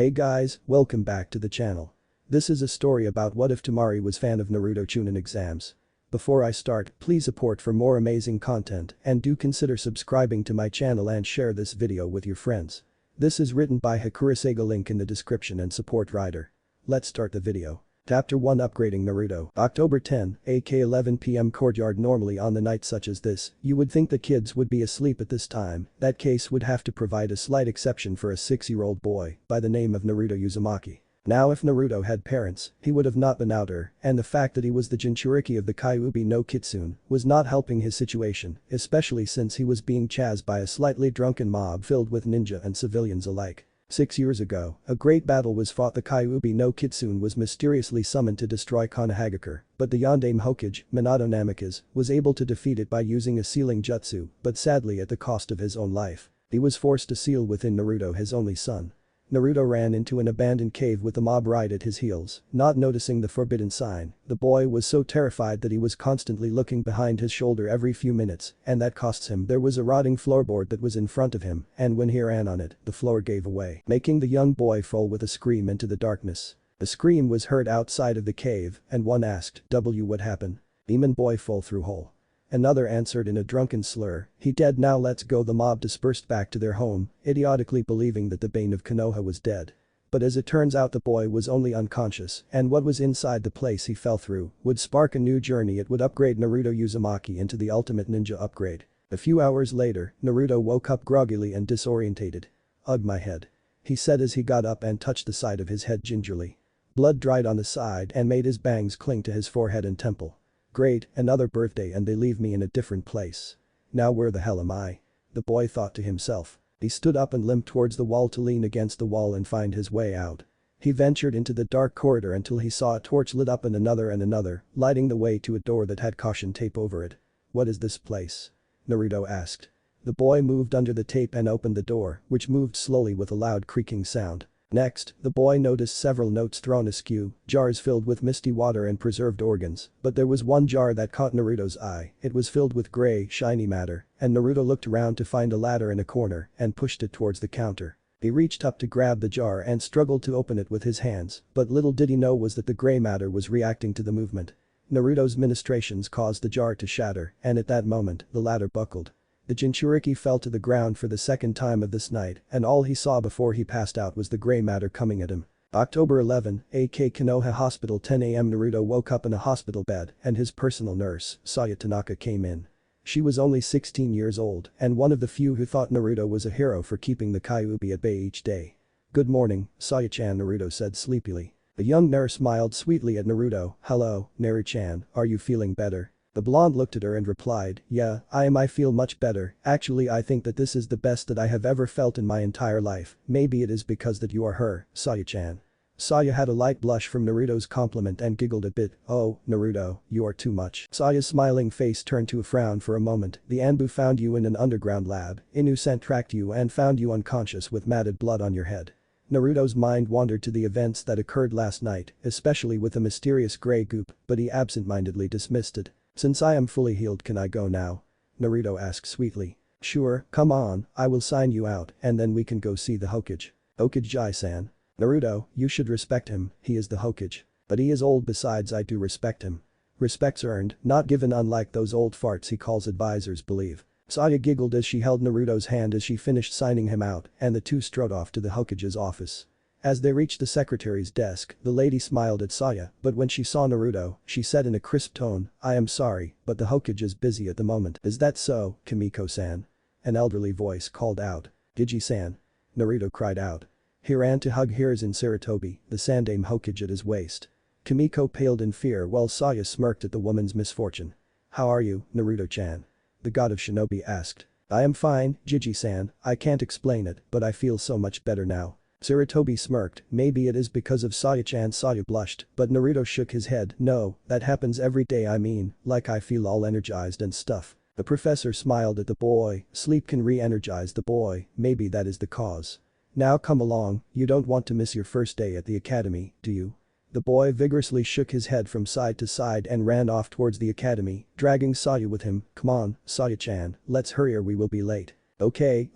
Hey guys, welcome back to the channel. This is a story about what if Temari was fan of Naruto chunin exams. Before I start, please support for more amazing content and do consider subscribing to my channel and share this video with your friends. This is written by Hakureisaiga, link in the description and support writer. Let's start the video. Chapter 1, Upgrading Naruto. October 10, AK 11 PM courtyard. Normally on the night such as this, you would think the kids would be asleep at this time. That case would have to provide a slight exception for a 6-year-old boy by the name of Naruto Uzumaki. Now if Naruto had parents, he would have not been outer, and the fact that he was the Jinchuriki of the Kyuubi no Kitsune was not helping his situation, especially since he was being chased by a slightly drunken mob filled with ninja and civilians alike. 6 years ago, a great battle was fought. The Kyuubi no Kitsune was mysteriously summoned to destroy Konohagakure, but the Yondaime Hokage, Minato Namikaze, was able to defeat it by using a sealing jutsu, but sadly at the cost of his own life. He was forced to seal within Naruto, his only son. Naruto ran into an abandoned cave with the mob right at his heels, not noticing the forbidden sign. The boy was so terrified that he was constantly looking behind his shoulder every few minutes, and that costs him. There was a rotting floorboard that was in front of him, and when he ran on it, the floor gave away, making the young boy fall with a scream into the darkness. The scream was heard outside of the cave, and one asked, what happened? Demon boy fall through hole. Another answered in a drunken slur, he dead now, let's go. The mob dispersed back to their home, idiotically believing that the bane of Konoha was dead. But as it turns out, the boy was only unconscious, and what was inside the place he fell through would spark a new journey. It would upgrade Naruto Uzumaki into the ultimate ninja upgrade. A few hours later, Naruto woke up groggily and disorientated. Ugh, my head. He said as he got up and touched the side of his head gingerly. Blood dried on the side and made his bangs cling to his forehead and temple. Great, another birthday and they leave me in a different place. Now where the hell am I? The boy thought to himself. He stood up and limped towards the wall to lean against the wall and find his way out. He ventured into the dark corridor until he saw a torch lit up and another, lighting the way to a door that had caution tape over it. What is this place? Naruto asked. The boy moved under the tape and opened the door, which moved slowly with a loud creaking sound. Next, the boy noticed several notes thrown askew, jars filled with misty water and preserved organs, but there was one jar that caught Naruto's eye. It was filled with gray, shiny matter, and Naruto looked around to find a ladder in a corner and pushed it towards the counter. He reached up to grab the jar and struggled to open it with his hands, but little did he know was that the gray matter was reacting to the movement. Naruto's ministrations caused the jar to shatter, and at that moment, the ladder buckled. The Jinchuriki fell to the ground for the second time of this night, and all he saw before he passed out was the gray matter coming at him. October 11, AK Konoha Hospital. 10 AM. Naruto woke up in a hospital bed and his personal nurse, Saya Tanaka, came in. She was only 16 years old and one of the few who thought Naruto was a hero for keeping the Kyuubi at bay each day. Good morning, Saya-chan, Naruto said sleepily. The young nurse smiled sweetly at Naruto. Hello, Naru-chan, are you feeling better? The blonde looked at her and replied, yeah, I feel much better. Actually, I think that this is the best that I have ever felt in my entire life. Maybe it is because that you are her, Saya-chan. Saya had a light blush from Naruto's compliment and giggled a bit. Oh, Naruto, you are too much. Saya's smiling face turned to a frown for a moment. The Anbu found you in an underground lab. Inu-san tracked you and found you unconscious with matted blood on your head. Naruto's mind wandered to the events that occurred last night, especially with the mysterious gray goop, but he absent-mindedly dismissed it. Since I am fully healed, can I go now? Naruto asked sweetly. Sure, come on, I will sign you out and then we can go see the Hokage. Hokage-san. Naruto, you should respect him, he is the Hokage. But he is old, besides I do respect him. Respect's earned, not given, unlike those old farts he calls advisors believe. Saya giggled as she held Naruto's hand as she finished signing him out and the two strode off to the Hokage's office. As they reached the secretary's desk, the lady smiled at Saya, but when she saw Naruto, she said in a crisp tone, I am sorry, but the Hokage is busy at the moment. Is that so, Kimiko-san? An elderly voice called out. Gigi-san. Naruto cried out. He ran to hug Hiruzen Sarutobi, the Sandaime Hokage, at his waist. Kimiko paled in fear while Saya smirked at the woman's misfortune. How are you, Naruto-chan? The god of shinobi asked. I am fine, Gigi-san, I can't explain it, but I feel so much better now. Sarutobi smirked, maybe it is because of Saya-chan. Saya blushed, but Naruto shook his head. No, that happens every day, I mean, like I feel all energized and stuff. The professor smiled at the boy, sleep can re-energize the boy, maybe that is the cause. Now come along, you don't want to miss your first day at the academy, do you? The boy vigorously shook his head from side to side and ran off towards the academy, dragging Saya with him. Come on, Saya-chan, let's hurry or we will be late. Okay,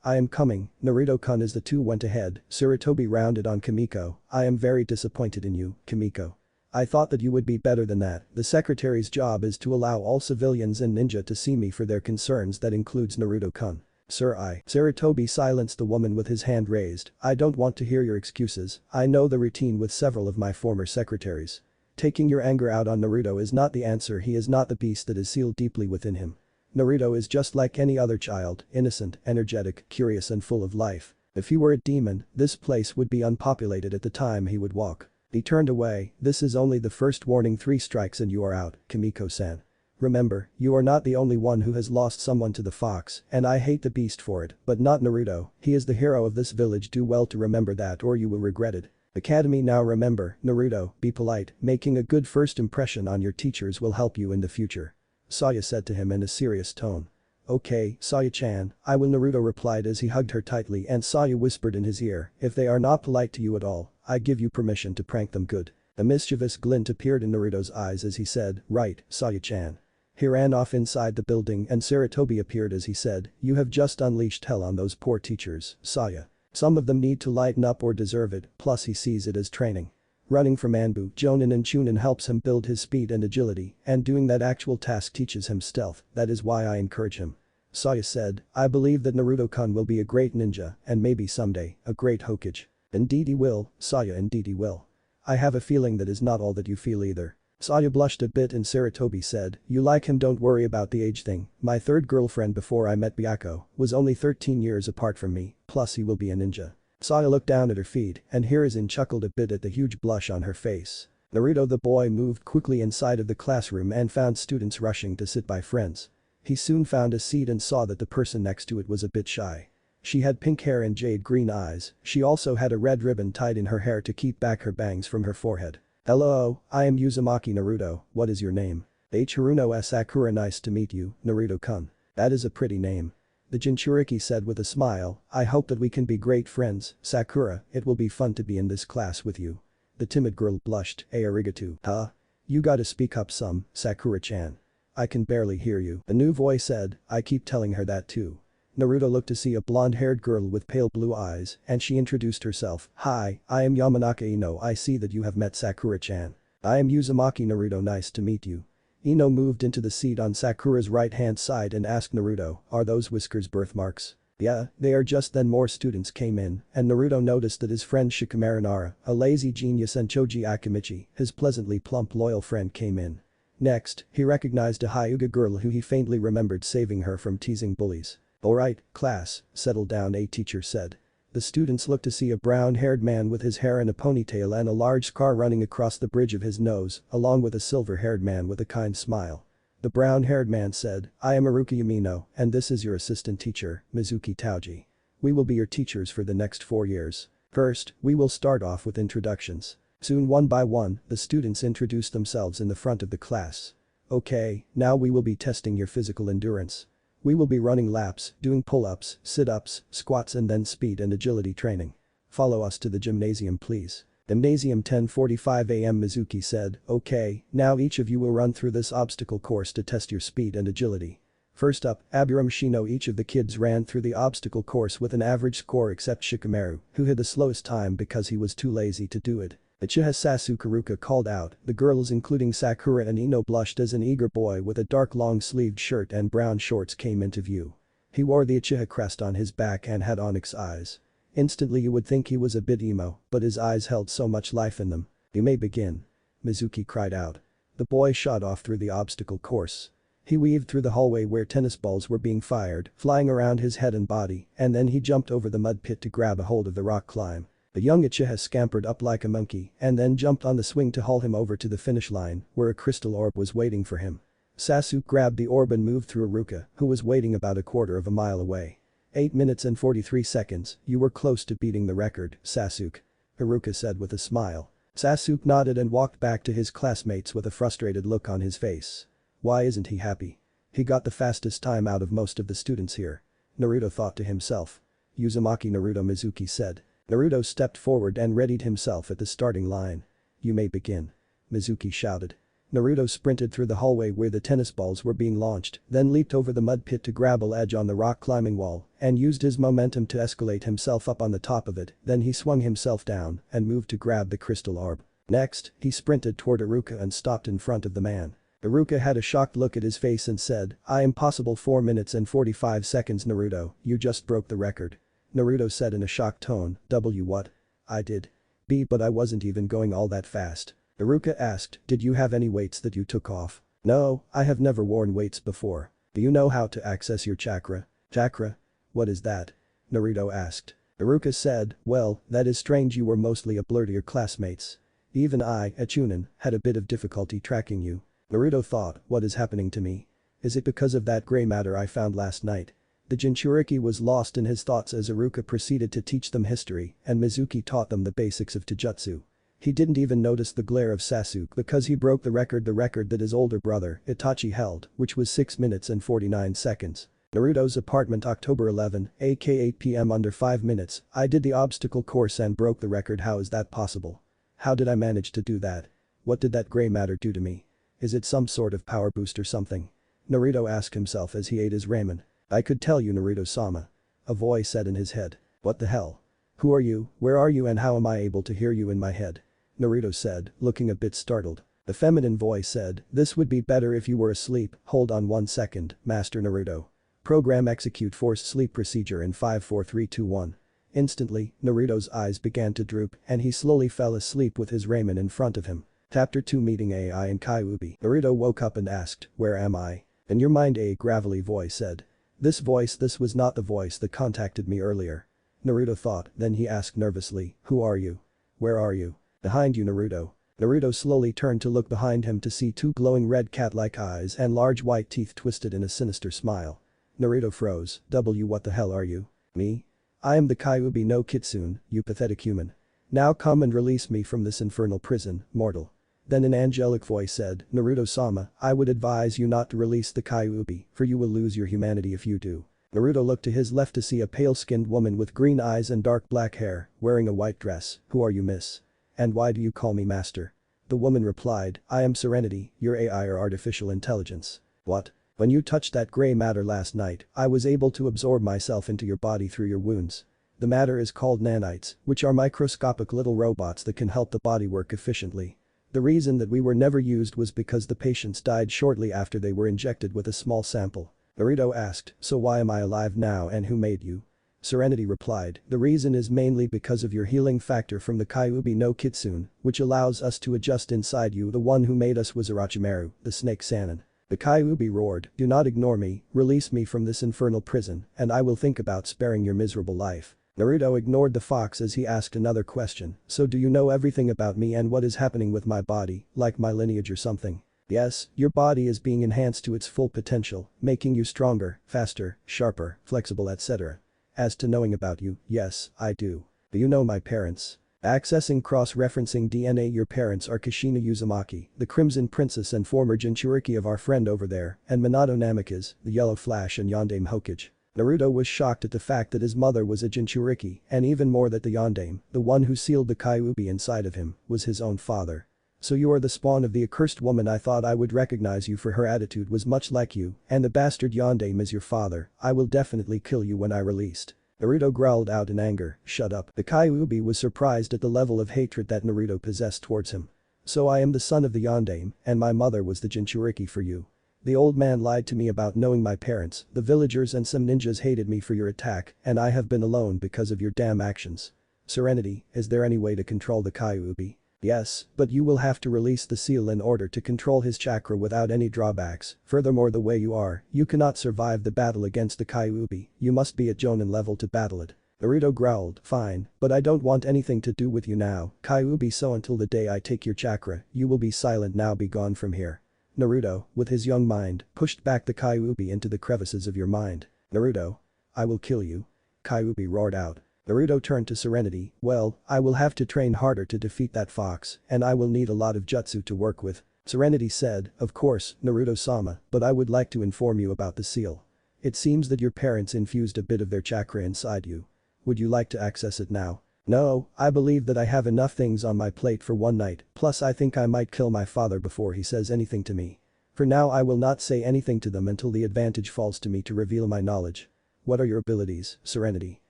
I am coming." Naruto-kun as the two went ahead, Sarutobi rounded on Kimiko. "I am very disappointed in you, Kimiko. I thought that you would be better than that. The secretary's job is to allow all civilians and ninja to see me for their concerns, that includes Naruto-kun. Sir, Sarutobi silenced the woman with his hand raised. "I don't want to hear your excuses. I know the routine with several of my former secretaries. Taking your anger out on Naruto is not the answer. He is not the beast that is sealed deeply within him. Naruto is just like any other child, innocent, energetic, curious and full of life. If he were a demon, this place would be unpopulated at the time he would walk." He turned away. "This is only the first warning. 3 strikes and you are out, Kimiko-san. Remember, you are not the only one who has lost someone to the fox, and I hate the beast for it, but not Naruto. He is the hero of this village. Do well to remember that or you will regret it. Academy. Now remember, Naruto, be polite. Making a good first impression on your teachers will help you in the future," Saya said to him in a serious tone. "Okay, Saya-chan, I will," Naruto replied as he hugged her tightly, and Saya whispered in his ear, "If they are not polite to you at all, I give you permission to prank them good." A mischievous glint appeared in Naruto's eyes as he said, "Right, Saya-chan." He ran off inside the building and Sarutobi appeared as he said, "You have just unleashed hell on those poor teachers, Saya. Some of them need to lighten up or deserve it, plus he sees it as training. Running from Anbu, Jonin and Chunin helps him build his speed and agility, and doing that actual task teaches him stealth, that is why I encourage him." Saya said, "I believe that Naruto-kun will be a great ninja, and maybe someday, a great Hokage." "Indeed he will, Saya, indeed he will. I have a feeling that is not all that you feel either." Saya blushed a bit and Sarutobi said, "You like him, don't worry about the age thing. My third girlfriend before I met Byako was only 13 years apart from me, plus he will be a ninja." Saya looked down at her feet and Hiruzen chuckled a bit at the huge blush on her face. Naruto the boy moved quickly inside of the classroom and found students rushing to sit by friends. He soon found a seat and saw that the person next to it was a bit shy. She had pink hair and jade green eyes. She also had a red ribbon tied in her hair to keep back her bangs from her forehead. "Hello, I am Uzumaki Naruto. What is your name?" "Haruno Sakura. Nice to meet you, Naruto-kun. That is a pretty name." The Jinchuriki said with a smile, "I hope that we can be great friends, Sakura. It will be fun to be in this class with you." The timid girl blushed. "Arigato." "Huh? You gotta speak up some, Sakura-chan. I can barely hear you." The new voice said, "I keep telling her that too." Naruto looked to see a blonde-haired girl with pale blue eyes, and she introduced herself. "Hi, I am Yamanaka Ino. I see that you have met Sakura-chan. I am Uzumaki Naruto. Nice to meet you." Ino moved into the seat on Sakura's right-hand side and asked Naruto, "Are those whiskers birthmarks?" "Yeah, they are." Just then more students came in, and Naruto noticed that his friend Shikamaru Nara, a lazy genius, and Choji Akimichi, his pleasantly plump loyal friend, came in. Next, he recognized a Hyuga girl who he faintly remembered saving her from teasing bullies. "Alright, class, settle down," a teacher said. The students looked to see a brown-haired man with his hair in a ponytail and a large scar running across the bridge of his nose, along with a silver-haired man with a kind smile. The brown-haired man said, "I am Haruka Yamino, and this is your assistant teacher, Mizuki Taoji. We will be your teachers for the next 4 years. First, we will start off with introductions." Soon one by one, the students introduced themselves in the front of the class. "Okay, now we will be testing your physical endurance. We will be running laps, doing pull-ups, sit-ups, squats and then speed and agility training. Follow us to the gymnasium please." Gymnasium 10:45 AM. Mizuki said, "Okay, now each of you will run through this obstacle course to test your speed and agility." First up, Abiram Shino. Each of the kids ran through the obstacle course with an average score except Shikamaru, who had the slowest time because he was too lazy to do it. Uchiha Sasuke called out. The girls including Sakura and Ino blushed as an eager boy with a dark long-sleeved shirt and brown shorts came into view. He wore the Uchiha crest on his back and had onyx eyes. Instantly you would think he was a bit emo, but his eyes held so much life in them. "You may begin," Mizuki cried out. The boy shot off through the obstacle course. He weaved through the hallway where tennis balls were being fired, flying around his head and body, and then he jumped over the mud pit to grab a hold of the rock climb. The young Uchiha scampered up like a monkey and then jumped on the swing to haul him over to the finish line, where a crystal orb was waiting for him. Sasuke grabbed the orb and moved through Haruka, who was waiting about a quarter of a mile away. 8 minutes and 43 seconds, you were close to beating the record, Sasuke, Haruka said with a smile. Sasuke nodded and walked back to his classmates with a frustrated look on his face. Why isn't he happy? He got the fastest time out of most of the students here. Naruto thought to himself. Uzumaki Naruto, Mizuki said. Naruto stepped forward and readied himself at the starting line. "You may begin," Mizuki shouted. Naruto sprinted through the hallway where the tennis balls were being launched, then leaped over the mud pit to grab a ledge on the rock climbing wall and used his momentum to escalate himself up on the top of it, then he swung himself down and moved to grab the crystal orb. Next, he sprinted toward Iruka and stopped in front of the man. Iruka had a shocked look at his face and said, "I am possible 4 minutes and 45 seconds Naruto, you just broke the record." Naruto said in a shocked tone, "W what? I did. B but I wasn't even going all that fast." Iruka asked, "Did you have any weights that you took off?" "No, I have never worn weights before." "Do you know how to access your chakra?" "Chakra? What is that?" Naruto asked. Iruka said, "Well, that is strange, you were mostly a blur to your classmates. Even I, a chunin, had a bit of difficulty tracking you." Naruto thought, what is happening to me? Is it because of that gray matter I found last night? The Jinchuriki was lost in his thoughts as Iruka proceeded to teach them history and Mizuki taught them the basics of Taijutsu. He didn't even notice the glare of Sasuke because he broke the record that his older brother, Itachi held, which was 6 minutes and 49 seconds. Naruto's apartment October 11, aka 8 PM under 5 minutes, I did the obstacle course and broke the record. How is that possible? How did I manage to do that? What did that gray matter do to me? Is it some sort of power boost or something? Naruto asked himself as he ate his ramen. "I could tell you Naruto-sama." A voice said in his head. "What the hell? Who are you, where are you and how am I able to hear you in my head?" Naruto said, looking a bit startled. The feminine voice said, "This would be better if you were asleep, hold on 1 second, Master Naruto. Program execute forced sleep procedure in 5 4 3 2 1. Instantly, Naruto's eyes began to droop and he slowly fell asleep with his ramen in front of him. Chapter 2 Meeting AI and Kyuubi. Naruto woke up and asked, "Where am I?" "In your mind," a gravelly voice said. This was not the voice that contacted me earlier." Naruto thought, then he asked nervously, "Who are you? Where are you?" "Behind you Naruto." Naruto slowly turned to look behind him to see 2 glowing red cat-like eyes and large white teeth twisted in a sinister smile. Naruto froze. "W what the hell are you?" "Me? I am the Kyuubi no Kitsune, you pathetic human. Now come and release me from this infernal prison, mortal." Then an angelic voice said, "Naruto-sama, I would advise you not to release the Kyuubi, for you will lose your humanity if you do." Naruto looked to his left to see a pale-skinned woman with green eyes and dark black hair, wearing a white dress. "Who are you, miss? And why do you call me master?" The woman replied, "I am Serenity, your AI or artificial intelligence." "What? When you touched that gray matter last night, I was able to absorb myself into your body through your wounds. The matter is called nanites, which are microscopic little robots that can help the body work efficiently. The reason that we were never used was because the patients died shortly after they were injected with a small sample." Naruto asked, "So why am I alive now and who made you?" Serenity replied, "The reason is mainly because of your healing factor from the Kyuubi no Kitsune, which allows us to adjust inside you. The one who made us was Orochimaru, the snake Sannin." The Kyuubi roared, "Do not ignore me, release me from this infernal prison, and I will think about sparing your miserable life." Naruto ignored the fox as he asked another question, "So do you know everything about me and what is happening with my body, like my lineage or something?" "Yes, your body is being enhanced to its full potential, making you stronger, faster, sharper, flexible etc. As to knowing about you, yes, I do. Do you know my parents?" Accessing cross-referencing DNA. Your parents are Kushina Uzumaki, the Crimson Princess and former Jinchuriki of our friend over there, and Minato Namikaze, the Yellow Flash and Yondaime Hokage. Naruto was shocked at the fact that his mother was a Jinchuriki and even more that the Yondaime, the one who sealed the Kyuubi inside of him, was his own father. "So you are the spawn of the accursed woman. I thought I would recognize you for her attitude was much like you, and the bastard Yondaime is your father. I will definitely kill you when I released." Naruto growled out in anger, "Shut up." The Kyuubi was surprised at the level of hatred that Naruto possessed towards him. "So I am the son of the Yondaime, and my mother was the Jinchuriki for you. The old man lied to me about knowing my parents, the villagers and some ninjas hated me for your attack, and I have been alone because of your damn actions. Serenity, is there any way to control the Kyuubi?" "Yes, but you will have to release the seal in order to control his chakra without any drawbacks. Furthermore, the way you are, you cannot survive the battle against the Kyuubi. You must be at Jonin level to battle it." Naruto growled, "Fine, but I don't want anything to do with you now, Kyuubi, so until the day I take your chakra, you will be silent. Now be gone from here." Naruto, with his young mind, pushed back the Kyuubi into the crevices of your mind. "Naruto, I will kill you." Kyuubi roared out. Naruto turned to Serenity, "Well, I will have to train harder to defeat that fox, and I will need a lot of jutsu to work with." Serenity said, "Of course, Naruto-sama, but I would like to inform you about the seal. It seems that your parents infused a bit of their chakra inside you. Would you like to access it now?" No, I believe that I have enough things on my plate for one night, plus I think I might kill my father before he says anything to me. For now I will not say anything to them until the advantage falls to me to reveal my knowledge. What are your abilities, Serenity?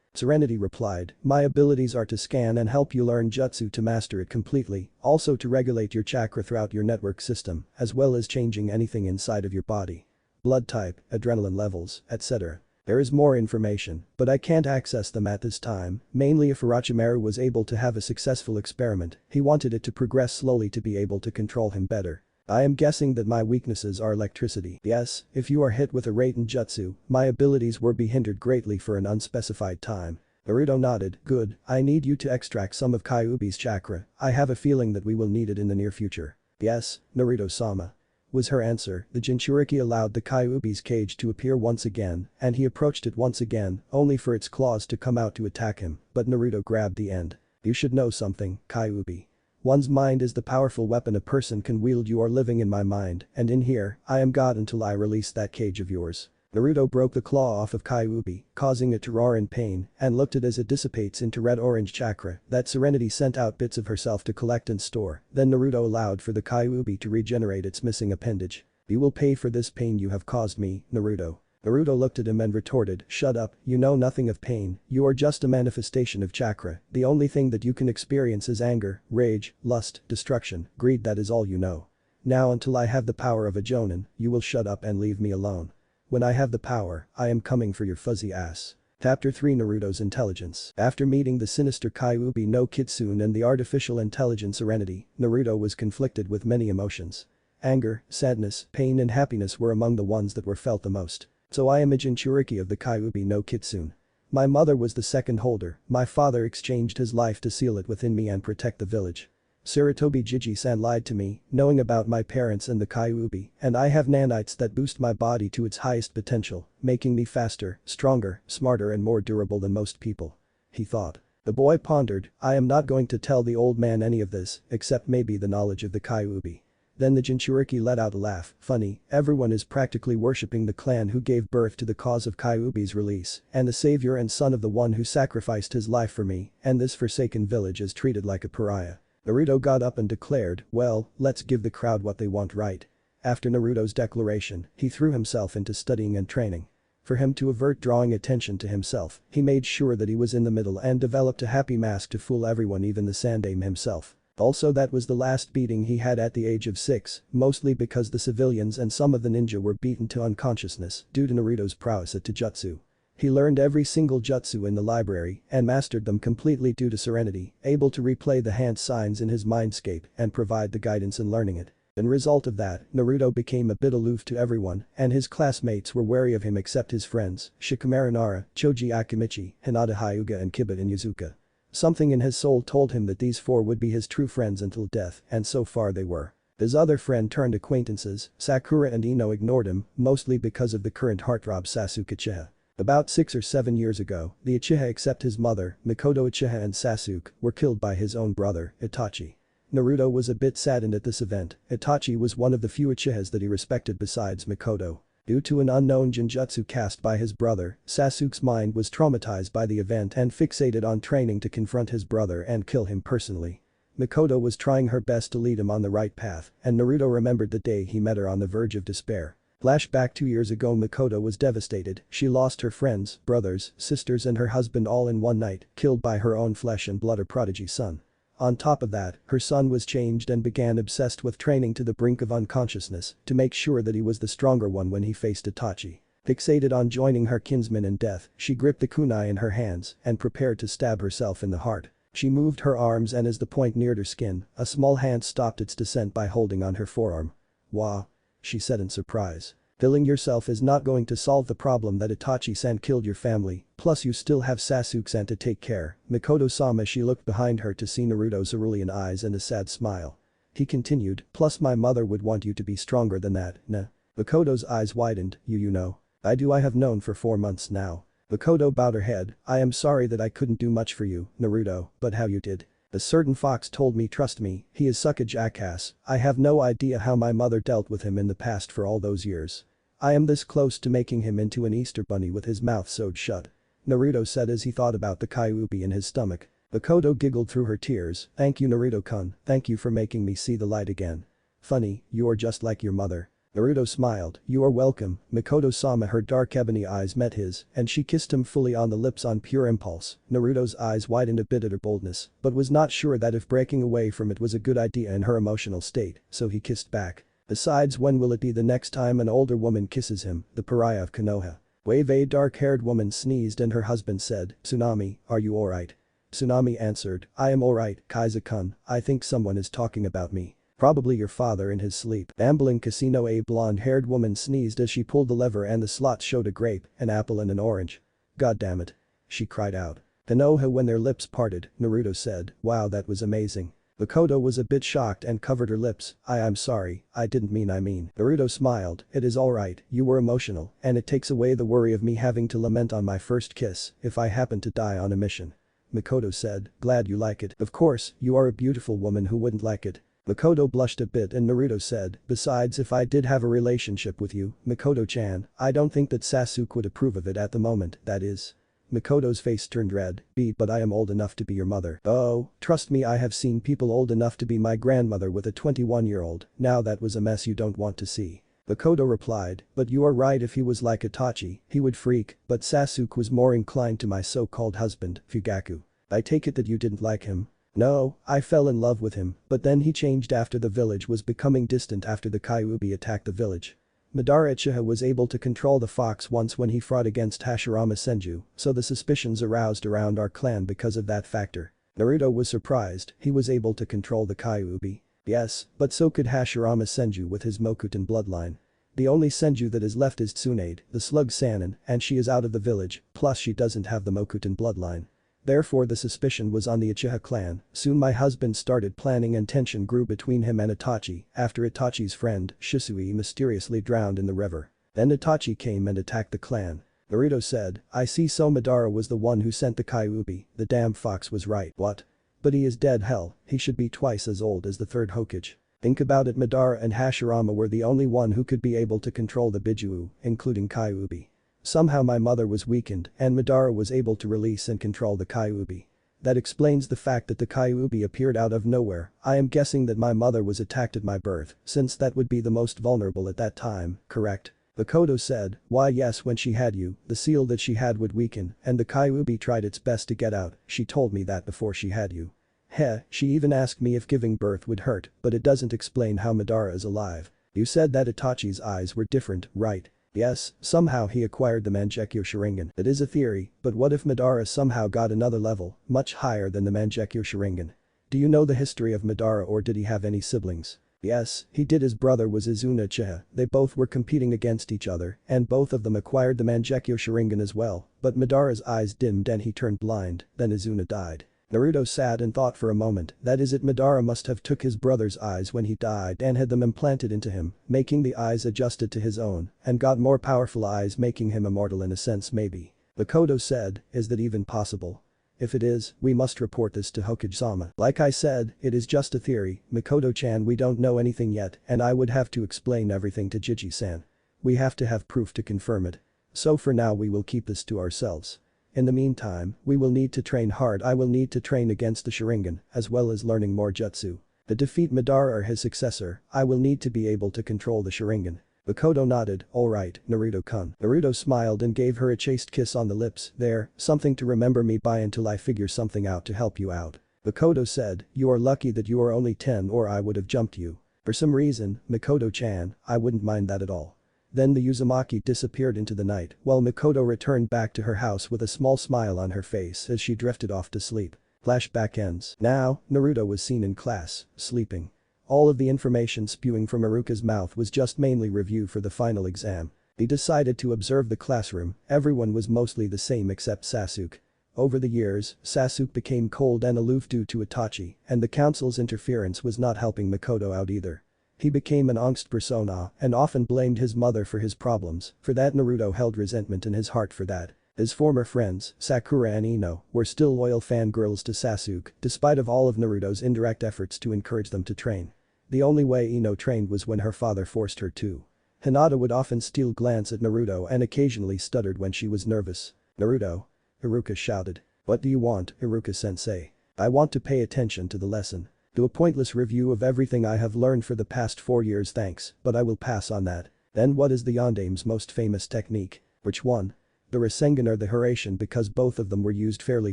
Serenity replied, my abilities are to scan and help you learn jutsu to master it completely, also to regulate your chakra throughout your network system, as well as changing anything inside of your body. Blood type, adrenaline levels, etc. There is more information, but I can't access them at this time, mainly if Orochimaru was able to have a successful experiment, he wanted it to progress slowly to be able to control him better. I am guessing that my weaknesses are electricity. Yes, if you are hit with a Raiden jutsu, my abilities will be hindered greatly for an unspecified time. Naruto nodded, good, I need you to extract some of Kyuubi's chakra, I have a feeling that we will need it in the near future. Yes, Naruto-sama. Was her answer. The Jinchuriki allowed the Kyuubi's cage to appear once again, and he approached it once again, only for its claws to come out to attack him, but Naruto grabbed the end. You should know something, Kyuubi. One's mind is the powerful weapon a person can wield. You are living in my mind, and in here, I am God until I release that cage of yours. Naruto broke the claw off of Kyuubi, causing it to roar in pain, and looked at as it dissipates into red-orange chakra that Serenity sent out bits of herself to collect and store. Then Naruto allowed for the Kyuubi to regenerate its missing appendage. You will pay for this pain you have caused me, Naruto. Naruto looked at him and retorted, shut up, you know nothing of pain, you are just a manifestation of chakra, the only thing that you can experience is anger, rage, lust, destruction, greed, that is all you know. Now until I have the power of a jonin, you will shut up and leave me alone. When I have the power, I am coming for your fuzzy ass. Chapter 3 Naruto's Intelligence. After meeting the sinister Kyuubi no Kitsune and the artificial intelligence Serenity, Naruto was conflicted with many emotions. Anger, sadness, pain and happiness were among the ones that were felt the most. So I am a Jinchuriki of the Kyuubi no Kitsune. My mother was the second holder, my father exchanged his life to seal it within me and protect the village. Sarutobi Jiji-san lied to me, knowing about my parents and the Kyuubi, and I have nanites that boost my body to its highest potential, making me faster, stronger, smarter and more durable than most people. He thought. The boy pondered, I am not going to tell the old man any of this, except maybe the knowledge of the Kyuubi. Then the Jinchuriki let out a laugh, funny, everyone is practically worshipping the clan who gave birth to the cause of Kyuubi's release, and the savior and son of the one who sacrificed his life for me, and this forsaken village is treated like a pariah. Naruto got up and declared, well, let's give the crowd what they want, right? After Naruto's declaration, he threw himself into studying and training. For him to avert drawing attention to himself, he made sure that he was in the middle and developed a happy mask to fool everyone, even the Sandaime himself. Also, that was the last beating he had at the age of 6, mostly because the civilians and some of the ninja were beaten to unconsciousness due to Naruto's prowess at jutsu. He learned every single jutsu in the library and mastered them completely due to Serenity, able to replay the hand signs in his mindscape and provide the guidance in learning it. In result of that, Naruto became a bit aloof to everyone and his classmates were wary of him except his friends, Shikamaru Nara, Choji Akimichi, Hinata Hyuga and Kibata Inuzuka. Something in his soul told him that these four would be his true friends until death, and so far they were. His other friend-turned acquaintances, Sakura and Ino, ignored him, mostly because of the current heartthrob Sasuke Uchiha. About 6 or 7 years ago, the Uchiha except his mother, Mikoto Uchiha and Sasuke, were killed by his own brother, Itachi. Naruto was a bit saddened at this event. Itachi was one of the few Uchihas that he respected besides Mikoto. Due to an unknown genjutsu cast by his brother, Sasuke's mind was traumatized by the event and fixated on training to confront his brother and kill him personally. Mikoto was trying her best to lead him on the right path, and Naruto remembered the day he met her on the verge of despair. Flashback 2 years ago, Mikoto was devastated. She lost her friends, brothers, sisters and her husband all in one night, killed by her own flesh and blood prodigy son. On top of that, her son was changed and began obsessed with training to the brink of unconsciousness to make sure that he was the stronger one when he faced Itachi. Fixated on joining her kinsman in death, she gripped the kunai in her hands and prepared to stab herself in the heart. She moved her arms and as the point neared her skin, a small hand stopped its descent by holding on her forearm. "Wah," she said in surprise. "Killing yourself is not going to solve the problem that Itachi-san killed your family, plus you still have Sasuke-san to take care." Mikoto-sama, she looked behind her to see Naruto's cerulean eyes and a sad smile. He continued, "Plus my mother would want you to be stronger than that, nah." Mikoto's eyes widened, you know. I have known for 4 months now." Mikoto bowed her head, "I am sorry that I couldn't do much for you, Naruto, but how you did. A certain fox told me, trust me, he is such a jackass, I have no idea how my mother dealt with him in the past for all those years. I am this close to making him into an Easter bunny with his mouth sewed shut." Naruto said as he thought about the Kyuubi in his stomach. Makoto giggled through her tears, "Thank you Naruto-kun, thank you for making me see the light again. Funny, you're just like your mother." Naruto smiled, "You are welcome." Makoto-sama, her dark ebony eyes met his, and she kissed him fully on the lips on pure impulse. Naruto's eyes widened a bit at her boldness, but was not sure that if breaking away from it was a good idea in her emotional state, so he kissed back. Besides, when will it be the next time an older woman kisses him, the pariah of Konoha? Wave. A dark-haired woman sneezed and her husband said, "Tsunami, are you alright?" Tsunami answered, "I am alright, Kaiser-kun, I think someone is talking about me. Probably your father in his sleep." Gambling casino. A blonde-haired woman sneezed as she pulled the lever and the slots showed a grape, an apple and an orange. "God damn it." She cried out. Konoha when their lips parted, Naruto said, "Wow, that was amazing." Makoto was a bit shocked and covered her lips. I'm sorry, I didn't mean I mean." Naruto smiled, "It is alright, you were emotional, and it takes away the worry of me having to lament on my first kiss if I happen to die on a mission." Makoto said, "Glad you like it. Of course, you are a beautiful woman who wouldn't like it." Makoto blushed a bit and Naruto said, "Besides, if I did have a relationship with you, Makoto-chan, I don't think that Sasuke would approve of it at the moment, that is." Makoto's face turned red, "But I am old enough to be your mother." "Oh, trust me, I have seen people old enough to be my grandmother with a 21-year-old, now that was a mess you don't want to see." Makoto replied, "But you are right, if he was like Itachi, he would freak, but Sasuke was more inclined to my so-called husband, Fugaku. I take it that you didn't like him?" "No, I fell in love with him, but then he changed after the village was becoming distant after the Kyuubi attacked the village. Madara Uchiha was able to control the fox once when he fought against Hashirama Senju, so the suspicions aroused around our clan because of that factor." Naruto was surprised, he was able to control the Kyuubi. "Yes, but so could Hashirama Senju with his Mokuton bloodline. The only Senju that is left is Tsunade, the slug Sannin, and she is out of the village, plus she doesn't have the Mokuton bloodline. Therefore the suspicion was on the Uchiha clan." Soon my husband started planning and tension grew between him and Itachi after Itachi's friend, Shisui, mysteriously drowned in the river. Then Itachi came and attacked the clan. Naruto said, "I see, so Madara was the one who sent the Kyuubi, the damn fox was right." "What? But he is dead." "Hell, he should be twice as old as the third Hokage." Think about it, Madara and Hashirama were the only one who could be able to control the Bijuu, including Kyuubi. Somehow my mother was weakened and Madara was able to release and control the Kyuubi. That explains the fact that the Kyuubi appeared out of nowhere. I am guessing that my mother was attacked at my birth, since that would be the most vulnerable at that time, correct?" Makoto said, "Why yes, when she had you, the seal that she had would weaken and the Kyuubi tried its best to get out, she told me that before she had you. Heh, she even asked me if giving birth would hurt, but it doesn't explain how Madara is alive." "You said that Itachi's eyes were different, right?" "Yes, somehow he acquired the Mangekyo Sharingan." "It is a theory, but what if Madara somehow got another level, much higher than the Mangekyo Sharingan? Do you know the history of Madara, or did he have any siblings?" "Yes, he did. His brother was Izuna Uchiha, they both were competing against each other, and both of them acquired the Mangekyo Sharingan as well, but Madara's eyes dimmed and he turned blind, then Izuna died." Naruto sat and thought for a moment, that is it, Madara must have took his brother's eyes when he died and had them implanted into him, making the eyes adjusted to his own, and got more powerful eyes, making him immortal in a sense maybe. Makoto said, "Is that even possible? If it is, we must report this to Hokage-sama." "Like I said, it is just a theory, Makoto-chan, we don't know anything yet and I would have to explain everything to Jiji-san. We have to have proof to confirm it. So for now we will keep this to ourselves. In the meantime, we will need to train hard. I will need to train against the Sharingan, as well as learning more jutsu. To defeat Madara or his successor, I will need to be able to control the Sharingan." Makoto nodded, "Alright, Naruto-kun." Naruto smiled and gave her a chaste kiss on the lips. "There, something to remember me by until I figure something out to help you out." Makoto said, "You are lucky that you are only 10 or I would have jumped you. For some reason, Makoto-chan, I wouldn't mind that at all." Then the Uzumaki disappeared into the night while Makoto returned back to her house with a small smile on her face as she drifted off to sleep. Flashback ends. Now, Naruto was seen in class, sleeping. All of the information spewing from Iruka's mouth was just mainly review for the final exam. He decided to observe the classroom. Everyone was mostly the same except Sasuke. Over the years, Sasuke became cold and aloof due to Itachi, and the council's interference was not helping Makoto out either. He became an angst persona and often blamed his mother for his problems. For that, Naruto held resentment in his heart for that. His former friends, Sakura and Ino, were still loyal fangirls to Sasuke despite of all of Naruto's indirect efforts to encourage them to train. The only way Ino trained was when her father forced her to. Hinata would often steal glance at Naruto and occasionally stuttered when she was nervous. "Naruto?" Iruka shouted. "What do you want, Iruka-sensei?" I want to pay attention to the lesson. Do a pointless review of everything I have learned for the past 4 years thanks, but I will pass on that. Then what is the Yondame's most famous technique? Which one? The Rasengan or the Hiraishin because both of them were used fairly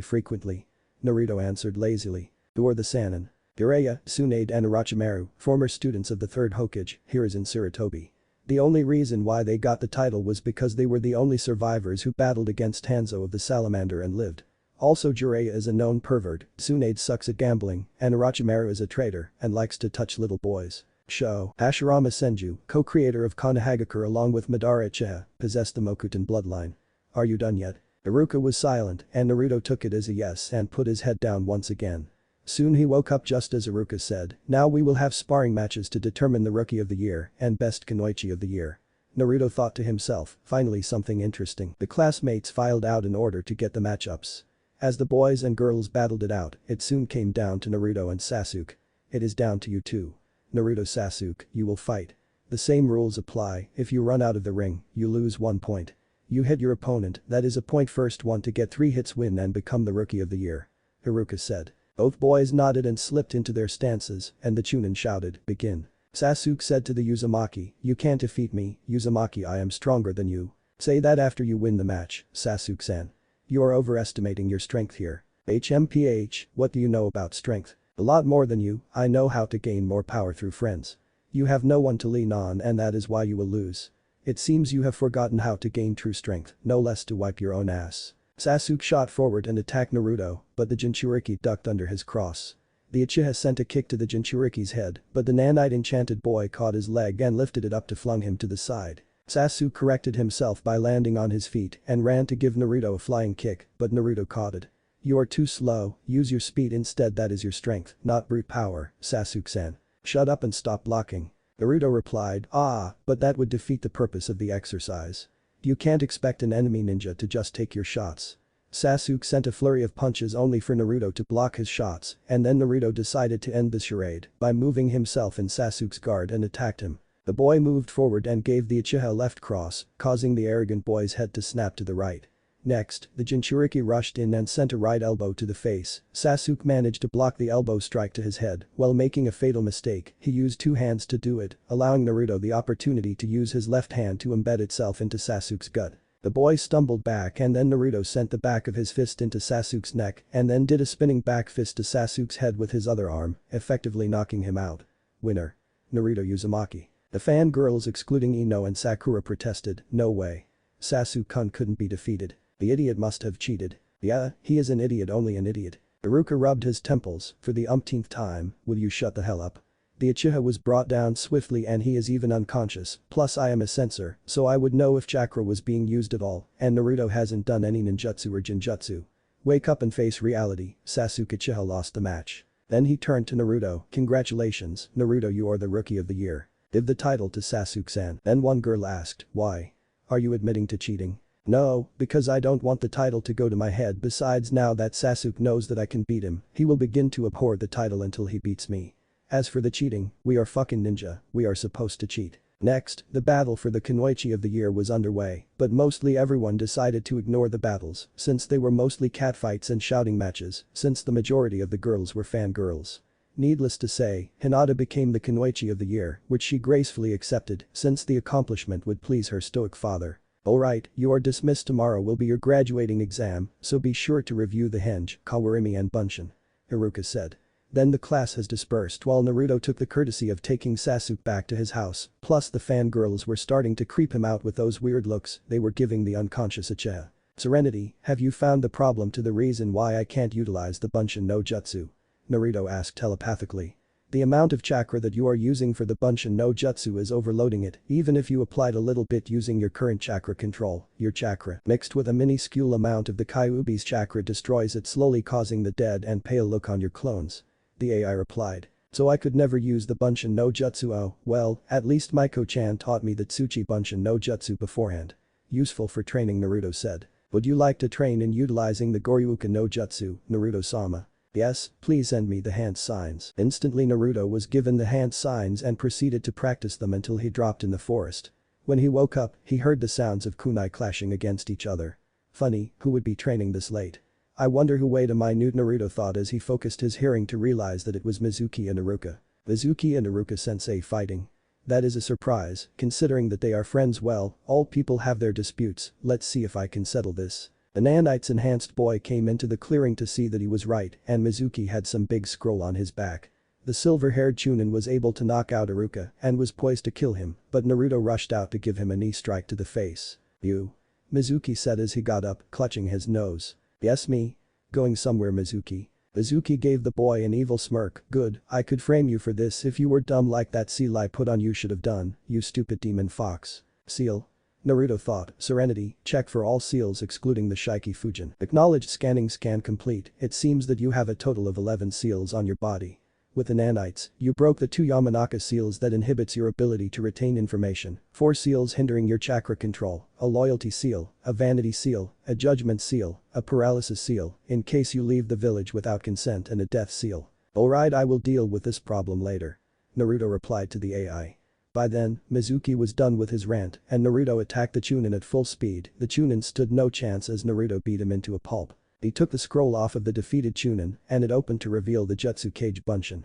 frequently. Naruto answered lazily. Who are the Sannin? Jiraiya, Tsunade and Orochimaru, former students of the 3rd Hokage, Hiruzen Sarutobi. The only reason why they got the title was because they were the only survivors who battled against Hanzo of the Salamander and lived. Also Jiraiya is a known pervert, Tsunade sucks at gambling, and Orochimaru is a traitor and likes to touch little boys. Show. Hashirama Senju, co-creator of Konohagakure along with Madara Uchiha, possessed the Mokuton bloodline. Are you done yet? Iruka was silent and Naruto took it as a yes and put his head down once again. Soon he woke up just as Iruka said, now we will have sparring matches to determine the Rookie of the Year and Best Kunoichi of the Year. Naruto thought to himself, finally something interesting. The classmates filed out in order to get the matchups. As the boys and girls battled it out, it soon came down to Naruto and Sasuke. It is down to you two. Naruto Sasuke, you will fight. The same rules apply, if you run out of the ring, you lose 1 point. You hit your opponent, that is a point first one to get 3 hits win and become the Rookie of the Year. Iruka said. Both boys nodded and slipped into their stances and the chunin shouted, begin. Sasuke said to the Uzumaki, you can't defeat me, Uzumaki I am stronger than you. Say that after you win the match, Sasuke-san. You are overestimating your strength here. HMPH, what do you know about strength? A lot more than you, I know how to gain more power through friends. You have no one to lean on and that is why you will lose. It seems you have forgotten how to gain true strength, no less to wipe your own ass. Sasuke shot forward and attacked Naruto, but the Jinchuriki ducked under his cross. The Uchiha sent a kick to the Jinchuriki's head, but the nanite enchanted boy caught his leg and lifted it up to flung him to the side. Sasuke corrected himself by landing on his feet and ran to give Naruto a flying kick, but Naruto caught it. You are too slow, use your speed instead that is your strength, not brute power, Sasuke-san. Shut up and stop blocking. Naruto replied, but that would defeat the purpose of the exercise. You can't expect an enemy ninja to just take your shots. Sasuke sent a flurry of punches only for Naruto to block his shots, and then Naruto decided to end the charade by moving himself in Sasuke's guard and attacked him. The boy moved forward and gave the Uchiha a left cross, causing the arrogant boy's head to snap to the right. Next, the Jinchuriki rushed in and sent a right elbow to the face. Sasuke managed to block the elbow strike to his head, while making a fatal mistake, he used 2 hands to do it, allowing Naruto the opportunity to use his left hand to embed itself into Sasuke's gut. The boy stumbled back and then Naruto sent the back of his fist into Sasuke's neck and then did a spinning back fist to Sasuke's head with his other arm, effectively knocking him out. Winner. Naruto Uzumaki. The fangirls excluding Ino and Sakura protested, no way. Sasuke-kun couldn't be defeated. The idiot must have cheated. Yeah, he is an idiot only an idiot. Iruka rubbed his temples, for the umpteenth time, will you shut the hell up? The Uchiha was brought down swiftly and he is even unconscious, plus I am a sensor, so I would know if chakra was being used at all, and Naruto hasn't done any ninjutsu or jinjutsu. Wake up and face reality, Sasuke Uchiha lost the match. Then he turned to Naruto, congratulations, Naruto you are the Rookie of the Year. Give the title to Sasuke-san. Then one girl asked, why? Are you admitting to cheating? No, because I don't want the title to go to my head besides now that Sasuke knows that I can beat him, he will begin to abhor the title until he beats me. As for the cheating, we are fucking ninja, we are supposed to cheat. Next, the battle for the Kunoichi of the Year was underway, but mostly everyone decided to ignore the battles since they were mostly catfights and shouting matches, since the majority of the girls were fangirls. Needless to say, Hinata became the Kunoichi of the Year, which she gracefully accepted since the accomplishment would please her stoic father. Alright, you are dismissed tomorrow will be your graduating exam, so be sure to review the henge, Kawarimi and Bunshin. Iruka said. Then the class has dispersed while Naruto took the courtesy of taking Sasuke back to his house, plus the fangirls were starting to creep him out with those weird looks they were giving the unconscious Uchiha. Serenity, have you found the problem to the reason why I can't utilize the Bunshin no Jutsu? Naruto asked telepathically. The amount of chakra that you are using for the Bunshin no Jutsu is overloading it, even if you applied a little bit using your current chakra control, your chakra mixed with a minuscule amount of the Kyuubi's chakra destroys it slowly causing the dead and pale look on your clones. The AI replied. So I could never use the Bunshin no Jutsu oh, well, at least Maiko-chan taught me the Tsuchi Bunshin no Jutsu beforehand. Useful for training Naruto said. Would you like to train in utilizing the Goryuka no Jutsu, Naruto-sama? Yes, please send me the hand signs. Instantly Naruto was given the hand signs and proceeded to practice them until he dropped in the forest. When he woke up, he heard the sounds of kunai clashing against each other. Funny, who would be training this late? I wonder who way to minute, Naruto thought as he focused his hearing to realize that it was Mizuki and Iruka. Mizuki and Iruka sensei fighting. That is a surprise, considering that they are friends. Well, all people have their disputes, let's see if I can settle this. The nanites enhanced boy came into the clearing to see that he was right and Mizuki had some big scroll on his back. The silver-haired chunin was able to knock out Iruka and was poised to kill him, but Naruto rushed out to give him a knee strike to the face. You. Mizuki said as he got up, clutching his nose. Yes, me? Going somewhere, Mizuki? Mizuki gave the boy an evil smirk. Good, I could frame you for this if you were dumb like that seal I put on you should have done, you stupid demon fox. Seal? Naruto thought. Serenity, check for all seals excluding the Shiki Fujin. Acknowledged. Scan complete. It seems that you have a total of 11 seals on your body. With the nanites, you broke the 2 Yamanaka seals that inhibits your ability to retain information, 4 seals hindering your chakra control, a loyalty seal, a vanity seal, a judgment seal, a paralysis seal, in case you leave the village without consent and a death seal. Alright, I will deal with this problem later. Naruto replied to the AI. By then, Mizuki was done with his rant and Naruto attacked the chunin at full speed. The chunin stood no chance as Naruto beat him into a pulp. He took the scroll off of the defeated chunin and it opened to reveal the jutsu cage bunshin.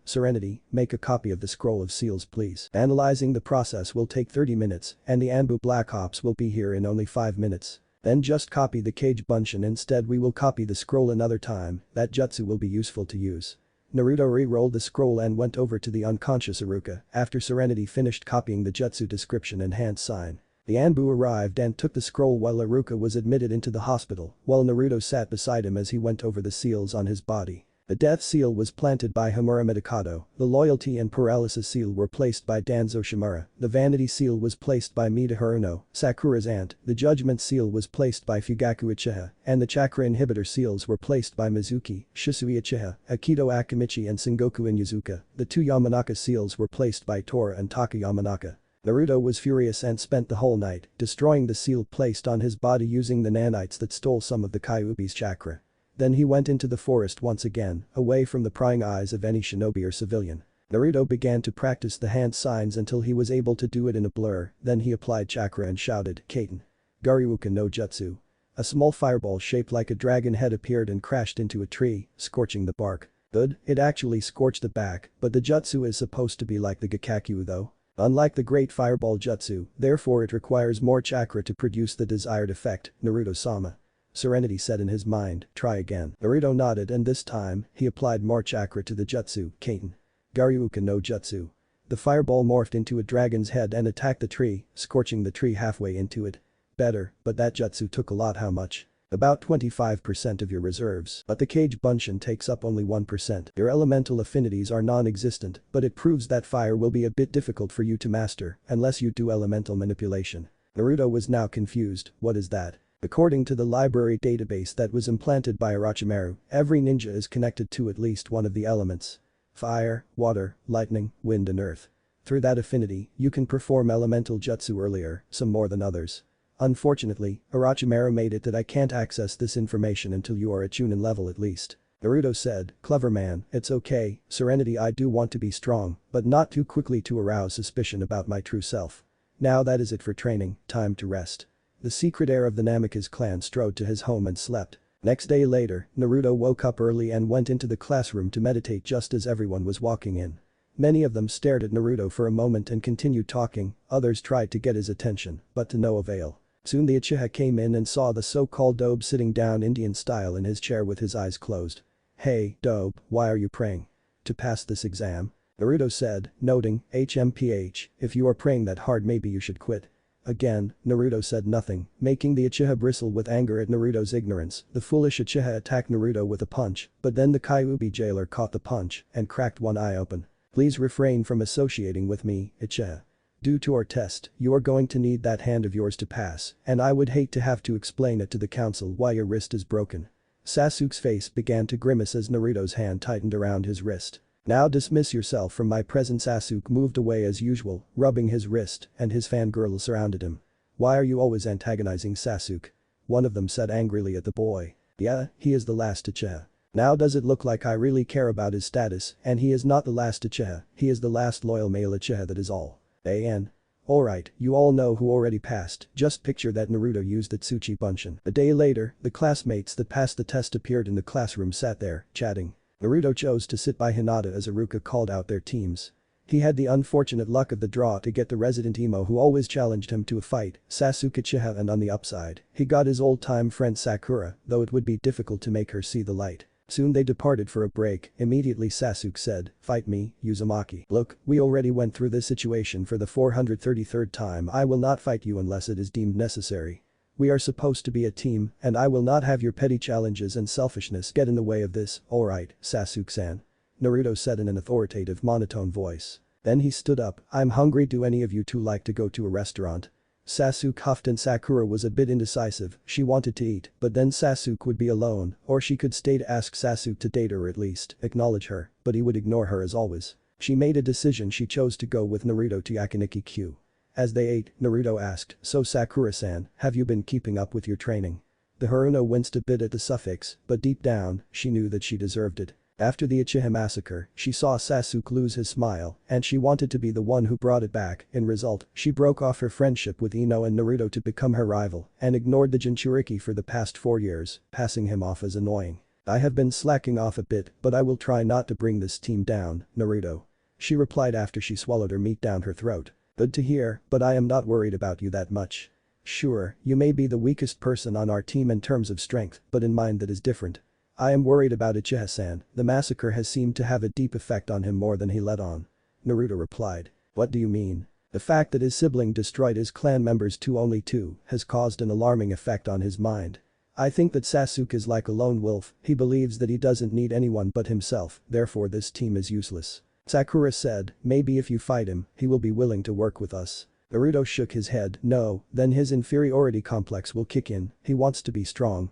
Serenity, make a copy of the scroll of seals please. Analyzing the process will take 30 minutes and the Anbu Black Ops will be here in only 5 minutes. Then just copy the cage bunshin instead. We will copy the scroll another time, that jutsu will be useful to use. Naruto re-rolled the scroll and went over to the unconscious Iruka after Serenity finished copying the jutsu description and hand sign. The Anbu arrived and took the scroll while Iruka was admitted into the hospital while Naruto sat beside him as he went over the seals on his body. The death seal was planted by Homura Midokado, the loyalty and paralysis seal were placed by Danzo Shimura, the vanity seal was placed by Mida Haruno, Sakura's aunt, the judgment seal was placed by Fugaku Uchiha, and the chakra inhibitor seals were placed by Mizuki, Shisui Uchiha, Akito Akimichi and Sengoku Inuzuka. The 2 Yamanaka seals were placed by Tora and Taka Yamanaka. Naruto was furious and spent the whole night destroying the seal placed on his body using the nanites that stole some of the Kyuubi's chakra. Then he went into the forest once again, away from the prying eyes of any shinobi or civilian. Naruto began to practice the hand signs until he was able to do it in a blur, then he applied chakra and shouted, Kaiten. Garyuka no Jutsu. A small fireball shaped like a dragon head appeared and crashed into a tree, scorching the bark. Good, it actually scorched the back, but the jutsu is supposed to be like the Gakakyu though. Unlike the great fireball jutsu, therefore it requires more chakra to produce the desired effect, Naruto-sama. Serenity said in his mind, try again. Naruto nodded and this time, he applied more chakra to the jutsu, Kaiten. Garyuka no Jutsu. The fireball morphed into a dragon's head and attacked the tree, scorching the tree halfway into it. Better, but that jutsu took a lot. How much? About 25% of your reserves, but the cage bunshin takes up only 1%. Your elemental affinities are non-existent, but it proves that fire will be a bit difficult for you to master, unless you do elemental manipulation. Naruto was now confused, what is that? According to the library database that was implanted by Orochimaru, every ninja is connected to at least one of the elements. Fire, water, lightning, wind and earth. Through that affinity, you can perform elemental jutsu earlier, some more than others. Unfortunately, Orochimaru made it that I can't access this information until you are at chunin level at least. Naruto said, clever man, it's okay, Serenity, I do want to be strong, but not too quickly to arouse suspicion about my true self. Now that is it for training, time to rest. The secret heir of the Namikaze clan strode to his home and slept. Next day later, Naruto woke up early and went into the classroom to meditate just as everyone was walking in. Many of them stared at Naruto for a moment and continued talking, others tried to get his attention, but to no avail. Soon the Uchiha came in and saw the so-called Dobe sitting down Indian style in his chair with his eyes closed. Hey, Dobe, why are you praying? To pass this exam? Naruto said, noting, HMPH, if you are praying that hard maybe you should quit. Again, Naruto said nothing, making the Uchiha bristle with anger at Naruto's ignorance. The foolish Uchiha attacked Naruto with a punch, but then the Kyuubi jailer caught the punch and cracked one eye open. Please refrain from associating with me, Uchiha. Due to our test, you are going to need that hand of yours to pass, and I would hate to have to explain it to the council why your wrist is broken. Sasuke's face began to grimace as Naruto's hand tightened around his wrist. Now dismiss yourself from my presence. Sasuke moved away as usual, rubbing his wrist, and his fangirls surrounded him. Why are you always antagonizing Sasuke? One of them said angrily at the boy. Yeah, he is the last Uchiha. Now does it look like I really care about his status, and he is not the last Uchiha, he is the last loyal male Uchiha, that is all. Alright, you all know who already passed, just picture that Naruto used the Tsuchi Bunshin. A day later, the classmates that passed the test appeared in the classroom sat there, chatting. Naruto chose to sit by Hinata as Iruka called out their teams. He had the unfortunate luck of the draw to get the resident emo who always challenged him to a fight, Sasuke Uchiha, and on the upside, he got his old-time friend Sakura, though it would be difficult to make her see the light. Soon they departed for a break. Immediately Sasuke said, "Fight me, Uzumaki. Look, we already went through this situation for the 433rd time. I will not fight you unless it is deemed necessary. We are supposed to be a team, and I will not have your petty challenges and selfishness get in the way of this." "Alright, Sasuke-san," Naruto said in an authoritative monotone voice. Then he stood up. "I'm hungry. Do any of you two like to go to a restaurant?" Sasuke huffed and Sakura was a bit indecisive. She wanted to eat, but then Sasuke would be alone, or she could stay to ask Sasuke to date her or at least acknowledge her, but he would ignore her as always. She made a decision. She chose to go with Naruto to Yakiniki-Q. As they ate, Naruto asked, "So Sakura-san, have you been keeping up with your training?" The Haruno winced a bit at the suffix, but deep down, she knew that she deserved it. After the Uchiha massacre, she saw Sasuke lose his smile, and she wanted to be the one who brought it back. In result, she broke off her friendship with Ino and Naruto to become her rival, and ignored the Jinchuriki for the past 4 years, passing him off as annoying. "I have been slacking off a bit, but I will try not to bring this team down, Naruto," she replied after she swallowed her meat down her throat. "Good to hear, but I am not worried about you that much. Sure, you may be the weakest person on our team in terms of strength, but in mind that is different. I am worried about Uchiha-san. The massacre has seemed to have a deep effect on him more than he let on." Naruto replied. "What do you mean?" "The fact that his sibling destroyed his clan members to only 2 has caused an alarming effect on his mind. I think that Sasuke is like a lone wolf. He believes that he doesn't need anyone but himself, therefore this team is useless." Sakura said, "Maybe if you fight him, he will be willing to work with us." Naruto shook his head. "No, then his inferiority complex will kick in. He wants to be strong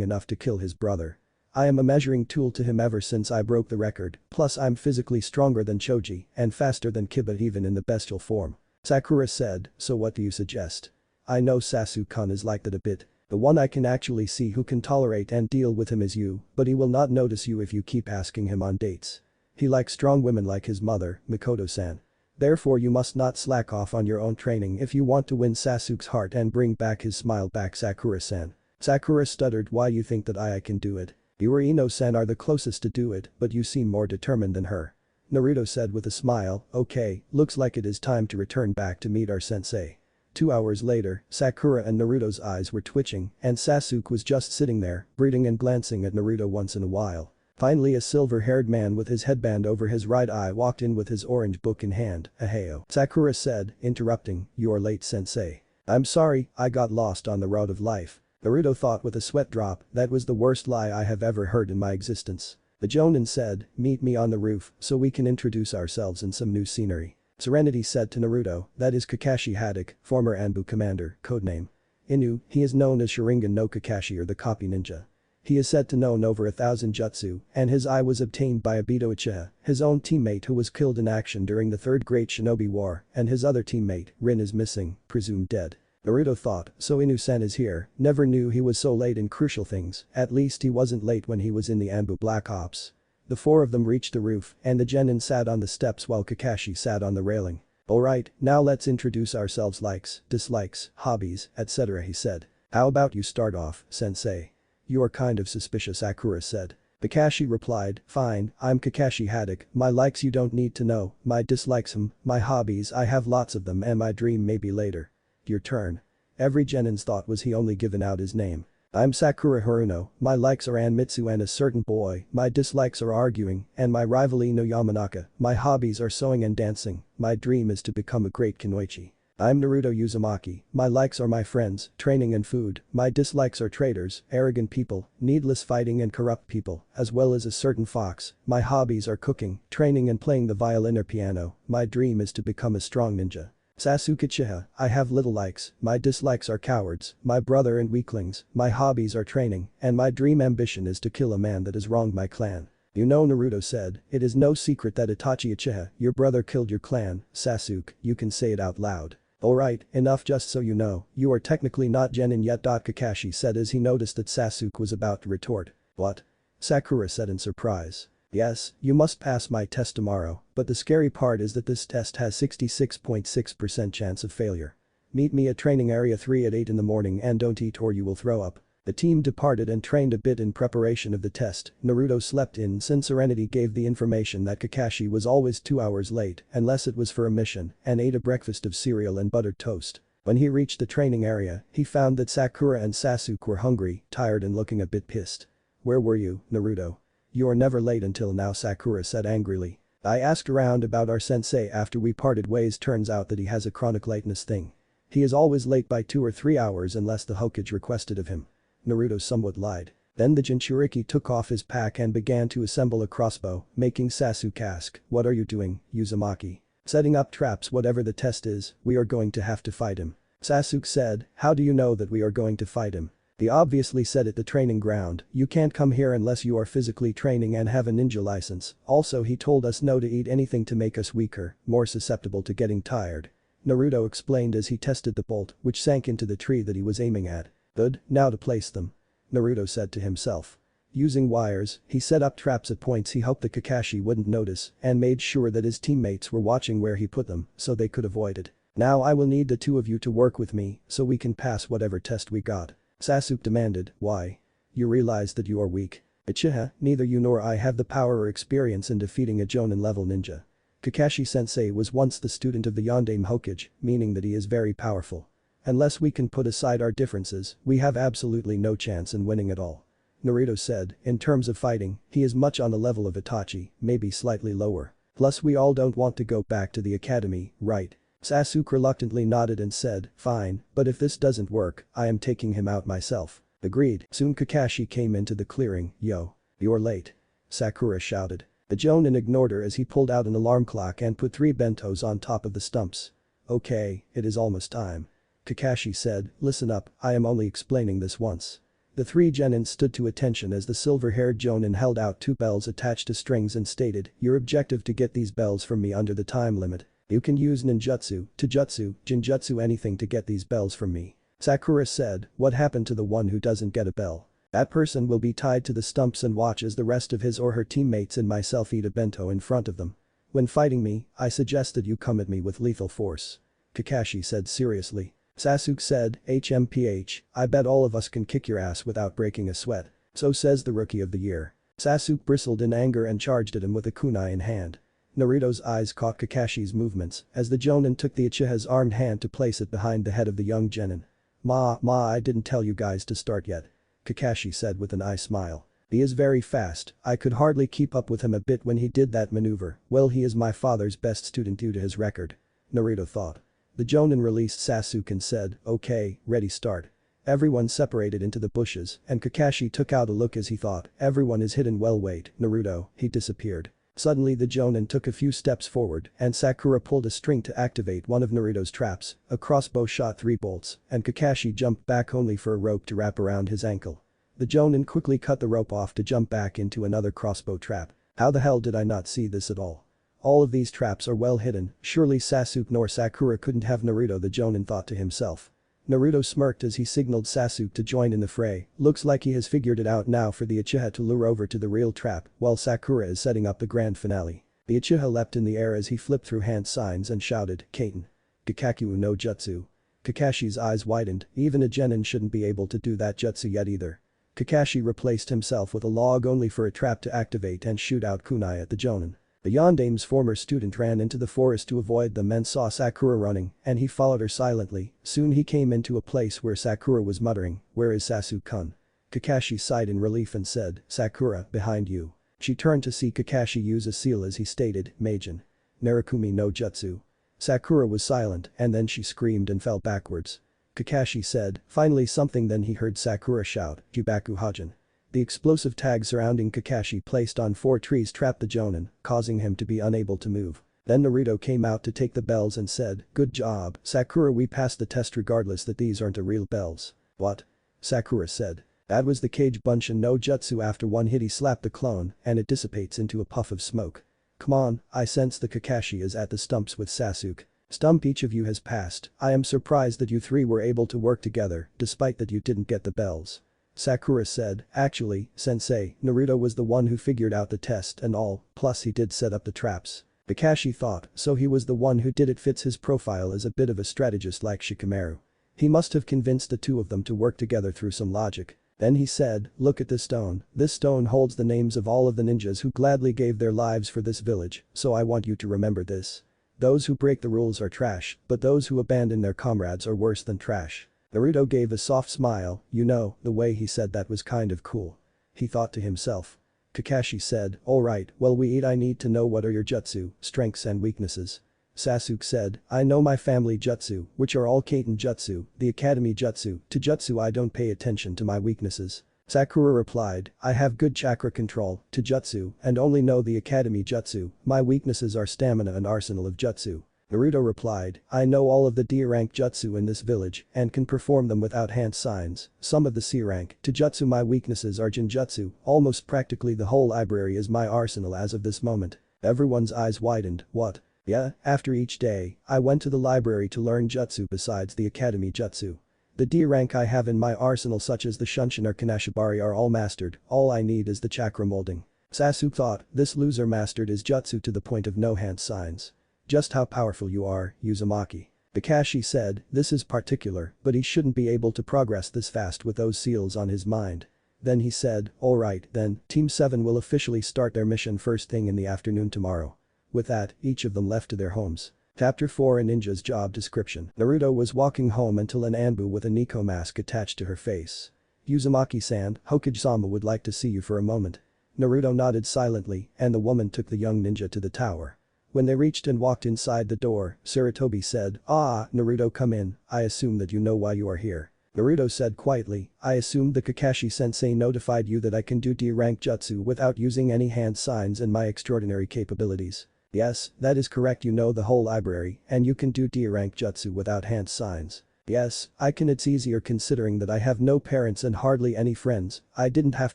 enough to kill his brother. I am a measuring tool to him ever since I broke the record, plus I'm physically stronger than Choji and faster than Kiba even in the bestial form." Sakura said, "So what do you suggest?" "I know Sasuke-kun is like that a bit. The one I can actually see who can tolerate and deal with him is you, but he will not notice you if you keep asking him on dates. He likes strong women like his mother, Mikoto-san. Therefore you must not slack off on your own training if you want to win Sasuke's heart and bring back his smile back, Sakura-san." Sakura stuttered. "Why you think that I can do it? You or Ino-san are the closest to do it, but you seem more determined than her." Naruto said with a smile, "Okay, looks like it is time to return back to meet our sensei." 2 hours later, Sakura and Naruto's eyes were twitching, and Sasuke was just sitting there, brooding and glancing at Naruto once in a while. Finally a silver-haired man with his headband over his right eye walked in with his orange book in hand. "Aheo," Sakura said, interrupting, "You are late, sensei." "I'm sorry, I got lost on the road of life." Naruto thought with a sweat drop, that was the worst lie I have ever heard in my existence. The Jonin said, "Meet me on the roof so we can introduce ourselves in some new scenery." Serenity said to Naruto, "That is Kakashi Haddock, former Anbu commander, codename Inu. He is known as Sharingan no Kakashi or the Copy Ninja. He is said to know over 1,000 jutsu, and his eye was obtained by Obito Uchiha, his own teammate who was killed in action during the Third Great Shinobi War, and his other teammate, Rin, is missing, presumed dead." Naruto thought, "So Inu-san is here, never knew he was so late in crucial things, at least he wasn't late when he was in the Anbu Black Ops." The 4 of them reached the roof, and the genin sat on the steps while Kakashi sat on the railing. "Alright, now let's introduce ourselves, likes, dislikes, hobbies, etc." he said. "How about you start off, sensei?" "You are kind of suspicious," Sakura said. Kakashi replied, "Fine, I'm Kakashi Haddock, my likes you don't need to know, my dislikes my hobbies I have lots of them and my dream maybe later. Your turn." Every genin's thought was he only given out his name. "I'm Sakura Haruno, my likes are Anmitsu and a certain boy, my dislikes are arguing, and my rival no Yamanaka, my hobbies are sewing and dancing, my dream is to become a great kunoichi. I'm Naruto Uzumaki, my likes are my friends, training and food, my dislikes are traitors, arrogant people, needless fighting and corrupt people, as well as a certain fox, my hobbies are cooking, training and playing the violin or piano, my dream is to become a strong ninja. Sasuke Uchiha, I have little likes, my dislikes are cowards, my brother and weaklings, my hobbies are training, and my dream ambition is to kill a man that has wronged my clan." "You know," Naruto said, "it is no secret that Itachi Uchiha, your brother, killed your clan. Sasuke, you can say it out loud." "Alright, enough, just so you know, you are technically not genin yet." Kakashi said as he noticed that Sasuke was about to retort. "What?" Sakura said in surprise. Yes, you must pass my test tomorrow, but the scary part is that this test has 66.6% chance of failure. Meet me at training area 3 at 8 in the morning and don't eat or you will throw up. The team departed and trained a bit in preparation of the test. Naruto slept in since Serenity gave the information that Kakashi was always 2 hours late unless it was for a mission and ate a breakfast of cereal and buttered toast. When he reached the training area, he found that Sakura and Sasuke were hungry, tired and looking a bit pissed. "Where were you, Naruto? You are never late until now," Sakura said angrily. "I asked around about our sensei after we parted ways. Turns out that he has a chronic lateness thing. He is always late by 2 or 3 hours unless the Hokage requested of him." Naruto somewhat lied. Then the Jinchuriki took off his pack and began to assemble a crossbow, making Sasuke ask, "What are you doing, Uzumaki?" "Setting up traps. Whatever the test is, we are going to have to fight him." Sasuke said, "How do you know that we are going to fight him?" "They obviously said at the training ground, you can't come here unless you are physically training and have a ninja license. Also he told us no to eat anything to make us weaker, more susceptible to getting tired." Naruto explained as he tested the bolt, which sank into the tree that he was aiming at. "Good, now to place them," Naruto said to himself. Using wires, he set up traps at points he hoped that Kakashi wouldn't notice and made sure that his teammates were watching where he put them so they could avoid it. "Now I will need the two of you to work with me so we can pass whatever test we got," Sasuke demanded. "Why? You realize that you are weak?" "Uchiha, neither you nor I have the power or experience in defeating a Jonin-level ninja. Kakashi-sensei was once the student of the Yondaime Hokage, meaning that he is very powerful. Unless we can put aside our differences, we have absolutely no chance in winning at all." Naruto said, "In terms of fighting, he is much on the level of Itachi, maybe slightly lower. Plus we all don't want to go back to the academy, right?" Sasuke reluctantly nodded and said, "Fine, but if this doesn't work, I am taking him out myself." "Agreed." Soon Kakashi came into the clearing. "Yo. You're late," Sakura shouted. The Jonin ignored her as he pulled out an alarm clock and put 3 bentos on top of the stumps. "Okay, it is almost time," Kakashi said. "Listen up, I am only explaining this once." The 3 genin stood to attention as the silver-haired Jonin held out 2 bells attached to strings and stated, "Your objective to get these bells from me under the time limit. You can use ninjutsu, taijutsu, jinjutsu, anything to get these bells from me." Sakura said, "What happened to the one who doesn't get a bell?" "That person will be tied to the stumps and watch as the rest of his or her teammates and myself eat a bento in front of them. When fighting me, I suggest that you come at me with lethal force," Kakashi said seriously. Sasuke said, "HMPH, I bet all of us can kick your ass without breaking a sweat." "So says the rookie of the year." Sasuke bristled in anger and charged at him with a kunai in hand. Naruto's eyes caught Kakashi's movements as the Jonin took the Uchiha's armed hand to place it behind the head of the young genin. Ma, I didn't tell you guys to start yet," Kakashi said with an eye smile. "He is very fast, I could hardly keep up with him a bit when he did that maneuver. Well, he is my father's best student due to his record," Naruto thought. The Jonin released Sasuke and said, "Okay, ready, start." Everyone separated into the bushes and Kakashi took out a look as he thought, everyone is hidden well. Wait, Naruto, he disappeared. Suddenly the Jonin took a few steps forward and Sakura pulled a string to activate one of Naruto's traps, a crossbow shot 3 bolts, and Kakashi jumped back only for a rope to wrap around his ankle. The Jonin quickly cut the rope off to jump back into another crossbow trap. "How the hell did I not see this at all? All of these traps are well hidden, surely Sasuke nor Sakura couldn't have Naruto," the Jonin thought to himself. Naruto smirked as he signaled Sasuke to join in the fray. Looks like he has figured it out now for the Uchiha to lure over to the real trap while Sakura is setting up the grand finale. The Uchiha leapt in the air as he flipped through hand signs and shouted, "Kaiten. Gakkaku no Jutsu." Kakashi's eyes widened, even a genin shouldn't be able to do that jutsu yet either. Kakashi replaced himself with a log only for a trap to activate and shoot out kunai at the Jonin. The Yondaime's former student ran into the forest to avoid them and saw Sakura running, and he followed her silently. Soon he came into a place where Sakura was muttering, "Where is Sasuke-kun?" Kakashi sighed in relief and said, "Sakura, behind you." She turned to see Kakashi use a seal as he stated, "Meijin. Narakumi no Jutsu." Sakura was silent and then she screamed and fell backwards. Kakashi said, finally something, then he heard Sakura shout, "Jubaku Hajin." The explosive tag surrounding Kakashi placed on 4 trees trapped the Jonin, causing him to be unable to move. Then Naruto came out to take the bells and said, "Good job, Sakura, we passed the test regardless that these aren't the real bells." "What?" Sakura said. "That was the Kage Bunshin no Jutsu. After one hit he slapped the clone and it dissipates into a puff of smoke." "Come on, I sense the Kakashi is at the stumps with Sasuke. Stump each of you has passed. I am surprised that you 3 were able to work together despite that you didn't get the bells." Sakura said, actually, sensei, Naruto was the one who figured out the test and all, plus he did set up the traps. Kakashi thought, so he was the one who did it. Fits his profile as a bit of a strategist like Shikamaru. He must have convinced the two of them to work together through some logic. Then he said, look at this stone. This stone holds the names of all of the ninjas who gladly gave their lives for this village, so I want you to remember this. Those who break the rules are trash, but those who abandon their comrades are worse than trash. Naruto gave a soft smile, you know, the way he said that was kind of cool. He thought to himself. Kakashi said, alright, well I need to know what are your jutsu, strengths and weaknesses. Sasuke said, I know my family jutsu, which are all Kaiten jutsu, the academy jutsu, to jutsu I don't pay attention to my weaknesses. Sakura replied, I have good chakra control, to jutsu, and only know the academy jutsu, my weaknesses are stamina and arsenal of jutsu. Naruto replied, I know all of the D rank jutsu in this village and can perform them without hand signs, some of the C rank, to jutsu my weaknesses are jinjutsu, almost practically the whole library is my arsenal as of this moment. Everyone's eyes widened, what? Yeah, after each day, I went to the library to learn jutsu besides the academy jutsu. The D rank I have in my arsenal such as the Shunshin or Kanashibari are all mastered, all I need is the chakra molding. Sasuke thought, this loser mastered his jutsu to the point of no hand signs. Just how powerful you are, Uzumaki. Kakashi said, this is particular, but he shouldn't be able to progress this fast with those seals on his mind. Then he said, alright then, Team 7 will officially start their mission first thing in the afternoon tomorrow. With that, each of them left to their homes. Chapter 4 A Ninja's Job Description. Naruto was walking home until an Anbu with a Nico mask attached to her face. Uzumaki-san, Hokage-sama would like to see you for a moment. Naruto nodded silently, and the woman took the young ninja to the tower. When they reached and walked inside the door, Sarutobi said, Naruto come in, I assume that you know why you are here. Naruto said quietly, I assumed the Kakashi-sensei notified you that I can do D-rank jutsu without using any hand signs and my extraordinary capabilities. Yes, that is correct, you know the whole library and you can do D-rank jutsu without hand signs. Yes, I can, it's easier considering that I have no parents and hardly any friends, I didn't have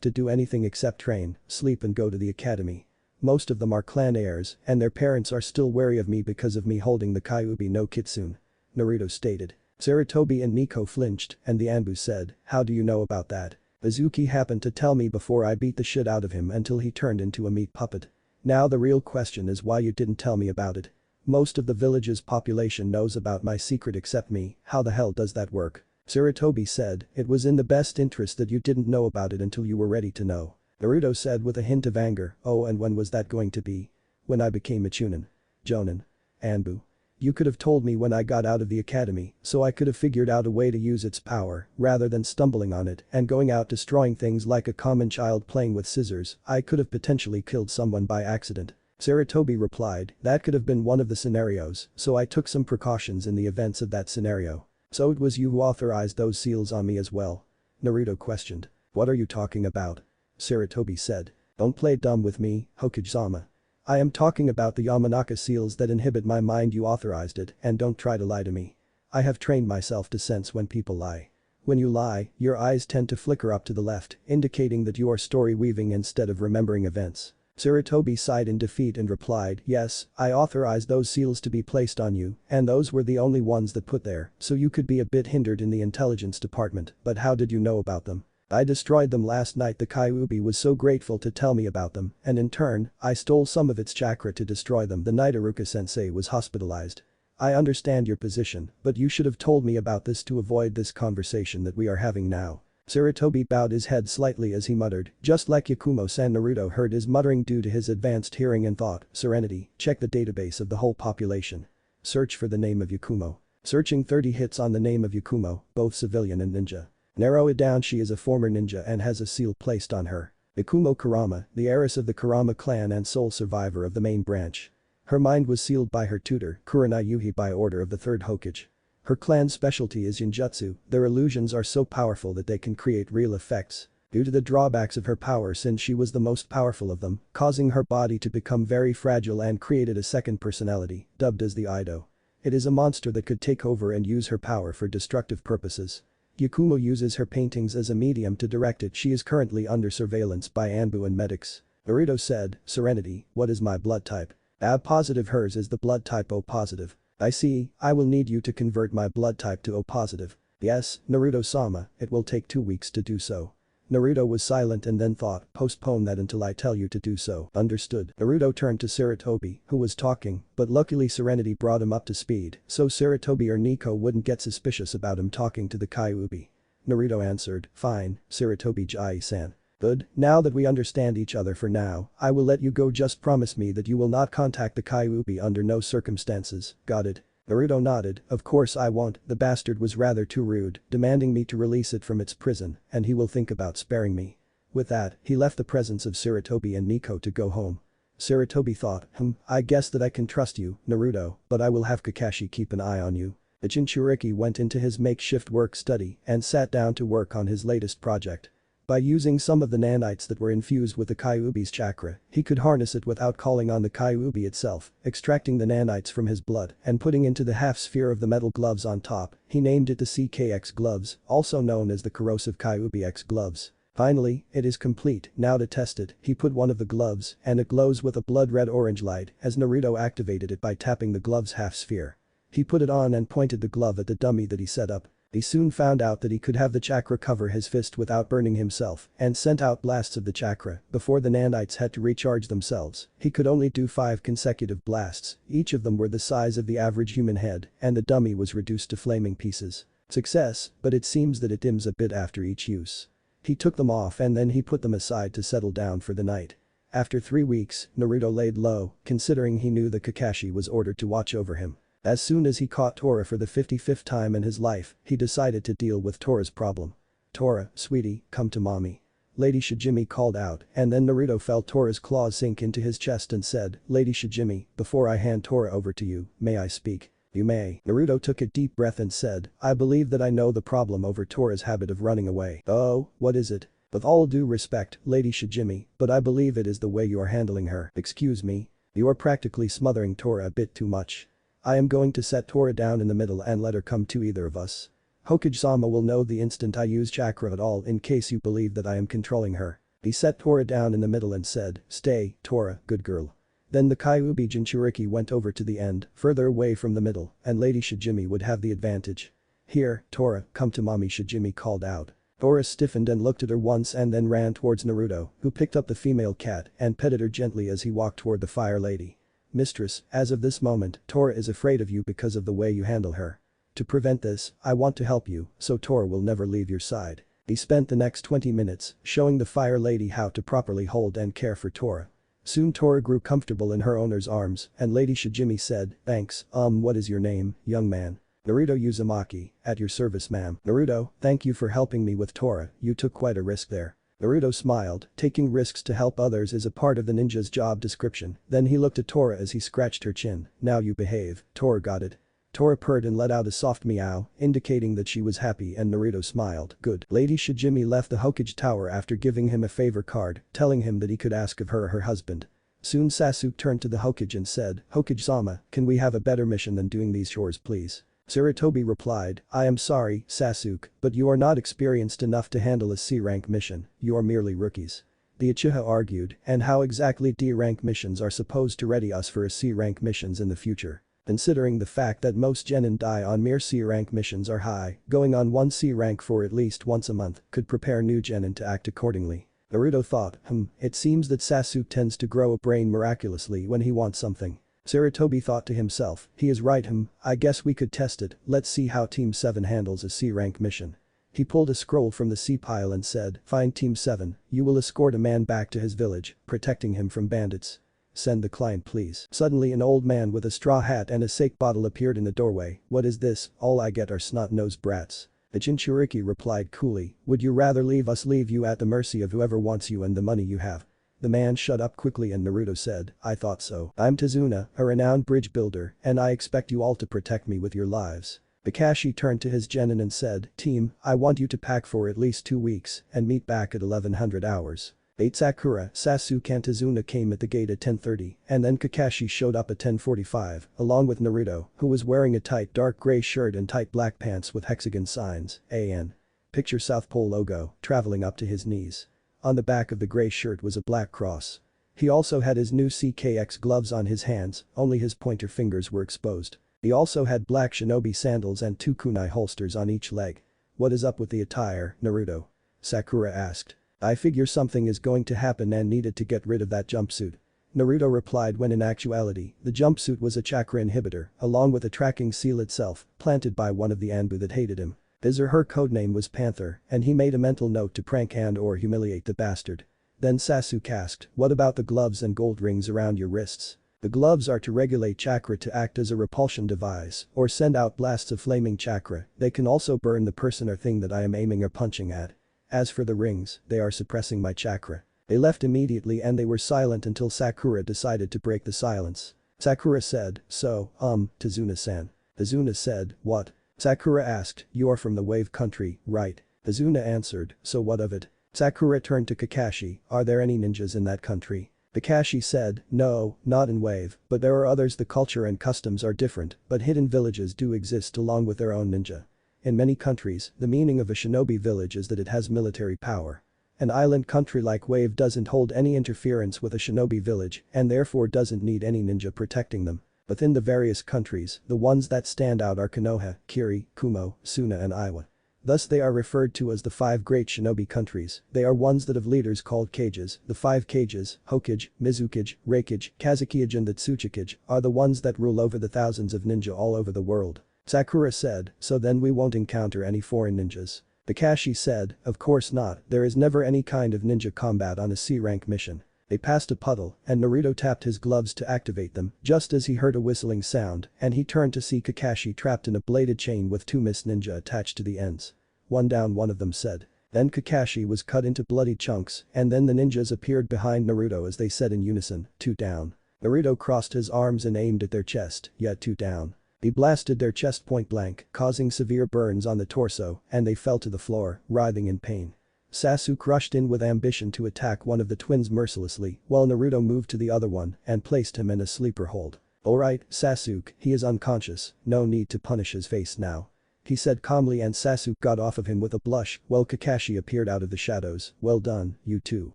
to do anything except train, sleep and go to the academy. Most of them are clan heirs and their parents are still wary of me because of me holding the Kyuubi no Kitsune. Naruto stated. Sarutobi and Nico flinched and the Anbu said, how do you know about that? Izuki happened to tell me before I beat the shit out of him until he turned into a meat puppet. Now the real question is why you didn't tell me about it. Most of the village's population knows about my secret except me, how the hell does that work? Sarutobi said, it was in the best interest that you didn't know about it until you were ready to know. Naruto said with a hint of anger, oh and when was that going to be? When I became a chunin. Jonin. Anbu. You could have told me when I got out of the academy, so I could have figured out a way to use its power, rather than stumbling on it and going out destroying things like a common child playing with scissors, I could have potentially killed someone by accident. Sarutobi replied, that could have been one of the scenarios, so I took some precautions in the events of that scenario. So it was you who authorized those seals on me as well? Naruto questioned. What are you talking about? Sarutobi said. Don't play dumb with me, Hokage-sama. I am talking about the Yamanaka seals that inhibit my mind, you authorized it and don't try to lie to me. I have trained myself to sense when people lie. When you lie, your eyes tend to flicker up to the left, indicating that you are story weaving instead of remembering events. Sarutobi sighed in defeat and replied, yes, I authorized those seals to be placed on you and those were the only ones that put there, so you could be a bit hindered in the intelligence department, but how did you know about them? I destroyed them last night. The Kyuubi was so grateful to tell me about them and in turn, I stole some of its chakra to destroy them. The night Iruka-sensei was hospitalized. I understand your position, but you should have told me about this to avoid this conversation that we are having now. Sarutobi bowed his head slightly as he muttered, just like Yakumo-san. Naruto heard his muttering due to his advanced hearing and thought, Serenity, check the database of the whole population. Search for the name of Yakumo. Searching 30 hits on the name of Yakumo, both civilian and ninja. Narrow it down. She is a former ninja and has a seal placed on her. Yakumo Kurama, the heiress of the Kurama clan and sole survivor of the main branch. Her mind was sealed by her tutor, Kurenai Yuhi, by order of the third Hokage. Her clan's specialty is Jinjutsu, their illusions are so powerful that they can create real effects. Due to the drawbacks of her power, since she was the most powerful of them, causing her body to become very fragile and created a second personality, dubbed as the Ido. It is a monster that could take over and use her power for destructive purposes. Yakumo uses her paintings as a medium to direct it. She is currently under surveillance by Anbu and medics. Naruto said, Serenity, what is my blood type? AB positive. Hers is the blood type O positive. I see, I will need you to convert my blood type to O positive. Yes, Naruto-sama, it will take 2 weeks to do so. Naruto was silent and then thought, postpone that until I tell you to do so. Understood. Naruto turned to Sarutobi, who was talking, but luckily Serenity brought him up to speed, so Sarutobi or Nico wouldn't get suspicious about him talking to the Kyuubi. Naruto answered, fine, Sarutobi Jai-san. Good, now that we understand each other for now, I will let you go, just promise me that you will not contact the Kyuubi under no circumstances, got it? Naruto nodded, of course I won't, the bastard was rather too rude, demanding me to release it from its prison, and he will think about sparing me. With that, he left the presence of Sarutobi and Nico to go home. Sarutobi thought, I guess that I can trust you, Naruto, but I will have Kakashi keep an eye on you. The Jinchuriki went into his makeshift work study and sat down to work on his latest project. By using some of the nanites that were infused with the Kyuubi's chakra, he could harness it without calling on the Kyuubi itself, extracting the nanites from his blood and putting into the half-sphere of the metal gloves on top. He named it the CKX gloves, also known as the corrosive Kyuubi X gloves. Finally, it is complete, now to test it, he put one of the gloves and it glows with a blood-red-orange light as Naruto activated it by tapping the glove's half-sphere. He put it on and pointed the glove at the dummy that he set up. He soon found out that he could have the chakra cover his fist without burning himself and sent out blasts of the chakra before the nanites had to recharge themselves. He could only do 5 consecutive blasts, each of them were the size of the average human head, and the dummy was reduced to flaming pieces. Success, but it seems that it dims a bit after each use. He took them off and then he put them aside to settle down for the night. After 3 weeks, Naruto laid low, considering he knew that Kakashi was ordered to watch over him. As soon as he caught Tora for the 55th time in his life, he decided to deal with Tora's problem. Tora, sweetie, come to mommy. Lady Shijimi called out, and then Naruto felt Tora's claws sink into his chest and said, Lady Shijimi, before I hand Tora over to you, may I speak? You may. Naruto took a deep breath and said, I believe that I know the problem over Tora's habit of running away. Oh, what is it? With all due respect, Lady Shijimi, but I believe it is the way you are handling her. Excuse me? You are practically smothering Tora a bit too much. I am going to set Tora down in the middle and let her come to either of us. Hokage-sama will know the instant I use chakra at all in case you believe that I am controlling her. He set Tora down in the middle and said, stay, Tora, good girl. Then the Kyuubi Jinchuriki went over to the end, further away from the middle, and Lady Shijimi would have the advantage. Here, Tora, come to mommy, Shijimi called out. Tora stiffened and looked at her once and then ran towards Naruto, who picked up the female cat and petted her gently as he walked toward the fire lady. Mistress, as of this moment, Tora is afraid of you because of the way you handle her. To prevent this, I want to help you, so Tora will never leave your side. He spent the next 20 minutes showing the fire lady how to properly hold and care for Tora. Soon Tora grew comfortable in her owner's arms, and Lady Shijimi said, thanks, what is your name, young man? Naruto Uzumaki, at your service ma'am. Naruto, thank you for helping me with Tora, you took quite a risk there. Naruto smiled, taking risks to help others is a part of the ninja's job description. Then he looked at Tora as he scratched her chin. Now you behave, Tora got it. Tora purred and let out a soft meow, indicating that she was happy, and Naruto smiled. Good. Lady Shijimi left the Hokage Tower after giving him a favor card, telling him that he could ask of her husband. Soon Sasuke turned to the Hokage and said, Hokage-sama, can we have a better mission than doing these chores please? Sarutobi replied, I am sorry, Sasuke, but you are not experienced enough to handle a C-rank mission, you are merely rookies. The Uchiha argued, and how exactly D-rank missions are supposed to ready us for a C-rank missions in the future. Considering the fact that most genin die on mere C-rank missions are high, going on one C-rank for at least once a month could prepare new genin to act accordingly. Naruto thought, it seems that Sasuke tends to grow a brain miraculously when he wants something. Sarutobi thought to himself, he is right I guess we could test it, let's see how Team 7 handles a C-rank mission. He pulled a scroll from the C-pile and said, fine Team 7, you will escort a man back to his village, protecting him from bandits. Send the client please. Suddenly an old man with a straw hat and a sake bottle appeared in the doorway. What is this? All I get are snot-nosed brats. The Jinchuriki replied coolly, would you rather leave you at the mercy of whoever wants you and the money you have? The man shut up quickly and Naruto said, I thought so. I'm Tazuna, a renowned bridge builder, and I expect you all to protect me with your lives. Kakashi turned to his genin and said, team, I want you to pack for at least 2 weeks and meet back at 1100 hours. 8 Sakura, Sasuke and Tazuna came at the gate at 10:30, and then Kakashi showed up at 10:45, along with Naruto, who was wearing a tight dark gray shirt and tight black pants with hexagon signs, AN. Picture South Pole logo, traveling up to his knees. On the back of the gray shirt was a black cross. He also had his new CKX gloves on his hands, only his pointer fingers were exposed. He also had black shinobi sandals and 2 kunai holsters on each leg. What is up with the attire, Naruto? Sakura asked. I figure something is going to happen and needed to get rid of that jumpsuit. Naruto replied when in actuality, the jumpsuit was a chakra inhibitor, along with a tracking seal itself, planted by one of the Anbu that hated him. His or her codename was Panther, and he made a mental note to prank and or humiliate the bastard. Then Sasuke asked, what about the gloves and gold rings around your wrists? The gloves are to regulate chakra to act as a repulsion device, or send out blasts of flaming chakra. They can also burn the person or thing that I am aiming or punching at. As for the rings, they are suppressing my chakra. They left immediately and they were silent until Sakura decided to break the silence. Sakura said, so, Tazuna-san. Tazuna said, what? Sakura asked, you are from the wave country, right? Tazuna answered, so what of it? Sakura turned to Kakashi, are there any ninjas in that country? Kakashi said, no, not in wave, but there are others. The culture and customs are different, but hidden villages do exist along with their own ninja. In many countries, the meaning of a shinobi village is that it has military power. An island country like Wave doesn't hold any interference with a shinobi village and therefore doesn't need any ninja protecting them. Within the various countries, the ones that stand out are Konoha, Kiri, Kumo, Suna and Iwa. Thus they are referred to as the 5 great shinobi countries. They are ones that have leaders called kages. The 5 kages, Hokage, Mizukage, Reikage, Kazekage and the Tsuchikage, are the ones that rule over the thousands of ninja all over the world. Sakura said, so then we won't encounter any foreign ninjas. Kakashi said, of course not, there is never any kind of ninja combat on a C-rank mission. They passed a puddle, and Naruto tapped his gloves to activate them, just as he heard a whistling sound, and he turned to see Kakashi trapped in a bladed chain with 2 mist ninja attached to the ends. One down, one of them said. Then Kakashi was cut into bloody chunks, and then the ninjas appeared behind Naruto as they said in unison, 2 down. Naruto crossed his arms and aimed at their chest, yet 2 down. He blasted their chest point blank, causing severe burns on the torso, and they fell to the floor, writhing in pain. Sasuke rushed in with ambition to attack one of the twins mercilessly, while Naruto moved to the other one and placed him in a sleeper hold. Alright, Sasuke, he is unconscious, no need to punish his face now. He said calmly and Sasuke got off of him with a blush while Kakashi appeared out of the shadows. Well done, you two.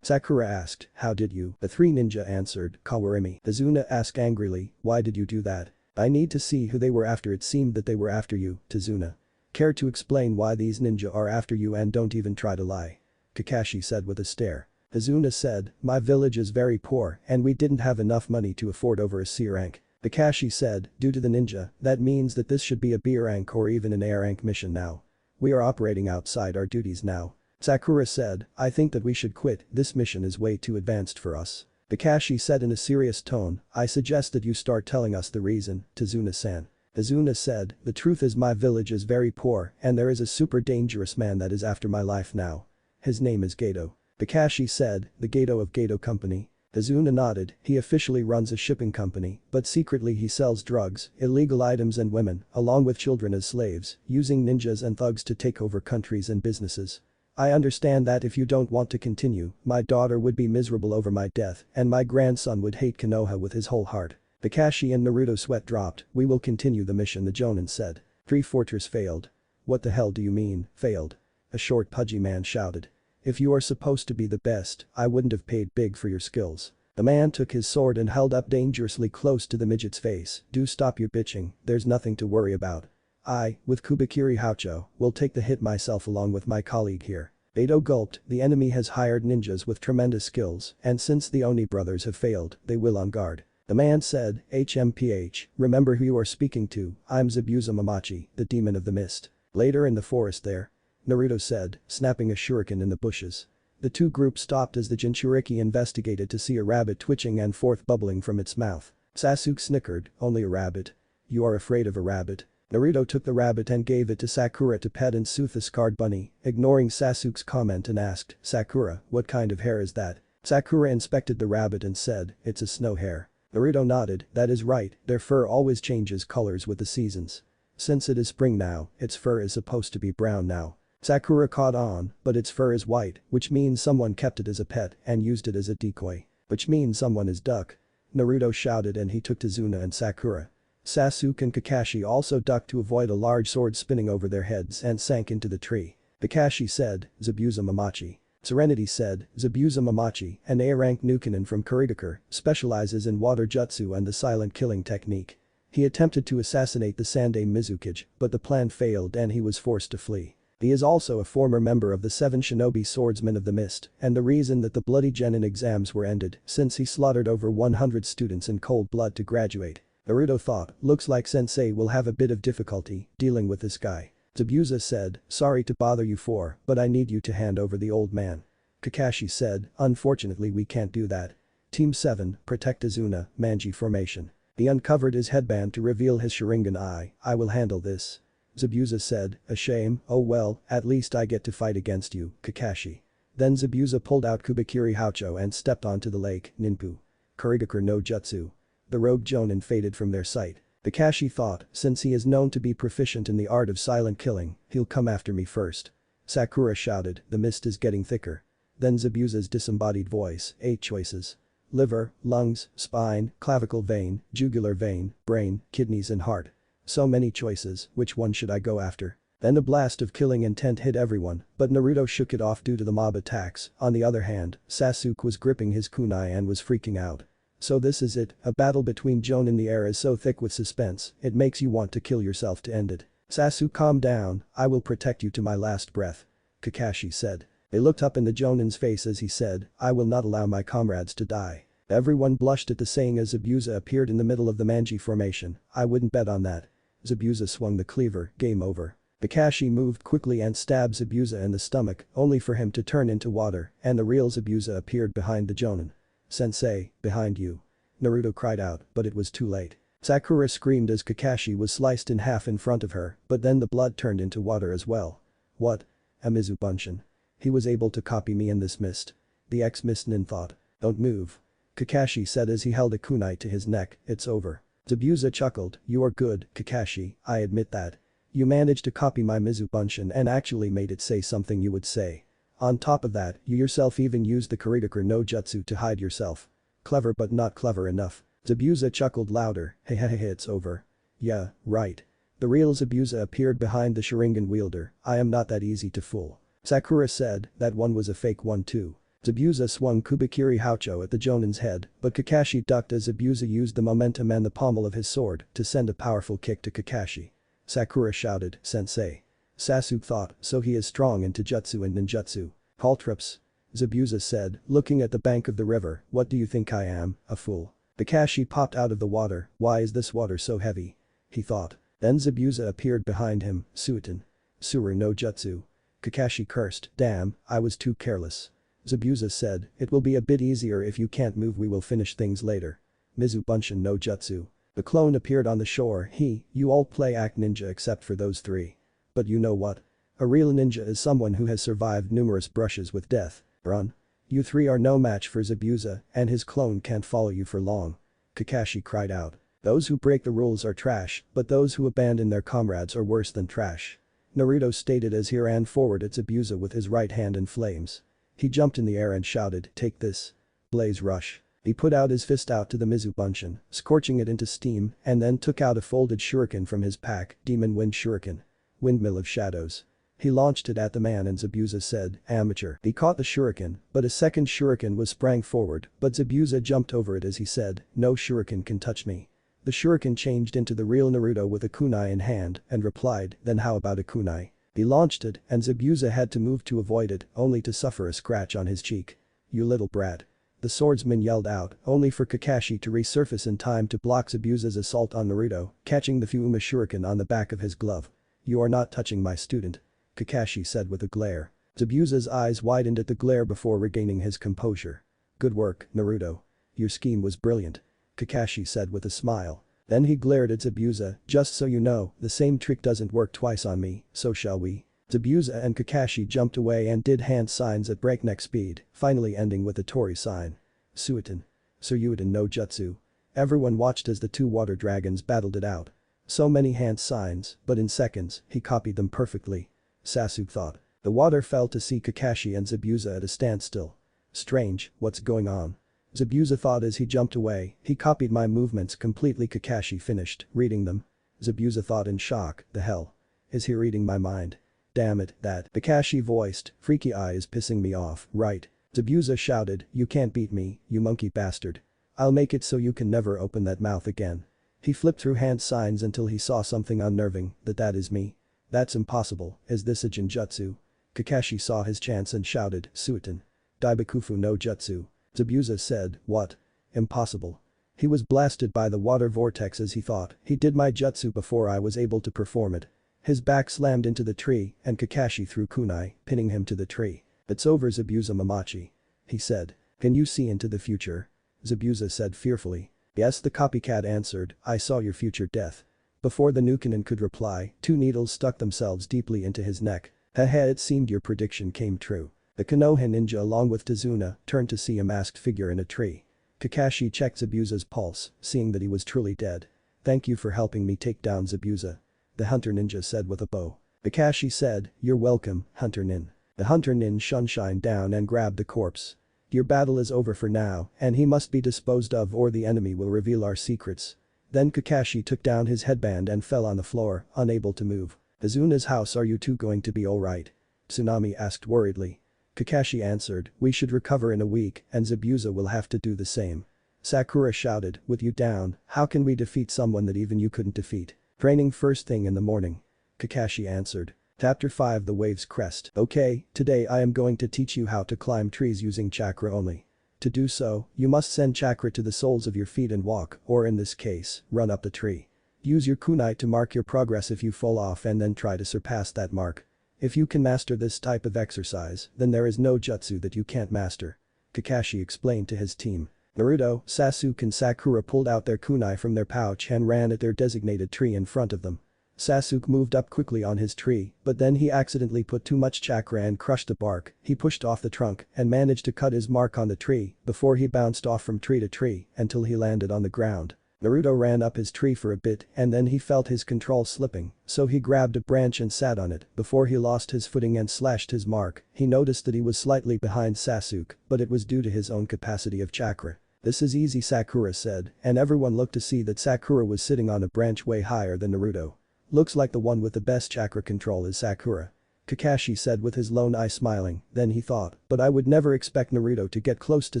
Sakura asked, how did you? The 3 ninja answered, Kawarimi. Tazuna asked angrily, why did you do that? I need to see who they were after. It seemed that they were after you, Tazuna. Care to explain why these ninja are after you and don't even try to lie? Kakashi said with a stare. Tazuna said, my village is very poor and we didn't have enough money to afford over a C rank. Kakashi said, due to the ninja, that means that this should be a B rank or even an A rank mission now. We are operating outside our duties now. Sakura said, I think that we should quit, this mission is way too advanced for us. Kakashi said in a serious tone, I suggest that you start telling us the reason, Tazuna-san. Tazuna said, the truth is my village is very poor and there is a super dangerous man that is after my life now. His name is Gato. Kakashi said, the Gato of Gato Company. Tazuna nodded, he officially runs a shipping company, but secretly he sells drugs, illegal items and women, along with children as slaves, using ninjas and thugs to take over countries and businesses. I understand that if you don't want to continue, my daughter would be miserable over my death and my grandson would hate Konoha with his whole heart. Kakashi and Naruto sweat dropped, we will continue the mission, the Jonin said. 3 Fortress failed. What the hell do you mean, failed? A short pudgy man shouted. If you are supposed to be the best, I wouldn't have paid big for your skills. The man took his sword and held up dangerously close to the midget's face, do stop your bitching, there's nothing to worry about. I, with Kubikiri Haucho, will take the hit myself along with my colleague here. Beto gulped, the enemy has hired ninjas with tremendous skills and since the Oni brothers have failed, they will on guard. The man said, HMPH, remember who you are speaking to, I'm Zabuza Mamachi, the demon of the mist. Later in the forest there. Naruto said, snapping a shuriken in the bushes. The 2 groups stopped as the Jinchuriki investigated to see a rabbit twitching and forth bubbling from its mouth. Sasuke snickered, only a rabbit? You are afraid of a rabbit? Naruto took the rabbit and gave it to Sakura to pet and soothe the scarred bunny, ignoring Sasuke's comment and asked, Sakura, what kind of hair is that? Sakura inspected the rabbit and said, it's a snow hare. Naruto nodded, that is right, their fur always changes colors with the seasons. Since it is spring now, its fur is supposed to be brown now. Sakura caught on, but its fur is white, which means someone kept it as a pet and used it as a decoy. Which means someone is duck. Naruto shouted and he took Tazuna and Sakura. Sasuke and Kakashi also ducked to avoid a large sword spinning over their heads and sank into the tree. Kakashi said, Zabuza Mamachi. Serenity said, Zabuza Mamachi, an A-rank Nukenin from Kurigakure, specializes in water jutsu and the silent killing technique. He attempted to assassinate the Sandai Mizukage, but the plan failed and he was forced to flee. He is also a former member of the 7 Shinobi Swordsmen of the Mist, and the reason that the bloody genin exams were ended since he slaughtered over 100 students in cold blood to graduate. Naruto thought, looks like sensei will have a bit of difficulty dealing with this guy. Zabuza said, sorry to bother you but I need you to hand over the old man. Kakashi said, unfortunately we can't do that. Team 7, protect Izuna, Manji formation. He uncovered his headband to reveal his Sharingan eye, I will handle this. Zabuza said, a shame, oh well, at least I get to fight against you, Kakashi. Then Zabuza pulled out Kubikiri Haucho and stepped onto the lake, Ninpu. Kurigakur no Jutsu. The rogue Jonin faded from their sight. Kakashi thought, since he is known to be proficient in the art of silent killing, he'll come after me first. Sakura shouted, the mist is getting thicker. Then Zabuza's disembodied voice, 8 choices. Liver, lungs, spine, clavicle vein, jugular vein, brain, kidneys and heart. So many choices, which one should I go after? Then a blast of killing intent hit everyone, but Naruto shook it off due to the mob attacks. On the other hand, Sasuke was gripping his kunai and was freaking out. So this is it, a battle between Jonin. The air is so thick with suspense, it makes you want to kill yourself to end it. Sasuke, calm down, I will protect you to my last breath. Kakashi said. They looked up in the Jonin's face as he said, I will not allow my comrades to die. Everyone blushed at the saying as Zabuza appeared in the middle of the Manji formation, I wouldn't bet on that. Zabuza swung the cleaver, game over. Kakashi moved quickly and stabbed Zabuza in the stomach, only for him to turn into water, and the real Zabuza appeared behind the Jonin. Sensei, behind you. Naruto cried out, but it was too late. Sakura screamed as Kakashi was sliced in half in front of her, but then the blood turned into water as well. What? A Mizubunshin. He was able to copy me in this mist. The ex-mist nin thought. Don't move. Kakashi said as he held a kunai to his neck, it's over. Zabuza chuckled, you are good, Kakashi, I admit that. You managed to copy my Mizubunshin and actually made it say something you would say. On top of that, you yourself even used the Kurigakur no Jutsu to hide yourself. Clever but not clever enough. Zabuza chuckled louder, hey it's over. Yeah, right. The real Zabuza appeared behind the Sharingan wielder, I am not that easy to fool. Sakura said, that one was a fake one too. Zabuza swung Kubikiri Haucho at the Jonin's head, but Kakashi ducked as Zabuza used the momentum and the pommel of his sword to send a powerful kick to Kakashi. Sakura shouted, sensei. Sasuke thought, so he is strong in taijutsu and ninjutsu. Caltrips. Zabuza said, looking at the bank of the river, what do you think I am, a fool? Kakashi popped out of the water, why is this water so heavy? He thought. Then Zabuza appeared behind him, Suiton. Suru no Jutsu. Kakashi cursed, damn, I was too careless. Zabuza said, it will be a bit easier if you can't move, we will finish things later. Mizubunshin no Jutsu. The clone appeared on the shore, you all play act ninja except for those 3. But you know what? A real ninja is someone who has survived numerous brushes with death. Run. You 3 are no match for Zabuza, and his clone can't follow you for long. Kakashi cried out. Those who break the rules are trash, but those who abandon their comrades are worse than trash. Naruto stated as he ran forward at Zabuza with his right hand in flames. He jumped in the air and shouted, take this. Blaze rush. He put out his fist out to the Mizubunshin, scorching it into steam, and then took out a folded shuriken from his pack, Demon Wind Shuriken. Windmill of Shadows. He launched it at the man and Zabuza said, amateur. He caught the shuriken, but a second shuriken was sprang forward, but Zabuza jumped over it as he said, no shuriken can touch me. The shuriken changed into the real Naruto with a kunai in hand and replied, then how about a kunai? He launched it and Zabuza had to move to avoid it, only to suffer a scratch on his cheek. You little brat. The swordsman yelled out, only for Kakashi to resurface in time to block Zabuza's assault on Naruto, catching the Fuma shuriken on the back of his glove. You are not touching my student. Kakashi said with a glare. Zabuza's eyes widened at the glare before regaining his composure. Good work, Naruto. Your scheme was brilliant. Kakashi said with a smile. Then he glared at Zabuza, just so you know, the same trick doesn't work twice on me, so shall we? Zabuza and Kakashi jumped away and did hand signs at breakneck speed, finally ending with a Tori sign. Suiton. Suiton no Jutsu. Everyone watched as the 2 water dragons battled it out. So many hand signs, but in seconds, he copied them perfectly. Sasuke thought. The water fell to see Kakashi and Zabuza at a standstill. Strange, what's going on? Zabuza thought as he jumped away, he copied my movements completely. Kakashi finished reading them. Zabuza thought in shock, the hell? Is he reading my mind? Damn it, that. Kakashi voiced, freaky eye is pissing me off, right? Zabuza shouted, you can't beat me, you monkey bastard. I'll make it so you can never open that mouth again. He flipped through hand signs until he saw something unnerving, that is me. That's impossible, is this a genjutsu? Kakashi saw his chance and shouted, Suiten. Daibakufu no jutsu. Zabuza said, what? Impossible. He was blasted by the water vortex as he thought, he did my jutsu before I was able to perform it. His back slammed into the tree and Kakashi threw kunai, pinning him to the tree. It's over Zabuza Mamachi. He said. Can you see into the future? Zabuza said fearfully. Yes, the copycat answered, I saw your future death. Before the Nukanin could reply, 2 needles stuck themselves deeply into his neck. Haha, it seemed your prediction came true. The Konoha ninja along with Tazuna turned to see a masked figure in a tree. Kakashi checked Zabuza's pulse, seeing that he was truly dead. Thank you for helping me take down Zabuza. The hunter ninja said with a bow. Kakashi said, you're welcome, hunter nin. The hunter nin shined down and grabbed the corpse. Your battle is over for now, and he must be disposed of or the enemy will reveal our secrets. Then Kakashi took down his headband and fell on the floor, unable to move. Azuna's house, are you two going to be alright? Tsunami asked worriedly. Kakashi answered, we should recover in a week and Zabuza will have to do the same. Sakura shouted, with you down, how can we defeat someone that even you couldn't defeat? Training first thing in the morning. Kakashi answered. Chapter 5 The Wave's Crest. Okay, today I am going to teach you how to climb trees using chakra only. To do so, you must send chakra to the soles of your feet and walk, or in this case, run up the tree. Use your kunai to mark your progress if you fall off and then try to surpass that mark. If you can master this type of exercise, then there is no jutsu that you can't master. Kakashi explained to his team. Naruto, Sasuke and Sakura pulled out their kunai from their pouch and ran at their designated tree in front of them. Sasuke moved up quickly on his tree, but then he accidentally put too much chakra and crushed the bark. He pushed off the trunk and managed to cut his mark on the tree before he bounced off from tree to tree until he landed on the ground. Naruto ran up his tree for a bit and then he felt his control slipping, so he grabbed a branch and sat on it before he lost his footing and slashed his mark. He noticed that he was slightly behind Sasuke, but it was due to his own capacity of chakra. This is easy, Sakura said, and everyone looked to see that Sakura was sitting on a branch way higher than Naruto. Looks like the one with the best chakra control is Sakura. Kakashi said with his lone eye smiling, then he thought, but I would never expect Naruto to get close to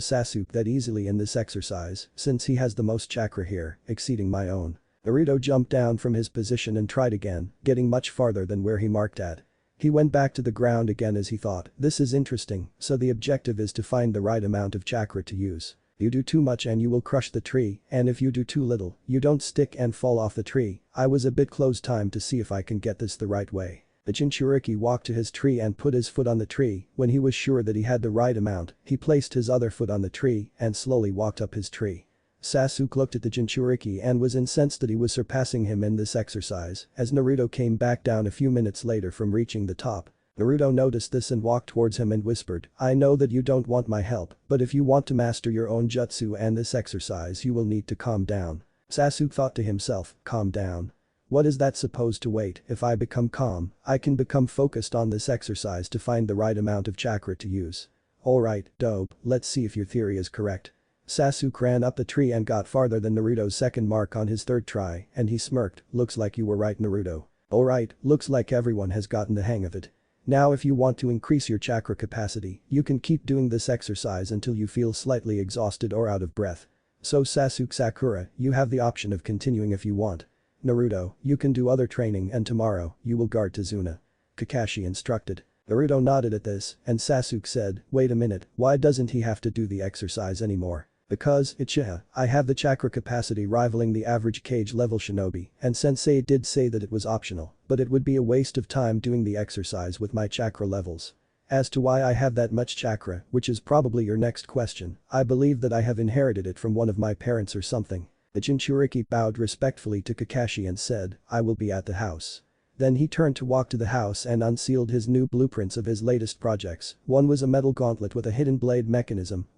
Sasuke that easily in this exercise, since he has the most chakra here, exceeding my own. Naruto jumped down from his position and tried again, getting much farther than where he marked at. He went back to the ground again as he thought, this is interesting, so the objective is to find the right amount of chakra to use. You do too much and you will crush the tree, and if you do too little, you don't stick and fall off the tree. I was a bit close, time to see if I can get this the right way. The Jinchuriki walked to his tree and put his foot on the tree. When he was sure that he had the right amount, he placed his other foot on the tree and slowly walked up his tree. Sasuke looked at the Jinchuriki and was incensed that he was surpassing him in this exercise as Naruto came back down a few minutes later from reaching the top. Naruto noticed this and walked towards him and whispered, I know that you don't want my help, but if you want to master your own jutsu and this exercise you will need to calm down. Sasuke thought to himself, calm down. What is that supposed to wait? If I become calm, I can become focused on this exercise to find the right amount of chakra to use. Alright, dope, let's see if your theory is correct. Sasuke ran up the tree and got farther than Naruto's second mark on his third try and he smirked, looks like you were right, Naruto. Alright, looks like everyone has gotten the hang of it. Now if you want to increase your chakra capacity, you can keep doing this exercise until you feel slightly exhausted or out of breath. So Sasuke, Sakura, you have the option of continuing if you want. Naruto, you can do other training and tomorrow, you will guard Tazuna. Kakashi instructed. Naruto nodded at this, and Sasuke said, wait a minute, why doesn't he have to do the exercise anymore? Because, Uchiha, I have the chakra capacity rivaling the average cage level shinobi, and Sensei did say that it was optional, but it would be a waste of time doing the exercise with my chakra levels. As to why I have that much chakra, which is probably your next question, I believe that I have inherited it from one of my parents or something. The Jinchuriki bowed respectfully to Kakashi and said, I will be at the house. Then he turned to walk to the house and unsealed his new blueprints of his latest projects. One was a metal gauntlet with a hidden blade mechanism,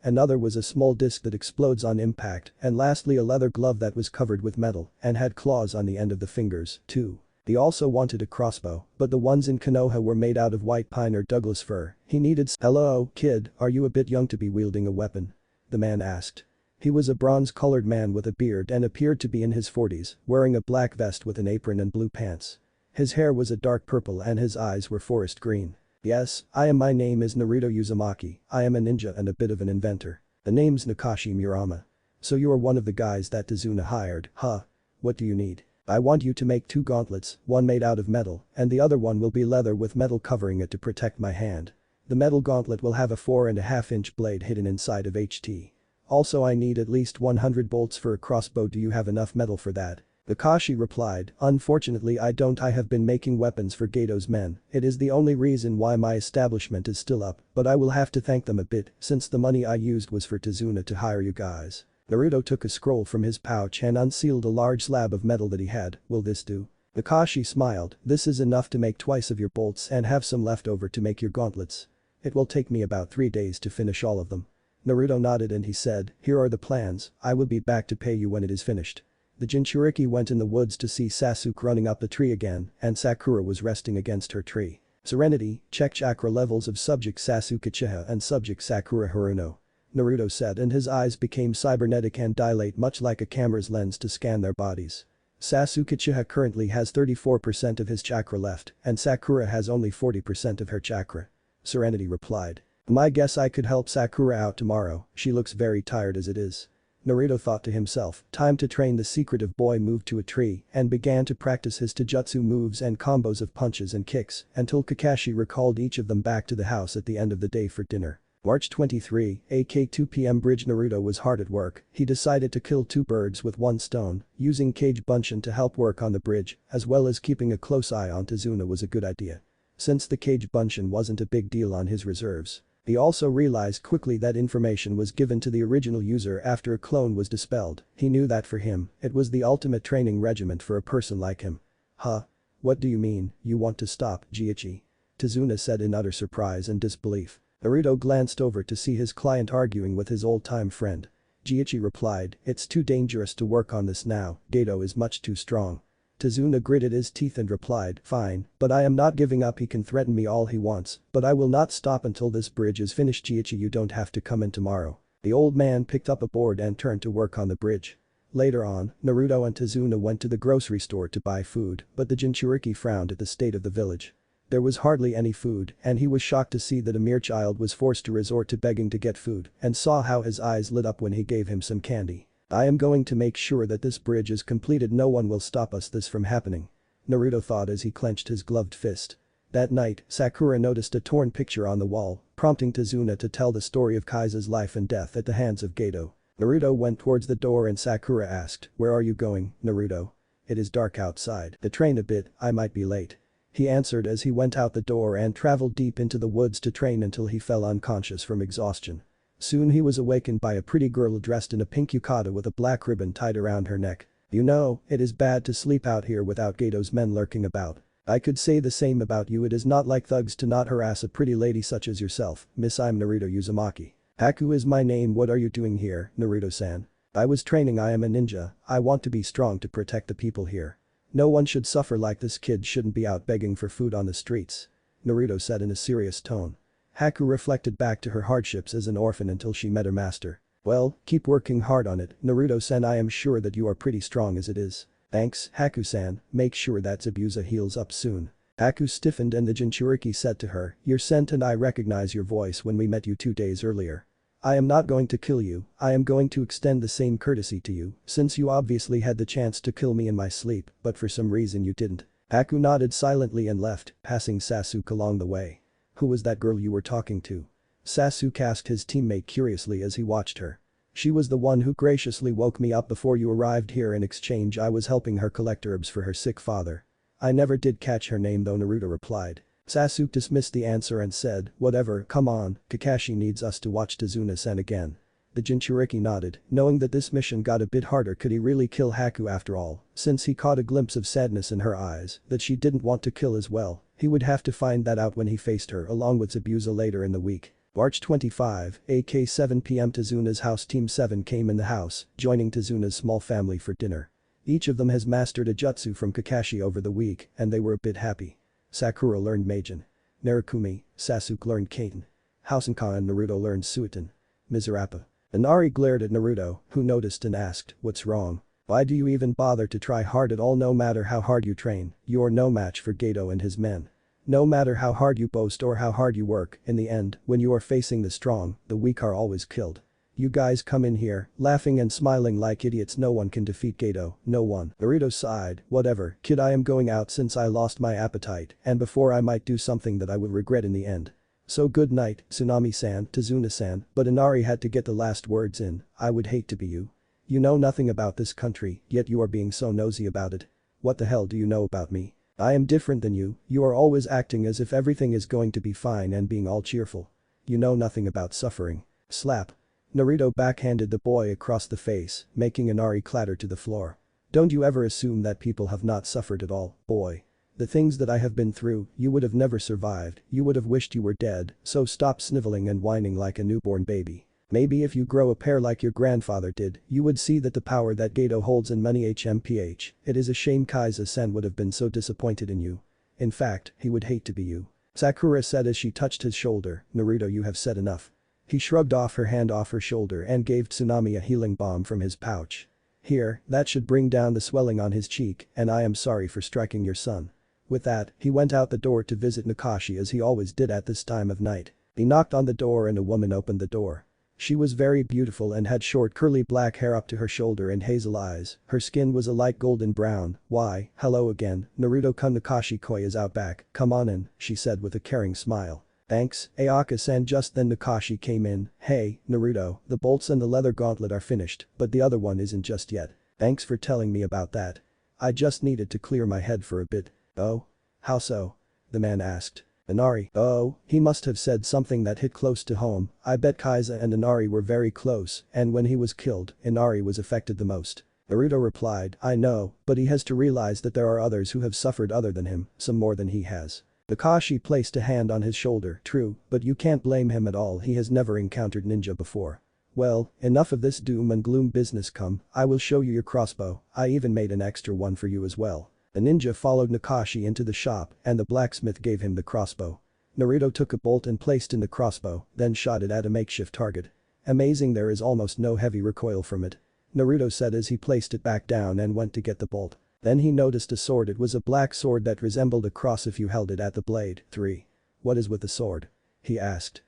another was a small disc that explodes on impact, and lastly a leather glove that was covered with metal and had claws on the end of the fingers, too. He also wanted a crossbow, but the ones in Konoha were made out of white pine or Douglas fir. He needed Hello, kid, are you a bit young to be wielding a weapon? The man asked. He was a bronze-colored man with a beard and appeared to be in his 40s, wearing a black vest with an apron and blue pants. His hair was a dark purple and his eyes were forest green. Yes, my name is Naruto Uzumaki, I am a ninja and a bit of an inventor. The name's Nakashi Murama. So you are one of the guys that Tazuna hired, huh? What do you need? I want you to make 2 gauntlets, one made out of metal, and the other one will be leather with metal covering it to protect my hand. The metal gauntlet will have a 4.5-inch blade hidden inside of HT. Also I need at least 100 bolts for a crossbow. Do you have enough metal for that? Kakashi replied, unfortunately I don't. I have been making weapons for Gato's men, it is the only reason why my establishment is still up, but I will have to thank them a bit since the money I used was for Tazuna to hire you guys. Naruto took a scroll from his pouch and unsealed a large slab of metal that he had. Will this do? Kakashi smiled, this is enough to make twice of your bolts and have some left over to make your gauntlets. It will take me about 3 days to finish all of them. Naruto nodded and he said, here are the plans, I will be back to pay you when it is finished. The Jinchuriki went in the woods to see Sasuke running up the tree again, and Sakura was resting against her tree. Serenity, check chakra levels of subject Sasuke Uchiha and subject Sakura Haruno. Naruto said, and his eyes became cybernetic and dilate much like a camera's lens to scan their bodies. Sasuke Uchiha currently has 34% of his chakra left, and Sakura has only 40% of her chakra. Serenity replied. My guess I could help Sakura out tomorrow, she looks very tired as it is. Naruto thought to himself, time to train. The secretive boy moved to a tree and began to practice his taijutsu moves and combos of punches and kicks until Kakashi recalled each of them back to the house at the end of the day for dinner. March 23, aka 2 p.m. Bridge. Naruto was hard at work, he decided to kill 2 birds with 1 stone, using Kage Bunshin to help work on the bridge, as well as keeping a close eye on Tazuna was a good idea. Since the Kage Bunshin wasn't a big deal on his reserves. He also realized quickly that information was given to the original user after a clone was dispelled. He knew that for him, it was the ultimate training regiment for a person like him. Huh? What do you mean, you want to stop, Jiichi? Tazuna said in utter surprise and disbelief. Naruto glanced over to see his client arguing with his old-time friend. Jiichi replied, it's too dangerous to work on this now, Gato is much too strong. Tazuna gritted his teeth and replied, fine, but I am not giving up. He can threaten me all he wants, but I will not stop until this bridge is finished. Jiichi, you don't have to come in tomorrow. The old man picked up a board and turned to work on the bridge. Later on, Naruto and Tazuna went to the grocery store to buy food, but the Jinchuriki frowned at the state of the village. There was hardly any food, and he was shocked to see that a mere child was forced to resort to begging to get food, and saw how his eyes lit up when he gave him some candy. I am going to make sure that this bridge is completed. No one will stop this from happening. Naruto thought as he clenched his gloved fist. That night, Sakura noticed a torn picture on the wall, prompting Tazuna to tell the story of Kaisa's life and death at the hands of Gato. Naruto went towards the door and Sakura asked, where are you going, Naruto? It is dark outside. The train a bit, I might be late. He answered as he went out the door and traveled deep into the woods to train until he fell unconscious from exhaustion. Soon he was awakened by a pretty girl dressed in a pink yukata with a black ribbon tied around her neck. You know, it is bad to sleep out here without Gato's men lurking about. I could say the same about you. It is not like thugs to not harass a pretty lady such as yourself, miss. I'm Naruto Uzumaki. Haku is my name. What are you doing here, Naruto-san? I was training. I am a ninja, I want to be strong to protect the people here. No one should suffer like this. Kid shouldn't be out begging for food on the streets. Naruto said in a serious tone. Haku reflected back to her hardships as an orphan until she met her master. Well, keep working hard on it, Naruto-san. I am sure that you are pretty strong as it is. Thanks, Haku-san, make sure that Zabuza heals up soon. Haku stiffened and the Jinchuriki said to her, you're sent and I recognize your voice when we met you 2 days earlier. I am not going to kill you, I am going to extend the same courtesy to you, since you obviously had the chance to kill me in my sleep, but for some reason you didn't. Haku nodded silently and left, passing Sasuke along the way. Who was that girl you were talking to? Sasuke asked his teammate curiously as he watched her. She was the one who graciously woke me up before you arrived here. In exchange I was helping her collect herbs for her sick father. I never did catch her name though, Naruto replied. Sasuke dismissed the answer and said, whatever, come on, Kakashi needs us to watch Tazuna-san again. The Jinchuriki nodded, knowing that this mission got a bit harder. Could he really kill Haku after all, since he caught a glimpse of sadness in her eyes that she didn't want to kill as well? He would have to find that out when he faced her along with Zabuza later in the week. March 25, aka 7 p.m. Tazuna's house. Team 7 came in the house, joining Tazuna's small family for dinner. Each of them has mastered a jutsu from Kakashi over the week and they were a bit happy. Sakura learned Meijin. Narukumi, Sasuke learned Kaiten. Hosenka and Naruto learned Suiton. Mizurappa. Inari glared at Naruto, who noticed and asked, what's wrong? Why do you even bother to try hard at all? No matter how hard you train, you're no match for Gato and his men. No matter how hard you boast or how hard you work, in the end, when you are facing the strong, the weak are always killed. You guys come in here, laughing and smiling like idiots. No one can defeat Gato, no one. Naruto sighed, whatever, kid, I am going out since I lost my appetite and before I might do something that I would regret in the end. So good night, Tsunami-san, Tazuna-san, but Inari had to get the last words in, I would hate to be you. You know nothing about this country, yet you are being so nosy about it. What the hell do you know about me? I am different than you are always acting as if everything is going to be fine and being all cheerful. You know nothing about suffering. Slap. Naruto backhanded the boy across the face, making Inari clatter to the floor. Don't you ever assume that people have not suffered at all, boy. The things that I have been through, you would have never survived, you would have wished you were dead, so stop sniveling and whining like a newborn baby. Maybe if you grow a pair like your grandfather did, you would see that the power that Gato holds in money HMPH, it is a shame Kaiza-sen would have been so disappointed in you. In fact, he would hate to be you. Sakura said as she touched his shoulder, Naruto, you have said enough. He shrugged off her hand off her shoulder and gave Tsunami a healing balm from his pouch. Here, that should bring down the swelling on his cheek, and I am sorry for striking your son. With that, he went out the door to visit Nakashi as he always did at this time of night. He knocked on the door and a woman opened the door. She was very beautiful and had short curly black hair up to her shoulder and hazel eyes, her skin was a light golden brown. Why, hello again, Naruto-kun, Nakashi-koi is out back, come on in, she said with a caring smile. Thanks, Ayaka-san. Just then Nakashi came in. Hey, Naruto, the bolts and the leather gauntlet are finished, but the other one isn't just yet. Thanks for telling me about that. I just needed to clear my head for a bit. Oh? How so? The man asked. Inari. Oh, he must have said something that hit close to home. I bet Kaiza and Inari were very close, and when he was killed, Inari was affected the most. Naruto replied, I know, but he has to realize that there are others who have suffered other than him, some more than he has. Nakashi placed a hand on his shoulder. True, but you can't blame him at all, he has never encountered ninja before. Well, enough of this doom and gloom business, come, I will show you your crossbow, I even made an extra one for you as well. The ninja followed Nakashi into the shop and the blacksmith gave him the crossbow. Naruto took a bolt and placed in the crossbow, then shot it at a makeshift target. Amazing, there is almost no heavy recoil from it. Naruto said as he placed it back down and went to get the bolt. Then he noticed a sword. It was a black sword that resembled a cross if you held it at the blade. 3. What is with the sword? He asked.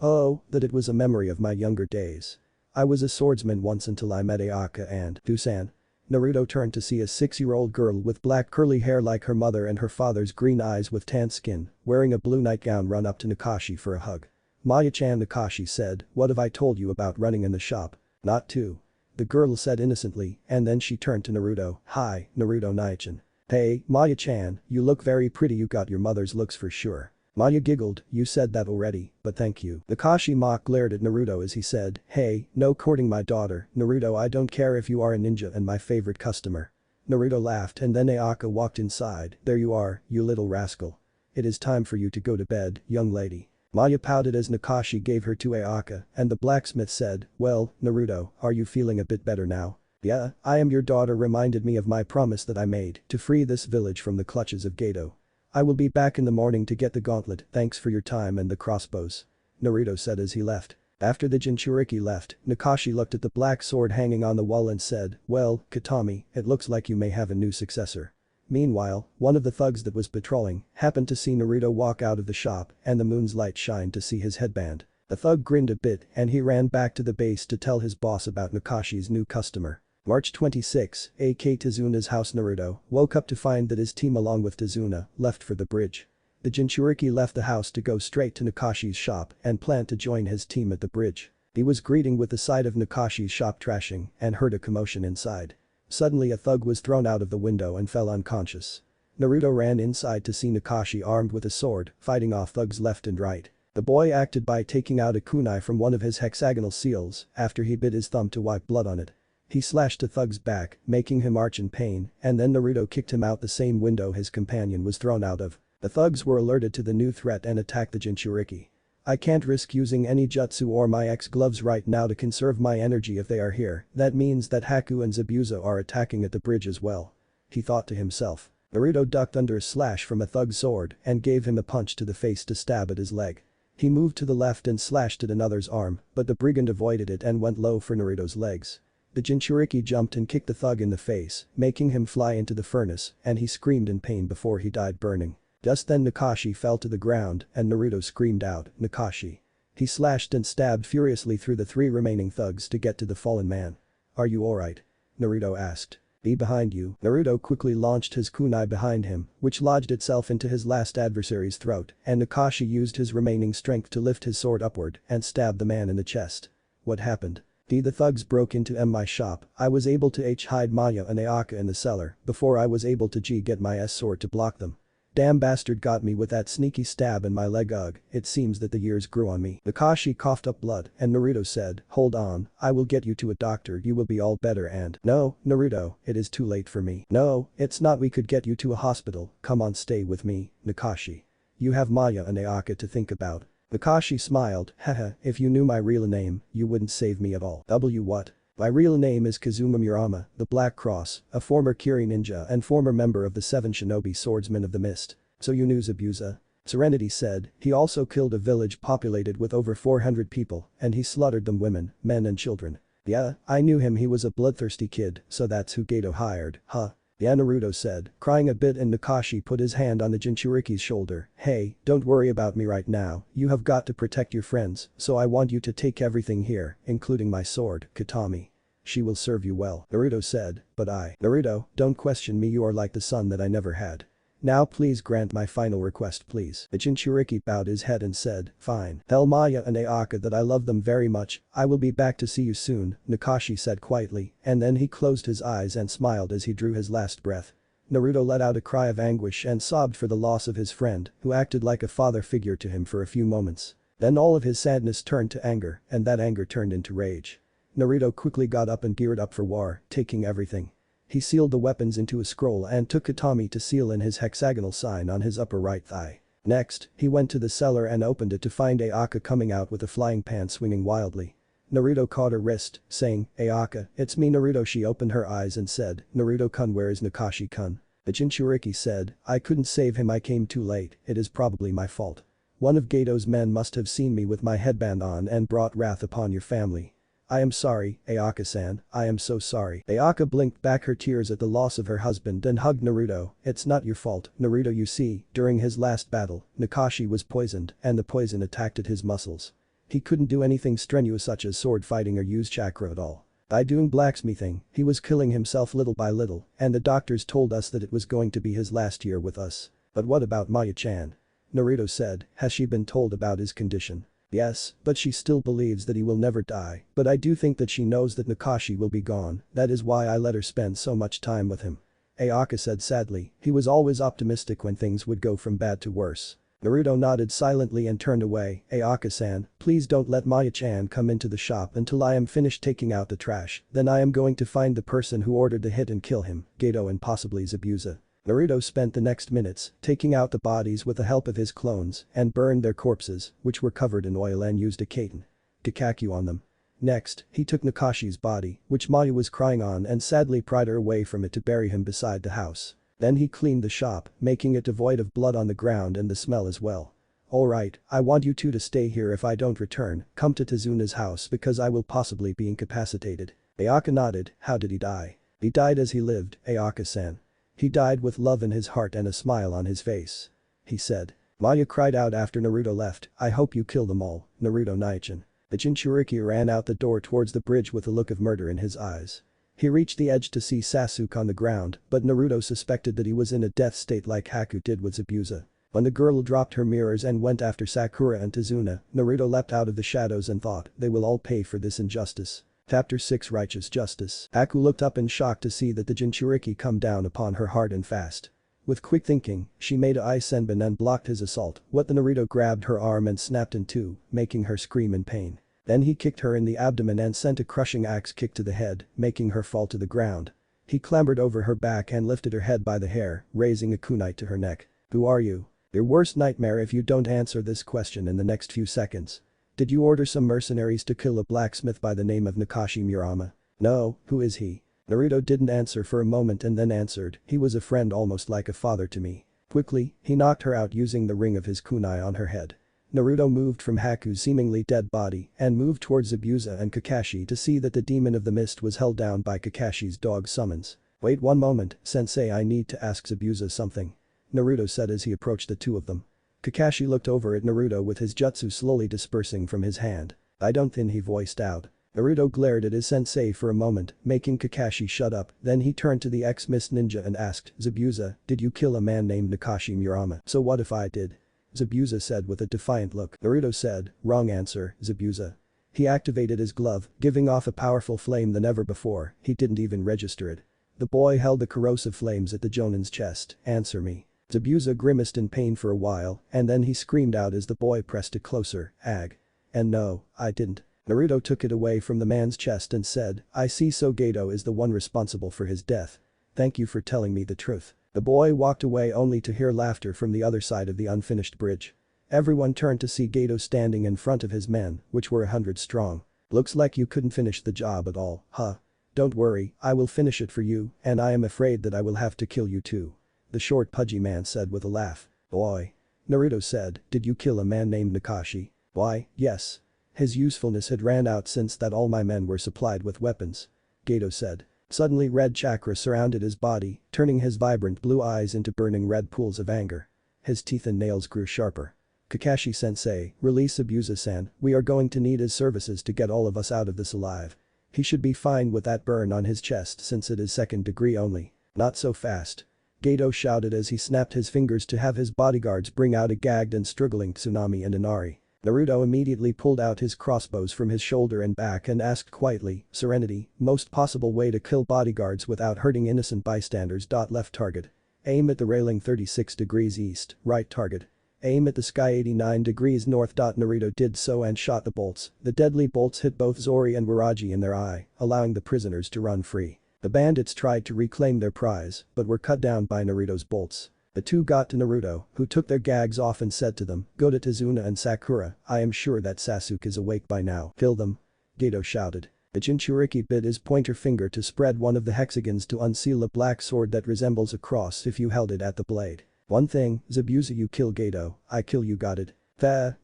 Oh, that it was a memory of my younger days. I was a swordsman once until I met Ayaka and Dusan. Naruto turned to see a 6-year-old girl with black curly hair like her mother and her father's green eyes with tan skin, wearing a blue nightgown, run up to Nakashi for a hug. Maya-chan, Nakashi said, what have I told you about running in the shop? Not to. The girl said innocently, and then she turned to Naruto. Hi, Naruto Nai-chan. Hey, Maya-chan, you look very pretty, you got your mother's looks for sure. Maya giggled, you said that already, but thank you. Nakashi mock glared at Naruto as he said, hey, no courting my daughter, Naruto, I don't care if you are a ninja and my favorite customer. Naruto laughed and then Ayaka walked inside. There you are, you little rascal. It is time for you to go to bed, young lady. Maya pouted as Nakashi gave her to Ayaka and the blacksmith said, well, Naruto, are you feeling a bit better now? Yeah, I am your daughter reminded me of my promise that I made to free this village from the clutches of Gato. I will be back in the morning to get the gauntlet, thanks for your time and the crossbows. Naruto said as he left. After the Jinchuriki left, Nakashi looked at the black sword hanging on the wall and said, well, Katami, it looks like you may have a new successor. Meanwhile, one of the thugs that was patrolling happened to see Naruto walk out of the shop and the moon's light shined to see his headband. The thug grinned a bit and he ran back to the base to tell his boss about Nakashi's new customer. March 26, AK Tazuna's house. Naruto woke up to find that his team along with Tazuna left for the bridge. The Jinchuriki left the house to go straight to Nakashi's shop and planned to join his team at the bridge. He was greeting with the sight of Nakashi's shop trashing and heard a commotion inside. Suddenly a thug was thrown out of the window and fell unconscious. Naruto ran inside to see Nakashi armed with a sword, fighting off thugs left and right. The boy acted by taking out a kunai from one of his hexagonal seals after he bit his thumb to wipe blood on it. He slashed the thug's back, making him arch in pain, and then Naruto kicked him out the same window his companion was thrown out of. The thugs were alerted to the new threat and attacked the Jinchuriki. I can't risk using any jutsu or my X-gloves right now to conserve my energy if they are here, that means that Haku and Zabuza are attacking at the bridge as well. He thought to himself. Naruto ducked under a slash from a thug's sword and gave him a punch to the face to stab at his leg. He moved to the left and slashed at another's arm, but the brigand avoided it and went low for Naruto's legs. The Jinchuriki jumped and kicked the thug in the face, making him fly into the furnace, and he screamed in pain before he died burning. Just then Nakashi fell to the ground and Naruto screamed out, Nakashi. He slashed and stabbed furiously through the 3 remaining thugs to get to the fallen man. "Are you alright?" Naruto asked. "Be behind you." Naruto quickly launched his kunai behind him, which lodged itself into his last adversary's throat, and Nakashi used his remaining strength to lift his sword upward and stab the man in the chest. "What happened?" The thugs broke into my shop. I was able to hide Maya and Ayaka in the cellar before I was able to get my sword to block them. Damn bastard got me with that sneaky stab in my leg. Ugh, it seems that the years grew on me. Nakashi coughed up blood and Naruto said, "Hold on, I will get you to a doctor, you will be all better and." "No, Naruto, it is too late for me." "No, it's not, we could get you to a hospital, come on, stay with me, Nakashi. You have Maya and Ayaka to think about." Nakashi smiled, "Haha, if you knew my real name, you wouldn't save me at all." What? "My real name is Kazuma Murama, the Black Cross, a former Kiri ninja and former member of the 7 Shinobi Swordsmen of the Mist." "So you knew Zabuza?" Serenity said, "He also killed a village populated with over 400 people, and he slaughtered them, women, men and children." "Yeah, I knew him, he was a bloodthirsty kid, so that's who Gato hired, huh?" "Yeah," Naruto said, crying a bit, and Nakashi put his hand on the Jinchuriki's shoulder. "Hey, don't worry about me right now, you have got to protect your friends, so I want you to take everything here, including my sword, Katami. She will serve you well." Naruto said, "But Naruto, don't question me, you are like the son that I never had. Now please grant my final request, please." The Jinchuriki bowed his head and said, "Fine. Tell Maya and Ayaka that I love them very much, I will be back to see you soon," Nakashi said quietly, and then he closed his eyes and smiled as he drew his last breath. Naruto let out a cry of anguish and sobbed for the loss of his friend, who acted like a father figure to him for a few moments. Then all of his sadness turned to anger, and that anger turned into rage. Naruto quickly got up and geared up for war, taking everything. He sealed the weapons into a scroll and took Katami to seal in his hexagonal sign on his upper right thigh. Next, he went to the cellar and opened it to find Ayaka coming out with a flying pan swinging wildly. Naruto caught her wrist, saying, "Ayaka, it's me, Naruto." She opened her eyes and said, "Naruto-kun, where is Nakashi-kun?" The Jinchuriki said, "I couldn't save him, I came too late, it is probably my fault. One of Gato's men must have seen me with my headband on and brought wrath upon your family. I am sorry, Ayaka-san, I am so sorry." Ayaka blinked back her tears at the loss of her husband and hugged Naruto. "It's not your fault, Naruto, you see, during his last battle, Nakashi was poisoned and the poison attacked at his muscles. He couldn't do anything strenuous such as sword fighting or use chakra at all. By doing blacksmithing, he was killing himself little by little, and the doctors told us that it was going to be his last year with us." "But what about Maya-chan?" Naruto said, "Has she been told about his condition?" "Yes, but she still believes that he will never die, but I do think that she knows that Nakashi will be gone, that is why I let her spend so much time with him." Ayaka said sadly, "He was always optimistic when things would go from bad to worse." Naruto nodded silently and turned away. "Ayaka-san, please don't let Maya-chan come into the shop until I am finished taking out the trash, then I am going to find the person who ordered the hit and kill him, Gato and possibly Zabuza." Naruto spent the next minutes taking out the bodies with the help of his clones and burned their corpses, which were covered in oil, and used a kakyu on them. Next, he took Nakashi's body, which Maya was crying on, and sadly pried her away from it to bury him beside the house. Then he cleaned the shop, making it devoid of blood on the ground and the smell as well. "Alright, I want you two to stay here. If I don't return, come to Tazuna's house because I will possibly be incapacitated." Ayaka nodded. "How did he die?" "He died as he lived, Ayaka-san. He died with love in his heart and a smile on his face," he said. Maya cried out after Naruto left, "I hope you kill them all, Naruto Naichin." The Jinchuriki ran out the door towards the bridge with a look of murder in his eyes. He reached the edge to see Sasuke on the ground, but Naruto suspected that he was in a death state like Haku did with Zabuza. When the girl dropped her mirrors and went after Sakura and Tazuna, Naruto leapt out of the shadows and thought, they will all pay for this injustice. Chapter 6, Righteous Justice. Haku looked up in shock to see that the Jinchuriki come down upon her hard and fast. With quick thinking, she made a Senbon and blocked his assault. What the Naruto grabbed her arm and snapped in two, making her scream in pain. Then he kicked her in the abdomen and sent a crushing axe kick to the head, making her fall to the ground. He clambered over her back and lifted her head by the hair, raising a kunai to her neck. "Who are you? Your worst nightmare if you don't answer this question in the next few seconds. Did you order some mercenaries to kill a blacksmith by the name of Nakashi Murama?" "No, who is he?" Naruto didn't answer for a moment and then answered, "He was a friend, almost like a father to me." Quickly, he knocked her out using the ring of his kunai on her head. Naruto moved from Haku's seemingly dead body and moved towards Zabuza and Kakashi to see that the demon of the mist was held down by Kakashi's dog summons. "Wait one moment, sensei, I need to ask Zabuza something," Naruto said as he approached the two of them. Kakashi looked over at Naruto with his jutsu slowly dispersing from his hand. I don't think he voiced out. Naruto glared at his sensei for a moment, making Kakashi shut up, then he turned to the ex-Mist Ninja and asked, Zabuza, did you kill a man named Nakashi Murama? So what if I did? Zabuza said with a defiant look. Naruto said, wrong answer, Zabuza. He activated his glove, giving off a powerful flame than ever before, he didn't even register it. The boy held the corrosive flames at the Jonin's chest, answer me. Zabuza grimaced in pain for a while, and then he screamed out as the boy pressed it closer, ag. And no, I didn't. Naruto took it away from the man's chest and said, I see, so Gato is the one responsible for his death. Thank you for telling me the truth. The boy walked away only to hear laughter from the other side of the unfinished bridge. Everyone turned to see Gato standing in front of his men, which were 100 strong. Looks like you couldn't finish the job at all, huh? Don't worry, I will finish it for you, and I am afraid that I will have to kill you too. The short pudgy man said with a laugh. Boy. Naruto said, did you kill a man named Nakashi? Why, yes. His usefulness had ran out since that all my men were supplied with weapons. Gato said. Suddenly red chakra surrounded his body, turning his vibrant blue eyes into burning red pools of anger. His teeth and nails grew sharper. Kakashi-sensei, release Abusa-san, we are going to need his services to get all of us out of this alive. He should be fine with that burn on his chest since it is second degree only. Not so fast. Gato shouted as he snapped his fingers to have his bodyguards bring out a gagged and struggling Tsunami and Inari. Naruto immediately pulled out his crossbows from his shoulder and back and asked quietly, Serenity, most possible way to kill bodyguards without hurting innocent bystanders. Left target. Aim at the railing 36 degrees east, right target. Aim at the sky 89 degrees north. Naruto did so and shot the bolts. The deadly bolts hit both Zori and Waraji in their eye, allowing the prisoners to run free. The bandits tried to reclaim their prize, but were cut down by Naruto's bolts. The two got to Naruto, who took their gags off and said to them, go to Tazuna and Sakura, I am sure that Sasuke is awake by now. Kill them. Gato shouted. The Jinchuriki bit his pointer finger to spread one of the hexagons to unseal a black sword that resembles a cross if you held it at the blade. One thing, Zabuza, you kill Gato, I kill you, got it?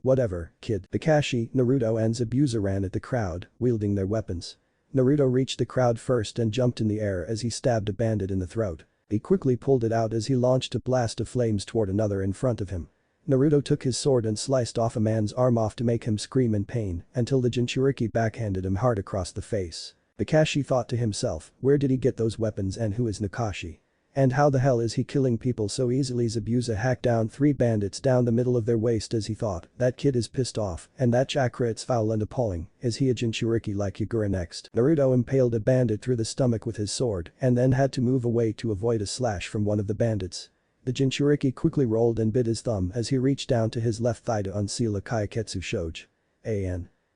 Whatever, kid. Kakashi, Naruto and Zabuza ran at the crowd, wielding their weapons. Naruto reached the crowd first and jumped in the air as he stabbed a bandit in the throat. He quickly pulled it out as he launched a blast of flames toward another in front of him. Naruto took his sword and sliced off a man's arm off to make him scream in pain until the Jinchuriki backhanded him hard across the face. Kakashi thought to himself, where did he get those weapons and who is Nakashi? And how the hell is he killing people so easily? Zabuza hacked down 3 bandits down the middle of their waist as he thought, that kid is pissed off, and that chakra, it's foul and appalling, is he a Jinchuriki like Yagura next? Naruto impaled a bandit through the stomach with his sword and then had to move away to avoid a slash from one of the bandits. The Jinchuriki quickly rolled and bit his thumb as he reached down to his left thigh to unseal a Kaiketsu Shoji.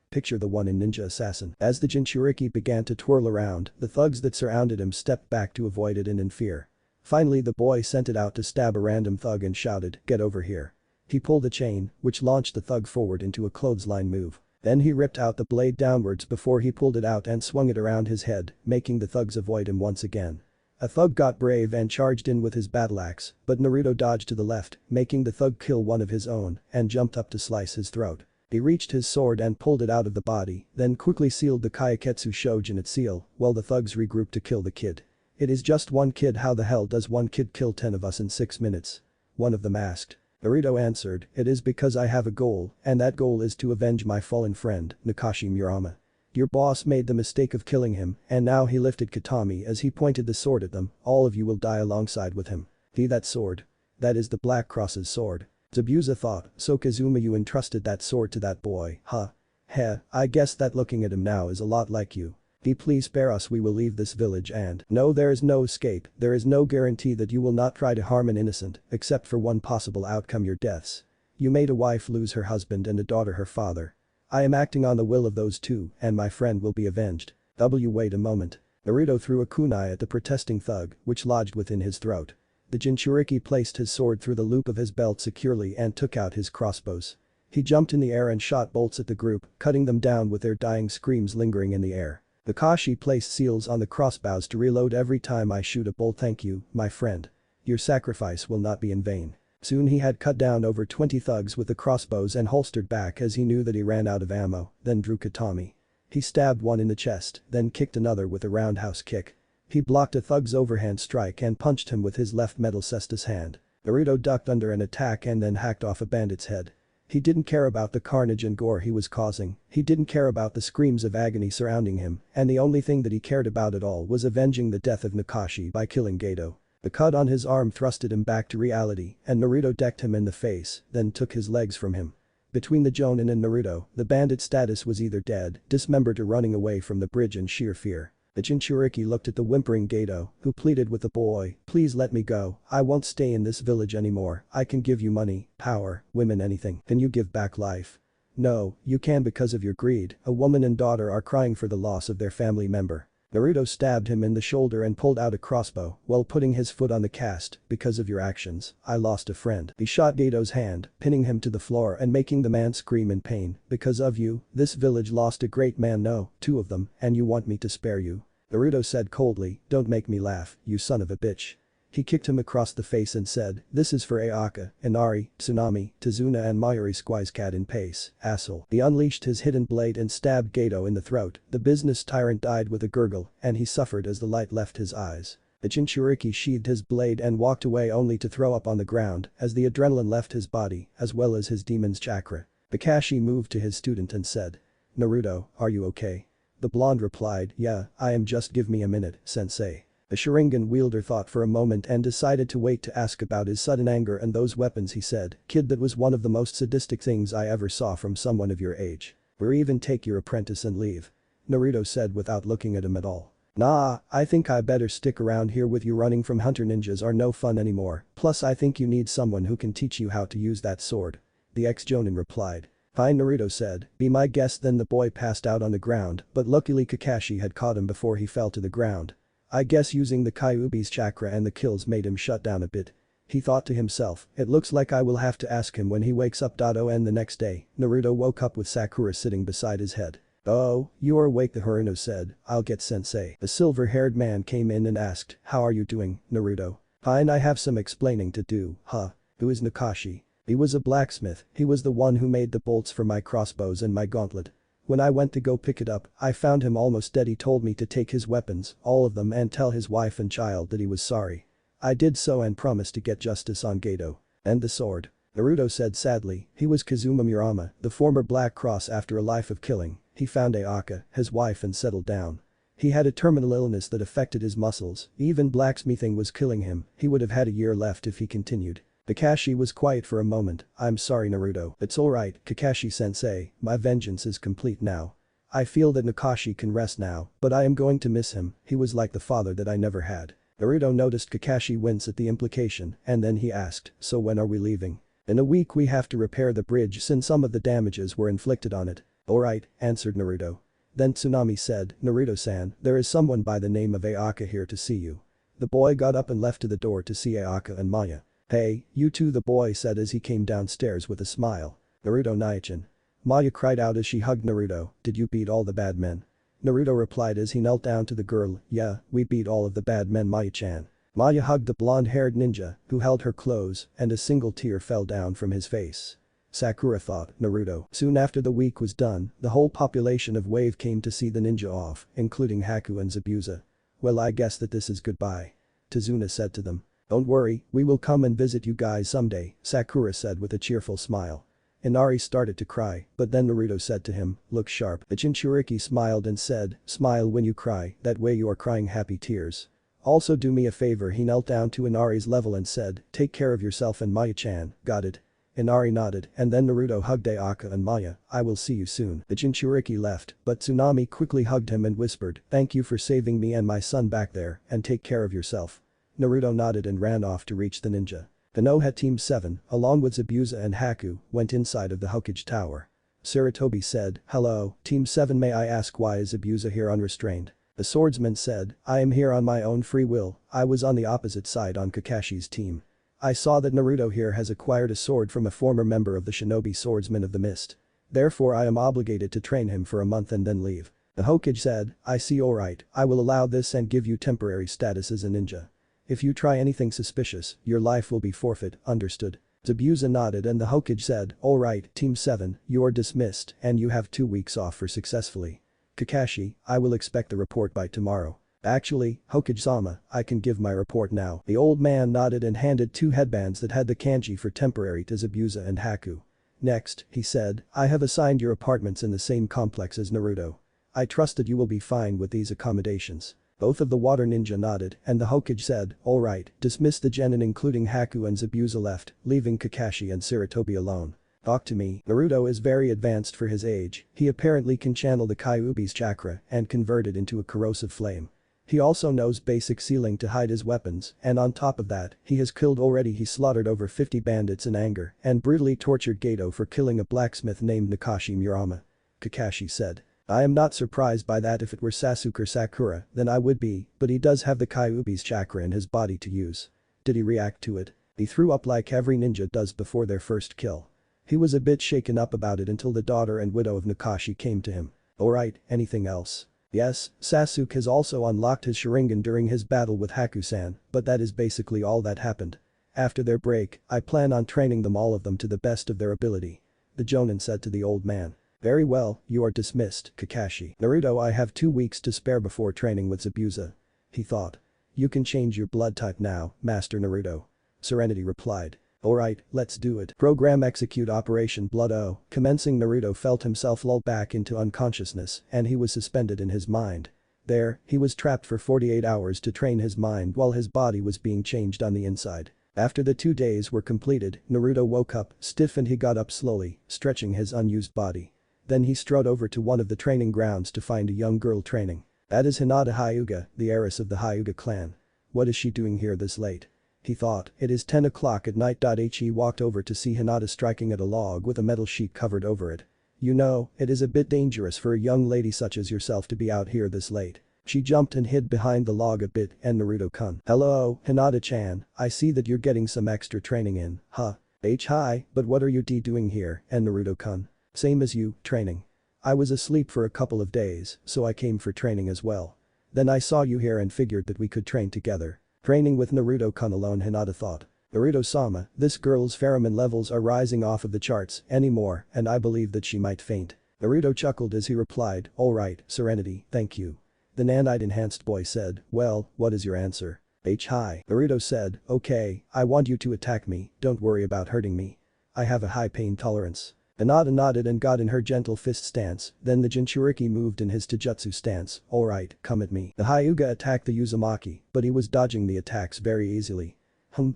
Picture the one in Ninja Assassin. As the Jinchuriki began to twirl around, the thugs that surrounded him stepped back to avoid it and in fear. Finally the boy sent it out to stab a random thug and shouted, get over here. He pulled a chain, which launched the thug forward into a clothesline move. Then he ripped out the blade downwards before he pulled it out and swung it around his head, making the thugs avoid him once again. A thug got brave and charged in with his battle axe, but Naruto dodged to the left, making the thug kill one of his own, and jumped up to slice his throat. He reached his sword and pulled it out of the body, then quickly sealed the Kaiketsu Shoji in its seal, while the thugs regrouped to kill the kid. It is just one kid, how the hell does one kid kill 10 of us in 6 minutes? One of them asked. Naruto answered, it is because I have a goal, and that goal is to avenge my fallen friend, Nakashi Murama. Your boss made the mistake of killing him, and now he lifted Katami as he pointed the sword at them, all of you will die alongside with him. That sword. That is the Black Cross's sword. Zabuza thought, so Kazuma, you entrusted that sword to that boy, huh? Heh, I guess that looking at him now is a lot like you. Please spare us, we will leave this village and no, there is no escape, there is no guarantee that you will not try to harm an innocent, except for one possible outcome, your deaths. You made a wife lose her husband and a daughter her father. I am acting on the will of those two and my friend will be avenged. Wait a moment. Naruto threw a kunai at the protesting thug, which lodged within his throat. The Jinchuriki placed his sword through the loop of his belt securely and took out his crossbows. He jumped in the air and shot bolts at the group, cutting them down with their dying screams lingering in the air. Kakashi placed seals on the crossbows to reload every time I shoot a bolt. Thank you, my friend. Your sacrifice will not be in vain. Soon he had cut down over 20 thugs with the crossbows and holstered back as he knew that he ran out of ammo, then drew Katami. He stabbed one in the chest, then kicked another with a roundhouse kick. He blocked a thug's overhand strike and punched him with his left metal cestus hand. Naruto ducked under an attack and then hacked off a bandit's head. He didn't care about the carnage and gore he was causing, he didn't care about the screams of agony surrounding him, and the only thing that he cared about at all was avenging the death of Nakashi by killing Gato. The cut on his arm thrusted him back to reality, and Naruto decked him in the face, then took his legs from him. Between the Jonin and Naruto, the bandit status was either dead, dismembered or running away from the bridge in sheer fear. The Jinchuriki looked at the whimpering Gato, who pleaded with the boy, "Please let me go, I won't stay in this village anymore, I can give you money, power, women, anything, can you give back life?" "No, you can because of your greed, a woman and daughter are crying for the loss of their family member." Naruto stabbed him in the shoulder and pulled out a crossbow while putting his foot on the cast, "Because of your actions, I lost a friend." He shot Gato's hand, pinning him to the floor and making the man scream in pain, "Because of you, this village lost a great man, no, two of them, and you want me to spare you?" Naruto said coldly, "Don't make me laugh, you son of a bitch." He kicked him across the face and said, "This is for Ayaka, Inari, Tsunami, Tazuna and Mayuri squeeze cat in pace, asshole." He unleashed his hidden blade and stabbed Gato in the throat, the business tyrant died with a gurgle and he suffered as the light left his eyes. The Jinchuriki sheathed his blade and walked away only to throw up on the ground as the adrenaline left his body as well as his demon's chakra. Kakashi moved to his student and said, "Naruto, are you okay?" The blonde replied, "Yeah, I am, just give me a minute, sensei." The Sharingan wielder thought for a moment and decided to wait to ask about his sudden anger and those weapons. He said, "Kid, that was one of the most sadistic things I ever saw from someone of your age. Or even take your apprentice and leave." Naruto said without looking at him at all. "Nah, I think I better stick around here with you, running from hunter ninjas are no fun anymore, plus I think you need someone who can teach you how to use that sword." The ex-jonin replied. "Fine," Naruto said, "be my guest." Then the boy passed out on the ground, but luckily Kakashi had caught him before he fell to the ground. I guess using the Kyuubi's chakra and the kills made him shut down a bit. He thought to himself, "It looks like I will have to ask him when he wakes up." And the next day, Naruto woke up with Sakura sitting beside his head. "Oh, you are awake," the Haruno said, "I'll get sensei." The silver-haired man came in and asked, "How are you doing, Naruto?" "Fine, I have some explaining to do, huh?" "Who is Nakashi?" "He was a blacksmith, he was the one who made the bolts for my crossbows and my gauntlet. When I went to go pick it up, I found him almost dead. He told me to take his weapons, all of them, and tell his wife and child that he was sorry. I did so and promised to get justice on Gato." "And the sword?" Naruto said sadly, "He was Kazuma Murama, the former Black Cross. After a life of killing, he found Ayaka, his wife, and settled down. He had a terminal illness that affected his muscles, even blacksmithing was killing him, he would have had a year left if he continued." Kakashi was quiet for a moment. "I'm sorry, Naruto." "It's alright, Kakashi-sensei, my vengeance is complete now. I feel that Nakashi can rest now, but I am going to miss him, he was like the father that I never had." Naruto noticed Kakashi wince at the implication, and then he asked, "So when are we leaving?" "In a week we have to repair the bridge since some of the damages were inflicted on it." "Alright," answered Naruto. Then Tsunami said, "Naruto-san, there is someone by the name of Ayaka here to see you." The boy got up and left to the door to see Ayaka and Maya. "Hey, you two," the boy said as he came downstairs with a smile. "Naruto Nai-chan." Maya cried out as she hugged Naruto, "Did you beat all the bad men?" Naruto replied as he knelt down to the girl, "Yeah, we beat all of the bad men, Maya-chan." Maya hugged the blonde-haired ninja, who held her close, and a single tear fell down from his face. Sakura thought, Naruto. Soon after the week was done, the whole population of Wave came to see the ninja off, including Haku and Zabuza. "Well, I guess that this is goodbye," Tazuna said to them. "Don't worry, we will come and visit you guys someday," Sakura said with a cheerful smile. Inari started to cry, but then Naruto said to him, "Look sharp." The Jinchuriki smiled and said, "Smile when you cry, that way you are crying happy tears. Also do me a favor." He knelt down to Inari's level and said, "Take care of yourself and Maya-chan, got it?" Inari nodded, and then Naruto hugged Ayaka and Maya, "I will see you soon." The Jinchuriki left, but Tsunami quickly hugged him and whispered, "Thank you for saving me and my son back there, and take care of yourself." Naruto nodded and ran off to reach the ninja. The Konoha Team 7, along with Zabuza and Haku, went inside of the Hokage Tower. Sarutobi said, "Hello, Team 7, may I ask why is Zabuza here unrestrained?" The swordsman said, "I am here on my own free will, I was on the opposite side on Kakashi's team. I saw that Naruto here has acquired a sword from a former member of the Shinobi Swordsmen of the Mist. Therefore I am obligated to train him for a month and then leave." The Hokage said, "I see, alright, I will allow this and give you temporary status as a ninja. If you try anything suspicious, your life will be forfeit, understood?" Zabuza nodded and the Hokage said, "Alright, Team 7, you are dismissed and you have 2 weeks off for successfully. Kakashi, I will expect the report by tomorrow." Actually, Hokage-sama, I can give my report now. The old man nodded and handed 2 headbands that had the kanji for temporary to Zabuza and Haku. Next, he said, I have assigned your apartments in the same complex as Naruto. I trust that you will be fine with these accommodations. Both of the water ninja nodded and the Hokage said, alright, dismiss the genin including Haku and Zabuza left, leaving Kakashi and Sarutobi alone. Talk to me. Naruto is very advanced for his age, he apparently can channel the Kyuubi's chakra and convert it into a corrosive flame. He also knows basic sealing to hide his weapons, and on top of that, he slaughtered over 50 bandits in anger and brutally tortured Gato for killing a blacksmith named Nakashi Murama. Kakashi said. I am not surprised by that. If it were Sasuke or Sakura, then I would be, but he does have the Kyuubi's chakra in his body to use. Did he react to it? He threw up like every ninja does before their first kill. He was a bit shaken up about it until the daughter and widow of Nakashi came to him. Alright, anything else? Yes, Sasuke has also unlocked his Sharingan during his battle with Haku-san, but that is basically all that happened. After their break, I plan on training all of them to the best of their ability. The Jonin said to the old man. Very well, you are dismissed, Kakashi. Naruto, I have 2 weeks to spare before training with Zabuza. He thought. You can change your blood type now, Master Naruto. Serenity replied. Alright, let's do it. Program execute Operation Blood O. Commencing. Naruto felt himself lulled back into unconsciousness and he was suspended in his mind. There, he was trapped for 48 hours to train his mind while his body was being changed on the inside. After the 2 days were completed, Naruto woke up, stiff, and he got up slowly, stretching his unused body. Then he strode over to one of the training grounds to find a young girl training. That is Hinata Hyuga, the heiress of the Hyuga clan. What is she doing here this late? He thought, it is 10 o'clock at night. He walked over to see Hinata striking at a log with a metal sheet covered over it. You know, it is a bit dangerous for a young lady such as yourself to be out here this late. She jumped and hid behind the log a bit and Naruto-kun. Hello, Hinata-chan, I see that you're getting some extra training in, huh? Hi, but what are you doing here, and Naruto-kun? Same as you, training. I was asleep for a couple of days, so I came for training as well. Then I saw you here and figured that we could train together. Training with Naruto-kun alone, Hinata thought. Naruto-sama, this girl's pheromone levels are rising off of the charts anymore and I believe that she might faint. Naruto chuckled as he replied, alright, Serenity, thank you. The nanite enhanced boy said, well, what is your answer? Hi. Naruto said, okay, I want you to attack me, don't worry about hurting me. I have a high pain tolerance. Hinata nodded and got in her gentle fist stance, then the Jinchuriki moved in his Taijutsu stance, alright, come at me. The Hyuga attacked the Uzumaki, but he was dodging the attacks very easily.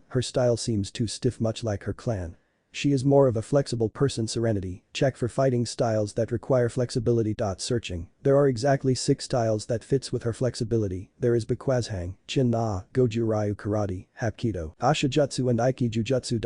Her style seems too stiff, much like her clan. She is more of a flexible person. Serenity, check for fighting styles that require flexibility. Searching, there are exactly 6 styles that fits with her flexibility. There is Bakwazhang, Chin-Na, Goju Ryu Karate, Hapkido, Ashijutsu and Aikijujutsu.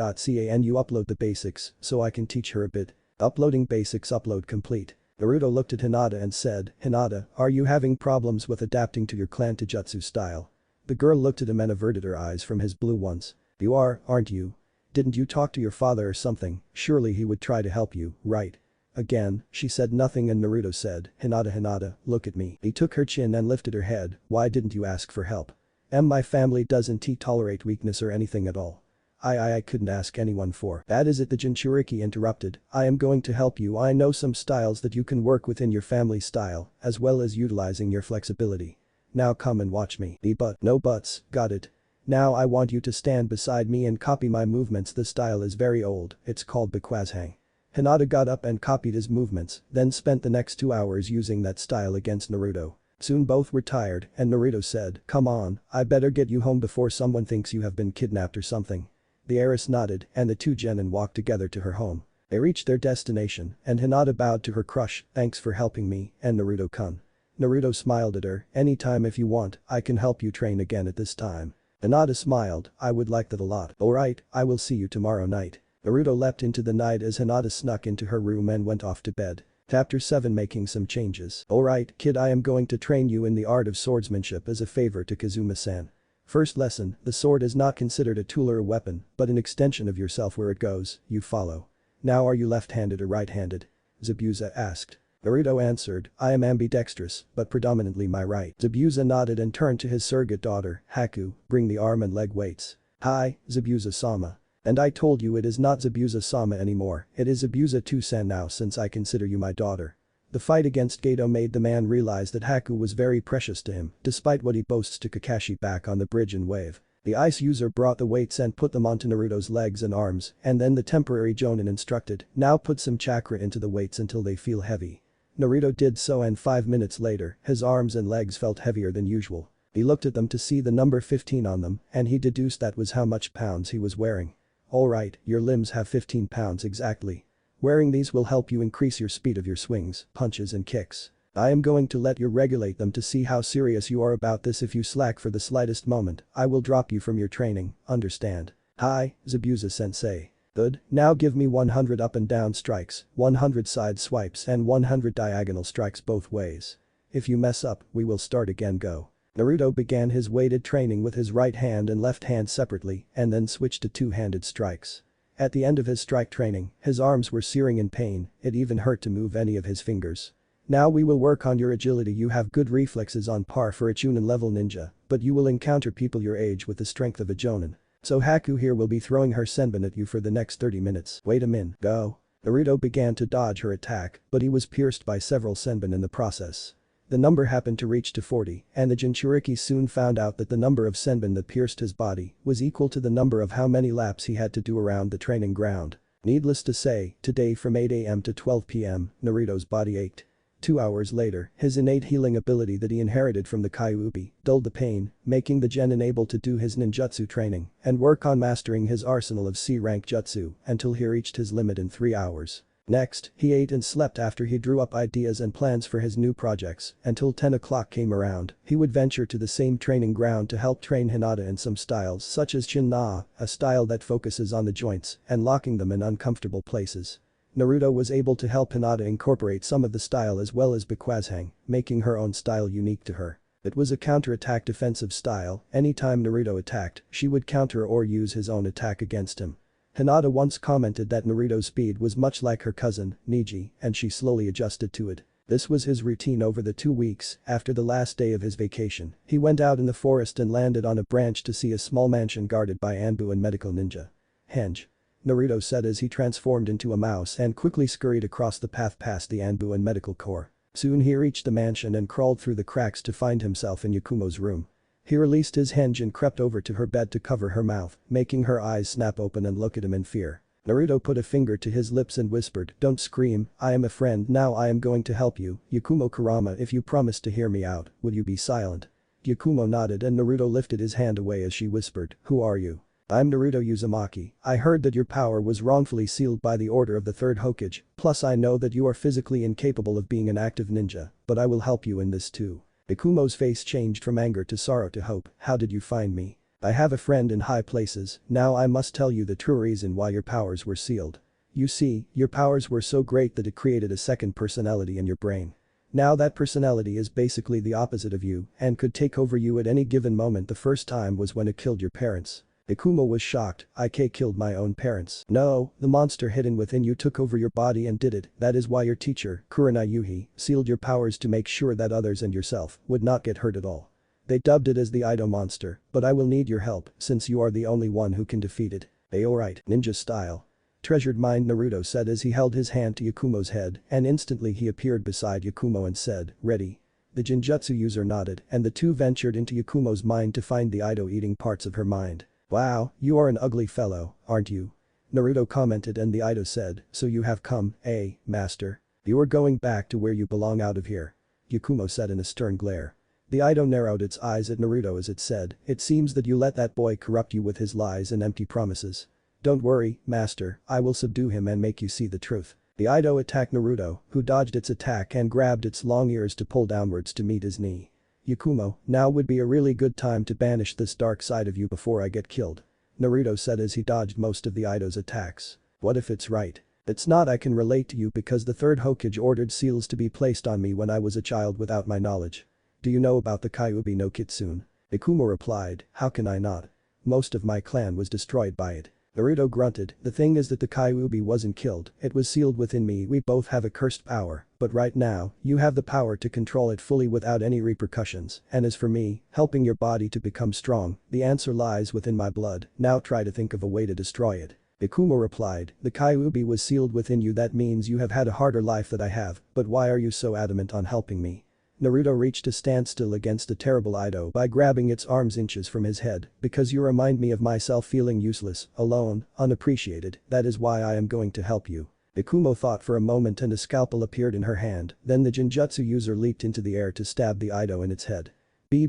Can you upload the basics so I can teach her a bit? Uploading basics. Upload complete. Naruto looked at Hinata and said, Hinata, are you having problems with adapting to your clan Taijutsu style? The girl looked at him and averted her eyes from his blue ones. You are, aren't you? Didn't you talk to your father or something? Surely he would try to help you, right? Again, she said nothing and Naruto said, Hinata, look at me. He took her chin and lifted her head, why didn't you ask for help? My family doesn't tolerate weakness or anything at all. I couldn't ask anyone for. That is it, the Jinchuriki interrupted. I am going to help you. I know some styles that you can work within your family style, as well as utilizing your flexibility. Now come and watch me. But no buts, got it. Now I want you to stand beside me and copy my movements. The style is very old, it's called Bakwazhang. Hinata got up and copied his movements, then spent the next 2 hours using that style against Naruto. Soon both were tired and Naruto said, come on, I better get you home before someone thinks you have been kidnapped or something. The heiress nodded and the 2 genin walked together to her home. They reached their destination and Hinata bowed to her crush, thanks for helping me, and Naruto-kun. Naruto smiled at her, anytime if you want, I can help you train again at this time. Hinata smiled, I would like that a lot. Alright, I will see you tomorrow night. Naruto leapt into the night as Hinata snuck into her room and went off to bed. Chapter 7, making some changes. Alright, kid, I am going to train you in the art of swordsmanship as a favor to Kazuma-san. First lesson, the sword is not considered a tool or a weapon, but an extension of yourself. Where it goes, you follow. Now are you left-handed or right-handed? Zabuza asked. Naruto answered, I am ambidextrous, but predominantly my right. Zabuza nodded and turned to his surrogate daughter, Haku, bring the arm and leg weights. Hi, Zabuza-sama. And I told you it is not Zabuza-sama anymore, it is Zabuza-2-san now since I consider you my daughter. The fight against Gato made the man realize that Haku was very precious to him, despite what he boasts to Kakashi back on the bridge in Wave. The ice user brought the weights and put them onto Naruto's legs and arms, and then the temporary Jonin instructed, now put some chakra into the weights until they feel heavy. Naruto did so and 5 minutes later, his arms and legs felt heavier than usual. He looked at them to see the number 15 on them, and he deduced that was how much pounds he was wearing. Alright, your limbs have 15 pounds exactly. Wearing these will help you increase your speed of your swings, punches and kicks. I am going to let you regulate them to see how serious you are about this. If you slack for the slightest moment, I will drop you from your training, understand? Hi, Zabuza-sensei. Good, now give me 100 up and down strikes, 100 side swipes and 100 diagonal strikes both ways. If you mess up, we will start again. Go. Naruto began his weighted training with his right hand and left hand separately and then switched to two-handed strikes. At the end of his strike training, his arms were searing in pain, it even hurt to move any of his fingers. Now we will work on your agility. You have good reflexes on par for a chunin level ninja, but you will encounter people your age with the strength of a jonin. So Haku here will be throwing her senbon at you for the next 30 minutes. Wait a min, go. Naruto began to dodge her attack, but he was pierced by several senbon in the process. The number happened to reach to 40, and the Jinchuriki soon found out that the number of senbon that pierced his body was equal to the number of how many laps he had to do around the training ground. Needless to say, today from 8 AM to 12 PM, Naruto's body ached. 2 hours later, his innate healing ability that he inherited from the Kyuubi dulled the pain, making the genin able to do his ninjutsu training and work on mastering his arsenal of C-rank jutsu until he reached his limit in 3 hours. Next, he ate and slept after he drew up ideas and plans for his new projects until 10 o'clock came around. He would venture to the same training ground to help train Hinata in some styles such as Chin-Na, a style that focuses on the joints and locking them in uncomfortable places. Naruto was able to help Hinata incorporate some of the style as well as Bakwazhang, making her own style unique to her. It was a counter-attack defensive style, anytime Naruto attacked, she would counter or use his own attack against him. Hinata once commented that Naruto's speed was much like her cousin, Neji, and she slowly adjusted to it. This was his routine over the 2 weeks. After the last day of his vacation, he went out in the forest and landed on a branch to see a small mansion guarded by Anbu and medical ninja. Henge. Naruto said as he transformed into a mouse and quickly scurried across the path past the Anbu and medical corps. Soon he reached the mansion and crawled through the cracks to find himself in Yakumo's room. He released his henge and crept over to her bed to cover her mouth, making her eyes snap open and look at him in fear. Naruto put a finger to his lips and whispered, "Don't scream, I am a friend. Now I am going to help you, Yakumo Kurama. If you promise to hear me out, will you be silent?" Yakumo nodded and Naruto lifted his hand away as she whispered, "Who are you?" "I'm Naruto Uzumaki. I heard that your power was wrongfully sealed by the order of the third Hokage, plus I know that you are physically incapable of being an active ninja, but I will help you in this too." Yakumo's face changed from anger to sorrow to hope. "How did you find me?" "I have a friend in high places. Now I must tell you the true reason why your powers were sealed. You see, your powers were so great that it created a second personality in your brain. Now that personality is basically the opposite of you and could take over you at any given moment. The first time was when it killed your parents." Yakumo was shocked. "I killed my own parents?" "No, the monster hidden within you took over your body and did it. That is why your teacher, Kurenai Yuhi, sealed your powers to make sure that others and yourself would not get hurt at all. They dubbed it as the Ido monster, but I will need your help since you are the only one who can defeat it." "Alright, ninja style." Treasured mind, Naruto said as he held his hand to Yakumo's head and instantly he appeared beside Yakumo and said, "Ready?" The Jinjutsu user nodded and the two ventured into Yakumo's mind to find the Ido eating parts of her mind. "Wow, you are an ugly fellow, aren't you?" Naruto commented and the Ido said, "So you have come, eh, master? You are going back to where you belong out of here." Yakumo said in a stern glare. The Ido narrowed its eyes at Naruto as it said, "It seems that you let that boy corrupt you with his lies and empty promises. Don't worry, master, I will subdue him and make you see the truth." The Ido attacked Naruto, who dodged its attack and grabbed its long ears to pull downwards to meet his knee. "Yakumo, now would be a really good time to banish this dark side of you before I get killed," Naruto said as he dodged most of the Ido's attacks. "What if it's right?" "It's not. I can relate to you because the third Hokage ordered seals to be placed on me when I was a child without my knowledge." "Do you know about the Kyuubi no Kitsune?" Yakumo replied, "How can I not? Most of my clan was destroyed by it." Naruto grunted, "The thing is that the Kyuubi wasn't killed, it was sealed within me. We both have a cursed power, but right now, you have the power to control it fully without any repercussions, and as for me, helping your body to become strong, the answer lies within my blood. Now try to think of a way to destroy it." Ikumo replied, the Kyuubi was sealed within you, that means you have had a harder life than I have, but why are you so adamant on helping me? Naruto reached a standstill against the terrible Ido by grabbing its arms inches from his head, because you remind me of myself feeling useless, alone, unappreciated, that is why I am going to help you. Ikumo thought for a moment and a scalpel appeared in her hand, then the Genjutsu user leaped into the air to stab the Ido in its head.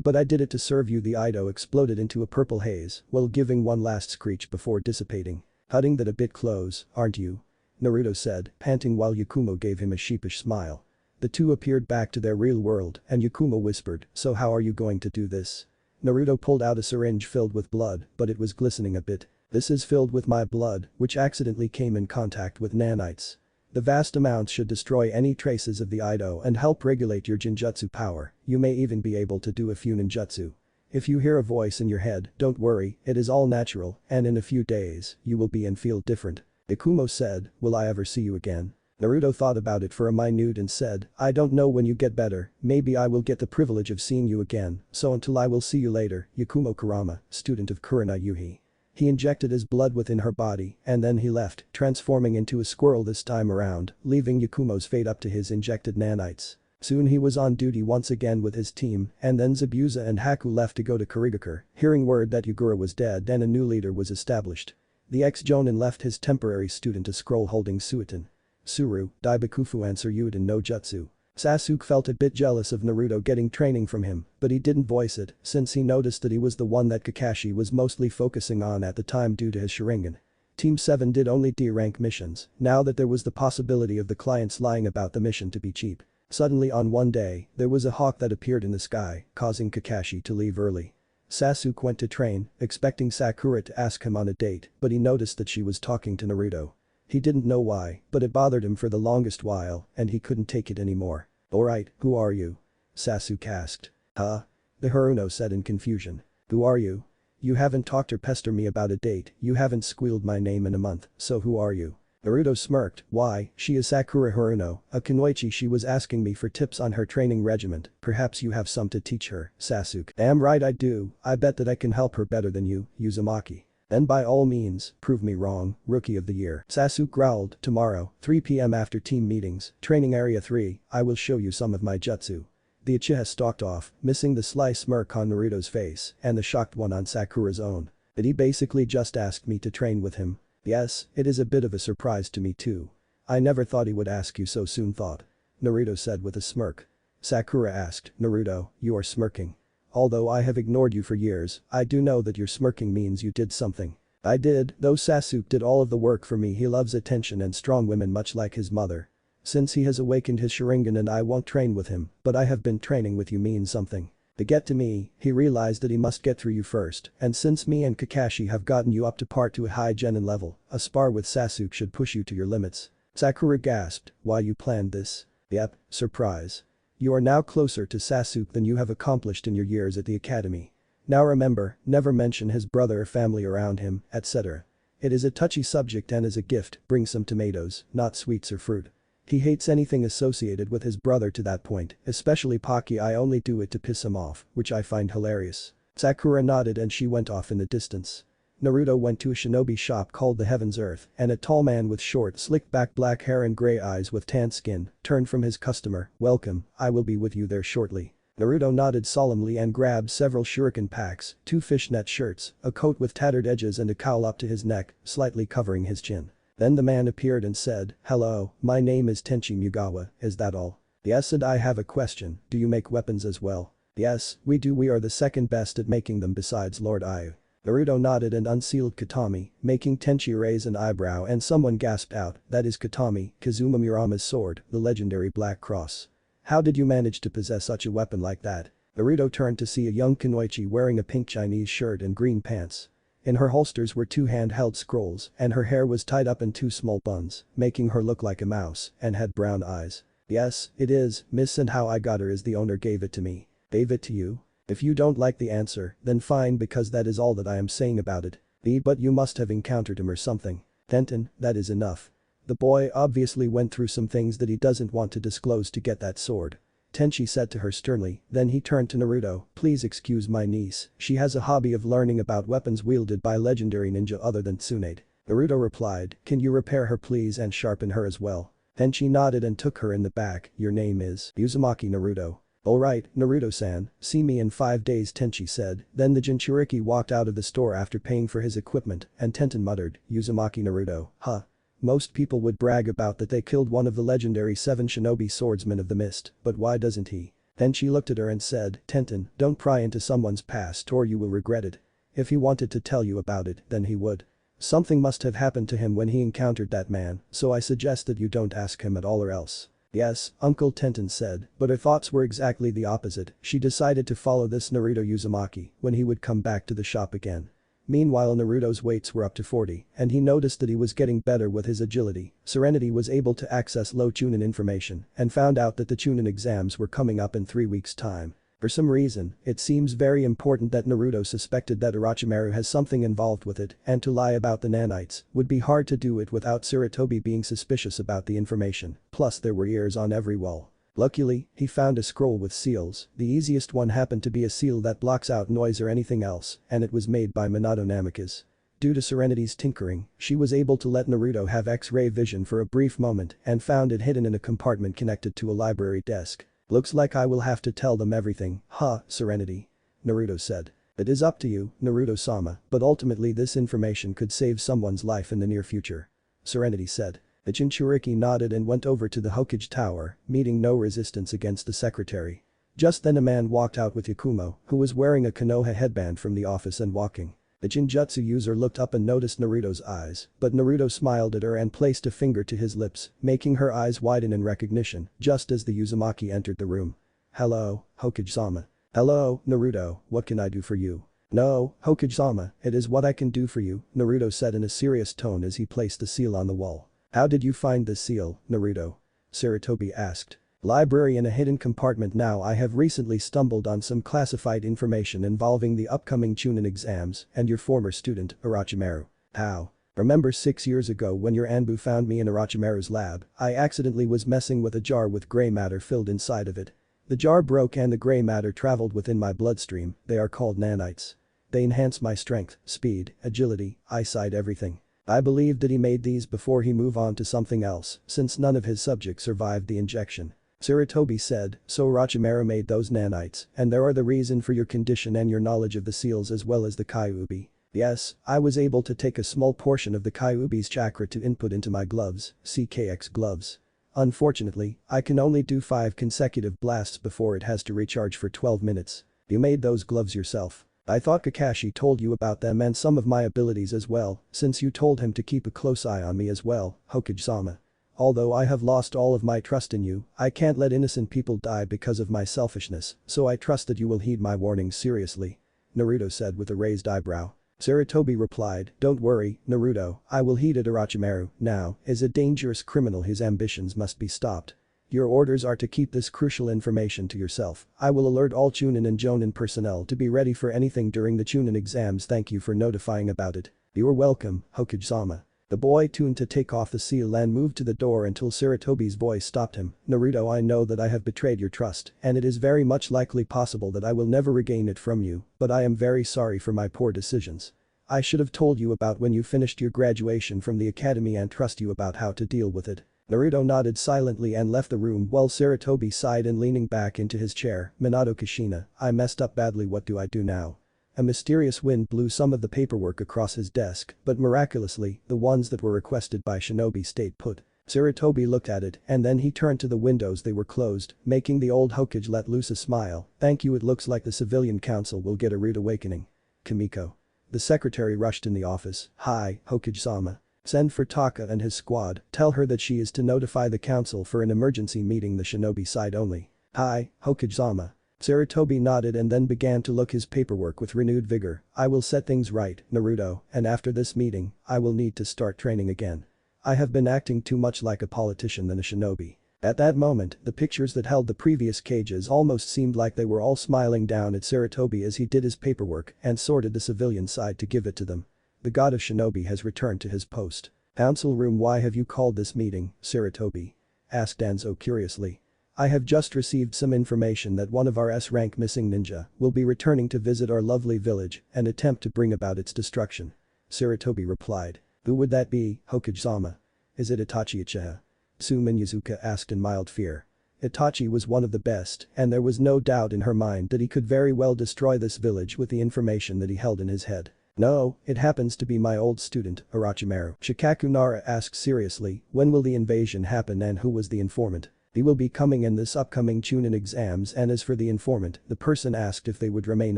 But I did it to serve you. The Ido exploded into a purple haze, while giving one last screech before dissipating. Cutting that a bit close, aren't you? Naruto said, panting while Yakumo gave him a sheepish smile. The two appeared back to their real world and Yakumo whispered, so how are you going to do this? Naruto pulled out a syringe filled with blood, but it was glistening a bit. This is filled with my blood, which accidentally came in contact with nanites. The vast amounts should destroy any traces of the Ido and help regulate your Genjutsu power. You may even be able to do a few ninjutsu. If you hear a voice in your head, don't worry, it is all natural, and in a few days, you will be and feel different. Ikumo said, will I ever see you again? Naruto thought about it for a minute and said, I don't know when you get better, maybe I will get the privilege of seeing you again, so until I will see you later, Yakumo Kurama, student of Kurina Yuhi. He injected his blood within her body, and then he left, transforming into a squirrel this time around, leaving Yakumo's fate up to his injected nanites. Soon he was on duty once again with his team, and then Zabuza and Haku left to go to Kurigakure, hearing word that Yugura was dead and a new leader was established. The ex-jonin left his temporary student a scroll holding Suiton. Suru, Daibakufu and Suryuden no Jutsu. Sasuke felt a bit jealous of Naruto getting training from him, but he didn't voice it since he noticed that he was the one that Kakashi was mostly focusing on at the time due to his Sharingan. Team 7 did only D-rank missions, now that there was the possibility of the clients lying about the mission to be cheap. Suddenly on one day, there was a hawk that appeared in the sky, causing Kakashi to leave early. Sasuke went to train, expecting Sakura to ask him on a date, but he noticed that she was talking to Naruto. He didn't know why, but it bothered him for the longest while, and he couldn't take it anymore. Alright, who are you? Sasuke asked. Huh? The Haruno said in confusion. Who are you? You haven't talked or pestered me about a date, you haven't squealed my name in a month, so who are you? Naruto smirked, why, she is Sakura Haruno, a kunoichi. She was asking me for tips on her training regiment, perhaps you have some to teach her, Sasuke. Damn right I do, I bet that I can help her better than you, Uzumaki. Then by all means, prove me wrong, Rookie of the Year. Sasuke growled, tomorrow, 3 PM after team meetings, training area 3, I will show you some of my jutsu. The Uchiha stalked off, missing the sly smirk on Naruto's face and the shocked one on Sakura's own. Did he basically just ask me to train with him? Yes, it is a bit of a surprise to me too. I never thought he would ask you so soon, thought. Naruto said with a smirk. Sakura asked, Naruto, you are smirking. Although I have ignored you for years, I do know that your smirking means you did something. I did, though Sasuke did all of the work for me. He loves attention and strong women much like his mother. Since he has awakened his Sharingan and I won't train with him, but I have been training with you means something. To get to me, he realized that he must get through you first, and since me and Kakashi have gotten you up to par to a high genin level, a spar with Sasuke should push you to your limits. Sakura gasped, why you planned this? Yep, surprise. You are now closer to Sasuke than you have accomplished in your years at the academy. Now remember, never mention his brother or family around him, etc. It is a touchy subject and as a gift, bring some tomatoes, not sweets or fruit. He hates anything associated with his brother to that point, especially Pocky. I only do it to piss him off, which I find hilarious. Sakura nodded and she went off in the distance. Naruto went to a shinobi shop called the Heaven's Earth and a tall man with short slicked back black hair and grey eyes with tan skin turned from his customer, welcome, I will be with you there shortly. Naruto nodded solemnly and grabbed several shuriken packs, 2 fishnet shirts, a coat with tattered edges and a cowl up to his neck, slightly covering his chin. Then the man appeared and said, hello, my name is Tenchi Mugawa, is that all? Yes, and I have a question, do you make weapons as well? Yes, we do. We are the second best at making them besides Lord Ayu. Naruto nodded and unsealed Katami, making Tenchi raise an eyebrow and someone gasped out, that is Katami, Kazuma Murama's sword, the legendary Black Cross. How did you manage to possess such a weapon like that? Naruto turned to see a young kunoichi wearing a pink Chinese shirt and green pants. In her holsters were 2 handheld scrolls and her hair was tied up in 2 small buns, making her look like a mouse and had brown eyes. Yes, it is, miss, and how I got her is the owner gave it to me. Gave it to you? If you don't like the answer, then fine, because that is all that I am saying about it. But you must have encountered him or something. Tenten, that is enough. The boy obviously went through some things that he doesn't want to disclose to get that sword. Tenchi said to her sternly, then he turned to Naruto, please excuse my niece, she has a hobby of learning about weapons wielded by legendary ninja other than Tsunade. Naruto replied, can you repair her please and sharpen her as well? Then she nodded and took her in the back. Your name is Uzumaki Naruto. Alright, Naruto-san, see me in 5 days Tenchi said. Then the Jinchuriki walked out of the store after paying for his equipment and Tenten muttered, Uzumaki Naruto, huh. Most people would brag about that they killed one of the legendary 7 shinobi swordsmen of the mist, but why doesn't he? Then she looked at her and said, Tenten, don't pry into someone's past or you will regret it. If he wanted to tell you about it, then he would. Something must have happened to him when he encountered that man, so I suggest that you don't ask him at all or else. Yes, Uncle Tenten said, but her thoughts were exactly the opposite. She decided to follow this Naruto Uzumaki when he would come back to the shop again. Meanwhile Naruto's weights were up to 40 and he noticed that he was getting better with his agility. Serenity was able to access low chunin information and found out that the chunin exams were coming up in 3 weeks' time. For some reason, it seems very important that Naruto suspected that Orochimaru has something involved with it and to lie about the nanites would be hard to do it without Sarutobi being suspicious about the information, plus there were ears on every wall. Luckily, he found a scroll with seals. The easiest one happened to be a seal that blocks out noise or anything else, and it was made by Minato Namikaze. Due to Serenity's tinkering, she was able to let Naruto have X-ray vision for a brief moment and found it hidden in a compartment connected to a library desk. Looks like I will have to tell them everything, huh, Serenity? Naruto said. It is up to you, Naruto-sama, but ultimately this information could save someone's life in the near future. Serenity said. The Jinchuriki nodded and went over to the Hokage tower, meeting no resistance against the secretary. Just then a man walked out with Yakumo, who was wearing a Konoha headband from the office and walking. The Jinjutsu user looked up and noticed Naruto's eyes, but Naruto smiled at her and placed a finger to his lips, making her eyes widen in recognition, just as the Uzumaki entered the room. Hello, Hokage-sama. Hello, Naruto, what can I do for you? No, Hokage-sama, it is what I can do for you, Naruto said in a serious tone as he placed the seal on the wall. How did you find this seal, Naruto? Sarutobi asked. Library in a hidden compartment. Now I have recently stumbled on some classified information involving the upcoming chunin exams and your former student, Orochimaru. How? Remember 6 years ago when your Anbu found me in Orochimaru's lab, I accidentally was messing with a jar with gray matter filled inside of it. The jar broke and the gray matter traveled within my bloodstream. They are called nanites. They enhance my strength, speed, agility, eyesight, everything. I believe that he made these before he moved on to something else, since none of his subjects survived the injection. Sarutobi said, so Orochimaru made those nanites, and there are the reason for your condition and your knowledge of the seals as well as the Kyuubi. Yes, I was able to take a small portion of the Kyuubi's chakra to input into my gloves, CKX gloves. Unfortunately, I can only do 5 consecutive blasts before it has to recharge for 12 minutes. You made those gloves yourself. I thought Kakashi told you about them and some of my abilities as well, since you told him to keep a close eye on me as well, Hokage-sama. Although I have lost all of my trust in you, I can't let innocent people die because of my selfishness, so I trust that you will heed my warnings seriously. Naruto said with a raised eyebrow. Sarutobi replied, don't worry, Naruto, I will heed it. Orochimaru, now, is a dangerous criminal. His ambitions must be stopped. Your orders are to keep this crucial information to yourself. I will alert all Chunin and Jonin personnel to be ready for anything during the Chunin exams. Thank you for notifying about it. You are welcome, Hokage-sama. The boy tuned to take off the seal and moved to the door until Sarutobi's voice stopped him. Naruto, I know that I have betrayed your trust, and it is very much likely possible that I will never regain it from you, but I am very sorry for my poor decisions. I should have told you about when you finished your graduation from the academy and trust you about how to deal with it. Naruto nodded silently and left the room while Sarutobi sighed and leaning back into his chair. Minato Kushina, I messed up badly. What do I do now? A mysterious wind blew some of the paperwork across his desk, but miraculously, the ones that were requested by Shinobi stayed put. Sarutobi looked at it and then he turned to the windows. They were closed, making the old Hokage let loose a smile. Thank you, it looks like the civilian council will get a rude awakening. Kimiko. The secretary rushed in the office. Hi, Hokage-sama. Send for Taka and his squad, tell her that she is to notify the council for an emergency meeting, the Shinobi side only. Hi, Hokage-sama. Sarutobi nodded and then began to look his paperwork with renewed vigor. I will set things right, Naruto, and after this meeting, I will need to start training again. I have been acting too much like a politician than a shinobi. At that moment, the pictures that held the previous cages almost seemed like they were all smiling down at Sarutobi as he did his paperwork and sorted the civilian side to give it to them. The god of shinobi has returned to his post. Council room. Why have you called this meeting, Sarutobi? Asked Danzo curiously. I have just received some information that one of our S-rank missing ninja will be returning to visit our lovely village and attempt to bring about its destruction. Sarutobi replied. Who would that be, Hokage-sama? Is it Itachi Uchiha? Sumin asked in mild fear. Itachi was one of the best, and there was no doubt in her mind that he could very well destroy this village with the information that he held in his head. No, it happens to be my old student, Orochimaru. Shikaku Nara asked seriously, when will the invasion happen and who was the informant? He will be coming in this upcoming chunin exams, and as for the informant, the person asked if they would remain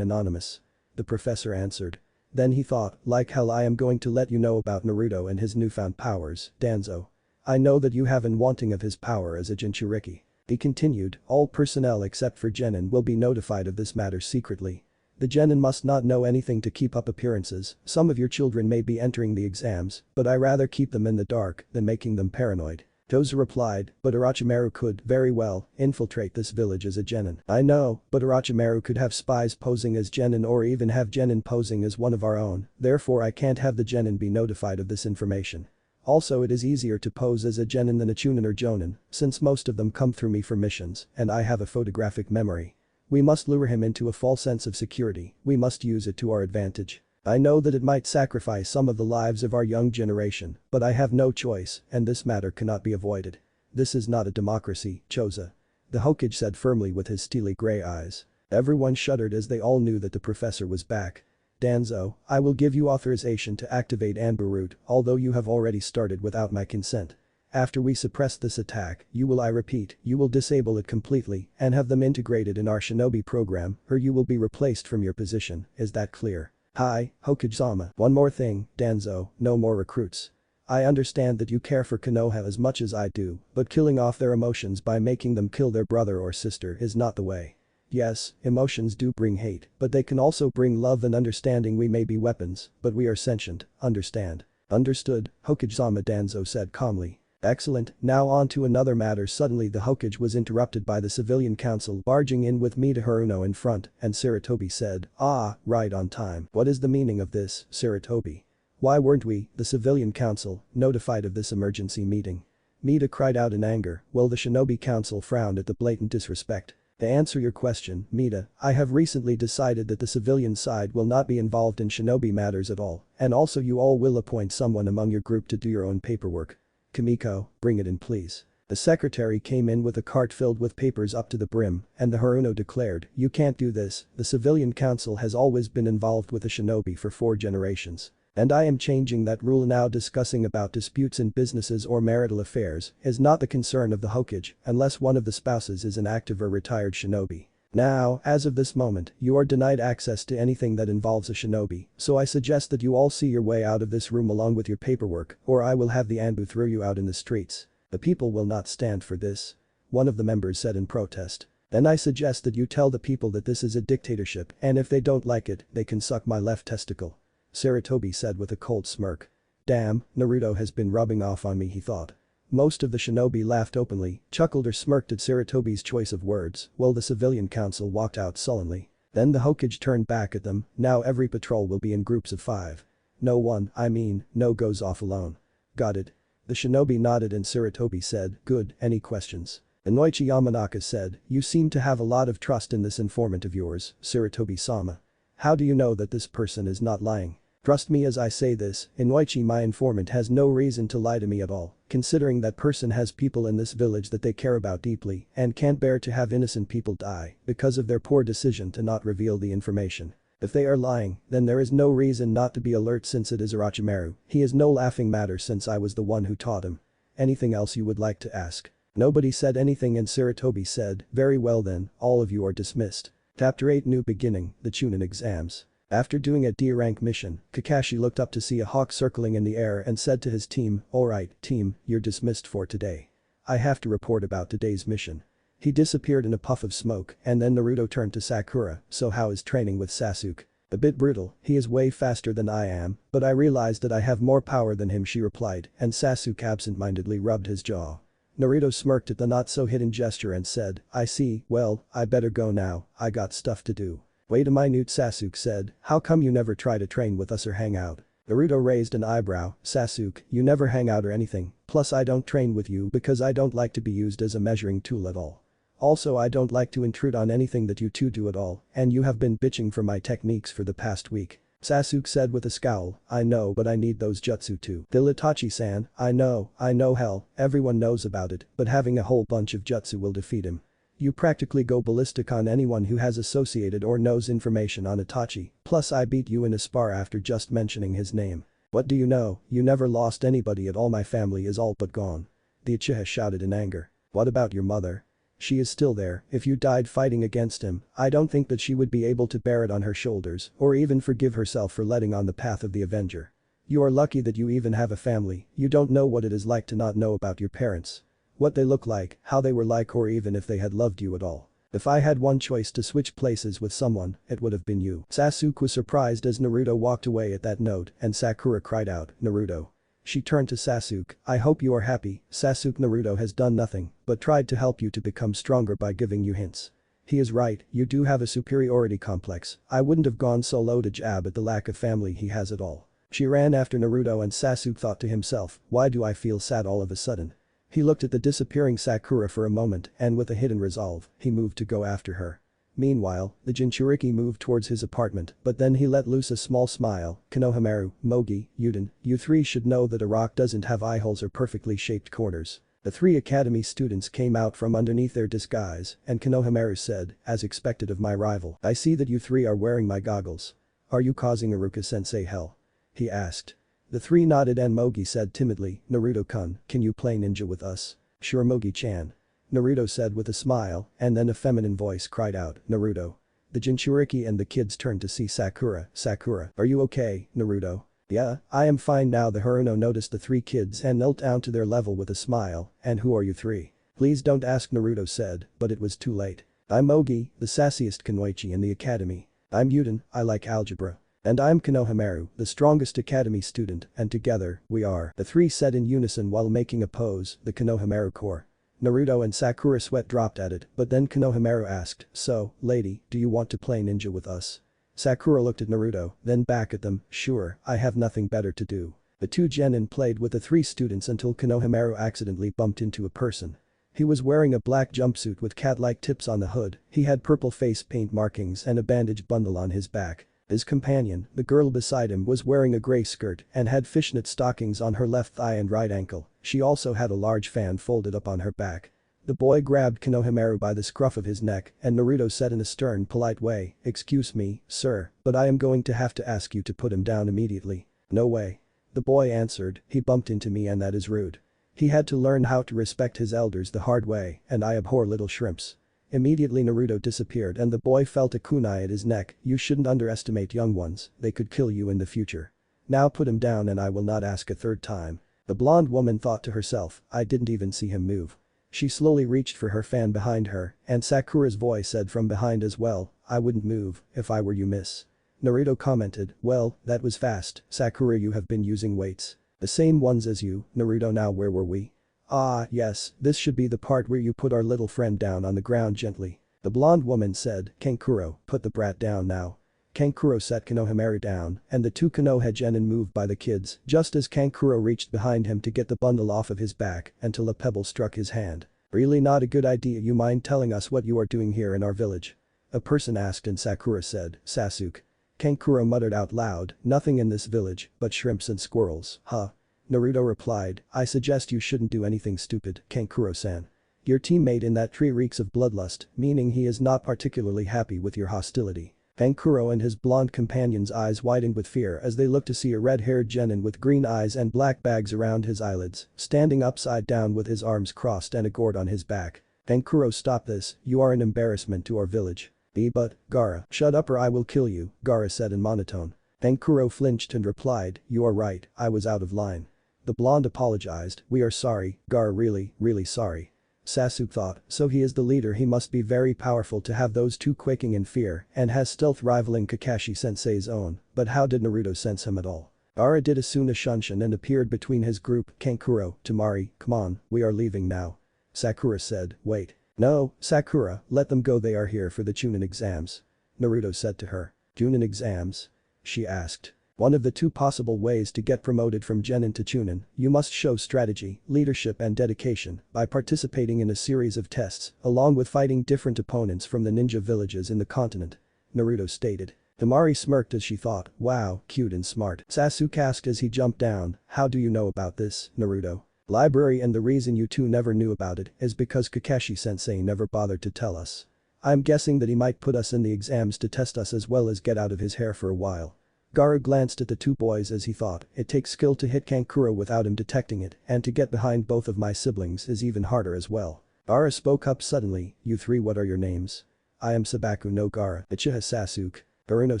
anonymous. The professor answered. Then he thought, like hell, I am going to let you know about Naruto and his newfound powers, Danzo. I know that you have been wanting of his power as a Jinchuriki. He continued, all personnel except for Genin will be notified of this matter secretly. The Genin must not know anything to keep up appearances. Some of your children may be entering the exams, but I rather keep them in the dark than making them paranoid. Toza replied, but Orochimaru could, very well, infiltrate this village as a Genin. I know, but Orochimaru could have spies posing as Genin or even have Genin posing as one of our own, therefore I can't have the Genin be notified of this information. Also it is easier to pose as a Genin than a Chunin or Jonin, since most of them come through me for missions, and I have a photographic memory. We must lure him into a false sense of security, we must use it to our advantage. I know that it might sacrifice some of the lives of our young generation, but I have no choice, and this matter cannot be avoided. This is not a democracy, Choza. The Hokage said firmly with his steely grey eyes. Everyone shuddered as they all knew that the professor was back. Danzo, I will give you authorization to activate Anbu route, although you have already started without my consent. After we suppress this attack, I repeat, you will disable it completely and have them integrated in our shinobi program, or you will be replaced from your position, is that clear? Hi, Hokage-sama. One more thing, Danzo, no more recruits. I understand that you care for Konoha as much as I do, but killing off their emotions by making them kill their brother or sister is not the way. Yes, emotions do bring hate, but they can also bring love and understanding. We may be weapons, but we are sentient, understand? Understood, Hokage-sama, Danzo said calmly. Excellent, now on to another matter. Suddenly the Hokage was interrupted by the civilian council barging in with Mita Haruno in front, and Sarutobi said, ah, right on time. What is the meaning of this, Sarutobi? Why weren't we, the civilian council, notified of this emergency meeting? Mita cried out in anger, while the shinobi council frowned at the blatant disrespect. To answer your question, Mita, I have recently decided that the civilian side will not be involved in shinobi matters at all, and also you all will appoint someone among your group to do your own paperwork. Kimiko, bring it in please. The secretary came in with a cart filled with papers up to the brim, and the Haruno declared, you can't do this, the civilian council has always been involved with the shinobi for 4 generations. And I am changing that rule now. Discussing about disputes in businesses or marital affairs is not the concern of the Hokage unless one of the spouses is an active or retired shinobi. Now, as of this moment, you are denied access to anything that involves a shinobi, so I suggest that you all see your way out of this room along with your paperwork, or I will have the Anbu throw you out in the streets. The people will not stand for this. One of the members said in protest. Then I suggest that you tell the people that this is a dictatorship, and if they don't like it, they can suck my left testicle. Sarutobi said with a cold smirk. Damn, Naruto has been rubbing off on me, he thought. Most of the shinobi laughed openly, chuckled or smirked at Sarutobi's choice of words, while the civilian council walked out sullenly. Then the Hokage turned back at them, now every patrol will be in groups of 5. No goes off alone. Got it. The shinobi nodded and Sarutobi said, good, any questions? Inoichi Yamanaka said, you seem to have a lot of trust in this informant of yours, Sarutobi-sama. How do you know that this person is not lying? Trust me as I say this, Inoichi, my informant has no reason to lie to me at all, considering that person has people in this village that they care about deeply and can't bear to have innocent people die because of their poor decision to not reveal the information. If they are lying, then there is no reason not to be alert since it is Orochimaru. He is no laughing matter since I was the one who taught him. Anything else you would like to ask? Nobody said anything and Sarutobi said, very well then, all of you are dismissed. Chapter 8 New Beginning, the Chunin Exams. After doing a D-rank mission, Kakashi looked up to see a hawk circling in the air and said to his team, alright, team, you're dismissed for today. I have to report about today's mission. He disappeared in a puff of smoke and then Naruto turned to Sakura, so how is training with Sasuke? A bit brutal, he is way faster than I am, but I realized that I have more power than him, she replied, and Sasuke absent-mindedly rubbed his jaw. Naruto smirked at the not-so-hidden gesture and said, I see, well, I better go now, I got stuff to do. Wait a minute, Sasuke said, how come you never try to train with us or hang out? Naruto raised an eyebrow, Sasuke, you never hang out or anything, plus I don't train with you because I don't like to be used as a measuring tool at all. Also I don't like to intrude on anything that you two do at all, and you have been bitching for my techniques for the past week. Sasuke said with a scowl, I know but I need those jutsu too. The Itachi-san, I know hell, everyone knows about it, but having a whole bunch of jutsu will defeat him. You practically go ballistic on anyone who has associated or knows information on Itachi, plus I beat you in a spar after just mentioning his name. What do you know, you never lost anybody at all, my family is all but gone. The Uchiha shouted in anger. What about your mother? She is still there, if you died fighting against him, I don't think that she would be able to bear it on her shoulders or even forgive herself for letting on the path of the Avenger. You are lucky that you even have a family, you don't know what it is like to not know about your parents. What they look like, how they were like, or even if they had loved you at all. If I had one choice to switch places with someone, it would have been you. Sasuke was surprised as Naruto walked away at that note and Sakura cried out, Naruto. She turned to Sasuke, I hope you are happy, Sasuke. Naruto has done nothing but tried to help you to become stronger by giving you hints. He is right, you do have a superiority complex, I wouldn't have gone so low to jab at the lack of family he has at all. She ran after Naruto and Sasuke thought to himself, why do I feel sad all of a sudden? He looked at the disappearing Sakura for a moment and with a hidden resolve, he moved to go after her. Meanwhile, the Jinchuriki moved towards his apartment but then he let loose a small smile, Konohamaru, Mogi, Yuden, you three should know that a rock doesn't have eye holes or perfectly shaped corners. The three academy students came out from underneath their disguise and Konohamaru said, as expected of my rival, I see that you three are wearing my goggles. Are you causing Iruka-sensei hell? He asked. The three nodded and Mogi said timidly, Naruto-kun, can you play ninja with us? Sure Mogi-chan. Naruto said with a smile and then a feminine voice cried out, Naruto. The Jinchuriki and the kids turned to see Sakura, Sakura, are you okay, Naruto? Yeah, I am fine now. The Haruno noticed the three kids and knelt down to their level with a smile, and who are you three? Please don't ask, Naruto said, but it was too late. I'm Mogi, the sassiest kunoichi in the academy. I'm Yuden, I like algebra. And I'm Konohamaru, the strongest academy student, and together, we are, the three said in unison while making a pose, the Konohamaru core. Naruto and Sakura sweat dropped at it, but then Konohamaru asked, so, lady, do you want to play ninja with us? Sakura looked at Naruto, then back at them, sure, I have nothing better to do. The two genin played with the three students until Konohamaru accidentally bumped into a person. He was wearing a black jumpsuit with cat-like tips on the hood, he had purple face paint markings and a bandage bundle on his back. His companion, the girl beside him, was wearing a gray skirt and had fishnet stockings on her left thigh and right ankle, she also had a large fan folded up on her back. The boy grabbed Konohamaru by the scruff of his neck and Naruto said in a stern, polite way, excuse me, sir, but I am going to have to ask you to put him down immediately. No way. The boy answered, he bumped into me and that is rude. He had to learn how to respect his elders the hard way and I abhor little shrimps. Immediately Naruto disappeared and the boy felt a kunai at his neck, you shouldn't underestimate young ones, they could kill you in the future. Now put him down and I will not ask a third time. The blonde woman thought to herself, I didn't even see him move. She slowly reached for her fan behind her and Sakura's voice said from behind as well, I wouldn't move if I were you, miss. Naruto commented, well, that was fast, Sakura, you have been using weights. The same ones as you, Naruto. Now where were we? Ah, yes, this should be the part where you put our little friend down on the ground gently. The blonde woman said, Kankuro, put the brat down now. Kankuro set Konohamaru down and the two Konoha genin moved by the kids just as Kankuro reached behind him to get the bundle off of his back until a pebble struck his hand. Really not a good idea. You mind telling us what you are doing here in our village? A person asked and Sakura said, Sasuke. Kankuro muttered out loud, nothing in this village but shrimps and squirrels, huh? Naruto replied, I suggest you shouldn't do anything stupid, Kankuro-san. Your teammate in that tree reeks of bloodlust, meaning he is not particularly happy with your hostility. Kankuro and his blonde companion's eyes widened with fear as they looked to see a red-haired genin with green eyes and black bags around his eyelids, standing upside down with his arms crossed and a gourd on his back. Kankuro, stop this, you are an embarrassment to our village. But, Gaara, shut up or I will kill you, Gaara said in monotone. Kankuro flinched and replied, you are right, I was out of line. The blonde apologized, we are sorry, Gaara, really sorry. Sasuke thought, so he is the leader, he must be very powerful to have those two quaking in fear and has stealth rivaling Kakashi-sensei's own, but how did Naruto sense him at all? Gaara did a Suna Shunshin and appeared between his group, Kankuro, temari, come on, we are leaving now. Sakura said, wait. No, Sakura, let them go, they are here for the chunin exams. Naruto said to her. Chunin exams? She asked. One of the two possible ways to get promoted from genin to chunin, you must show strategy, leadership and dedication by participating in a series of tests along with fighting different opponents from the ninja villages in the continent. Naruto stated. Temari smirked as she thought, wow, cute and smart. Sasuke asked as he jumped down, how do you know about this, Naruto? Library, and the reason you two never knew about it is because Kakashi-sensei never bothered to tell us. I'm guessing that he might put us in the exams to test us as well as get out of his hair for a while. Gaara glanced at the two boys as he thought, it takes skill to hit Kankuro without him detecting it, and to get behind both of my siblings is even harder as well. Gaara spoke up suddenly, you three, what are your names? I am Sabaku no Gaara, Uchiha Sasuke, Baruno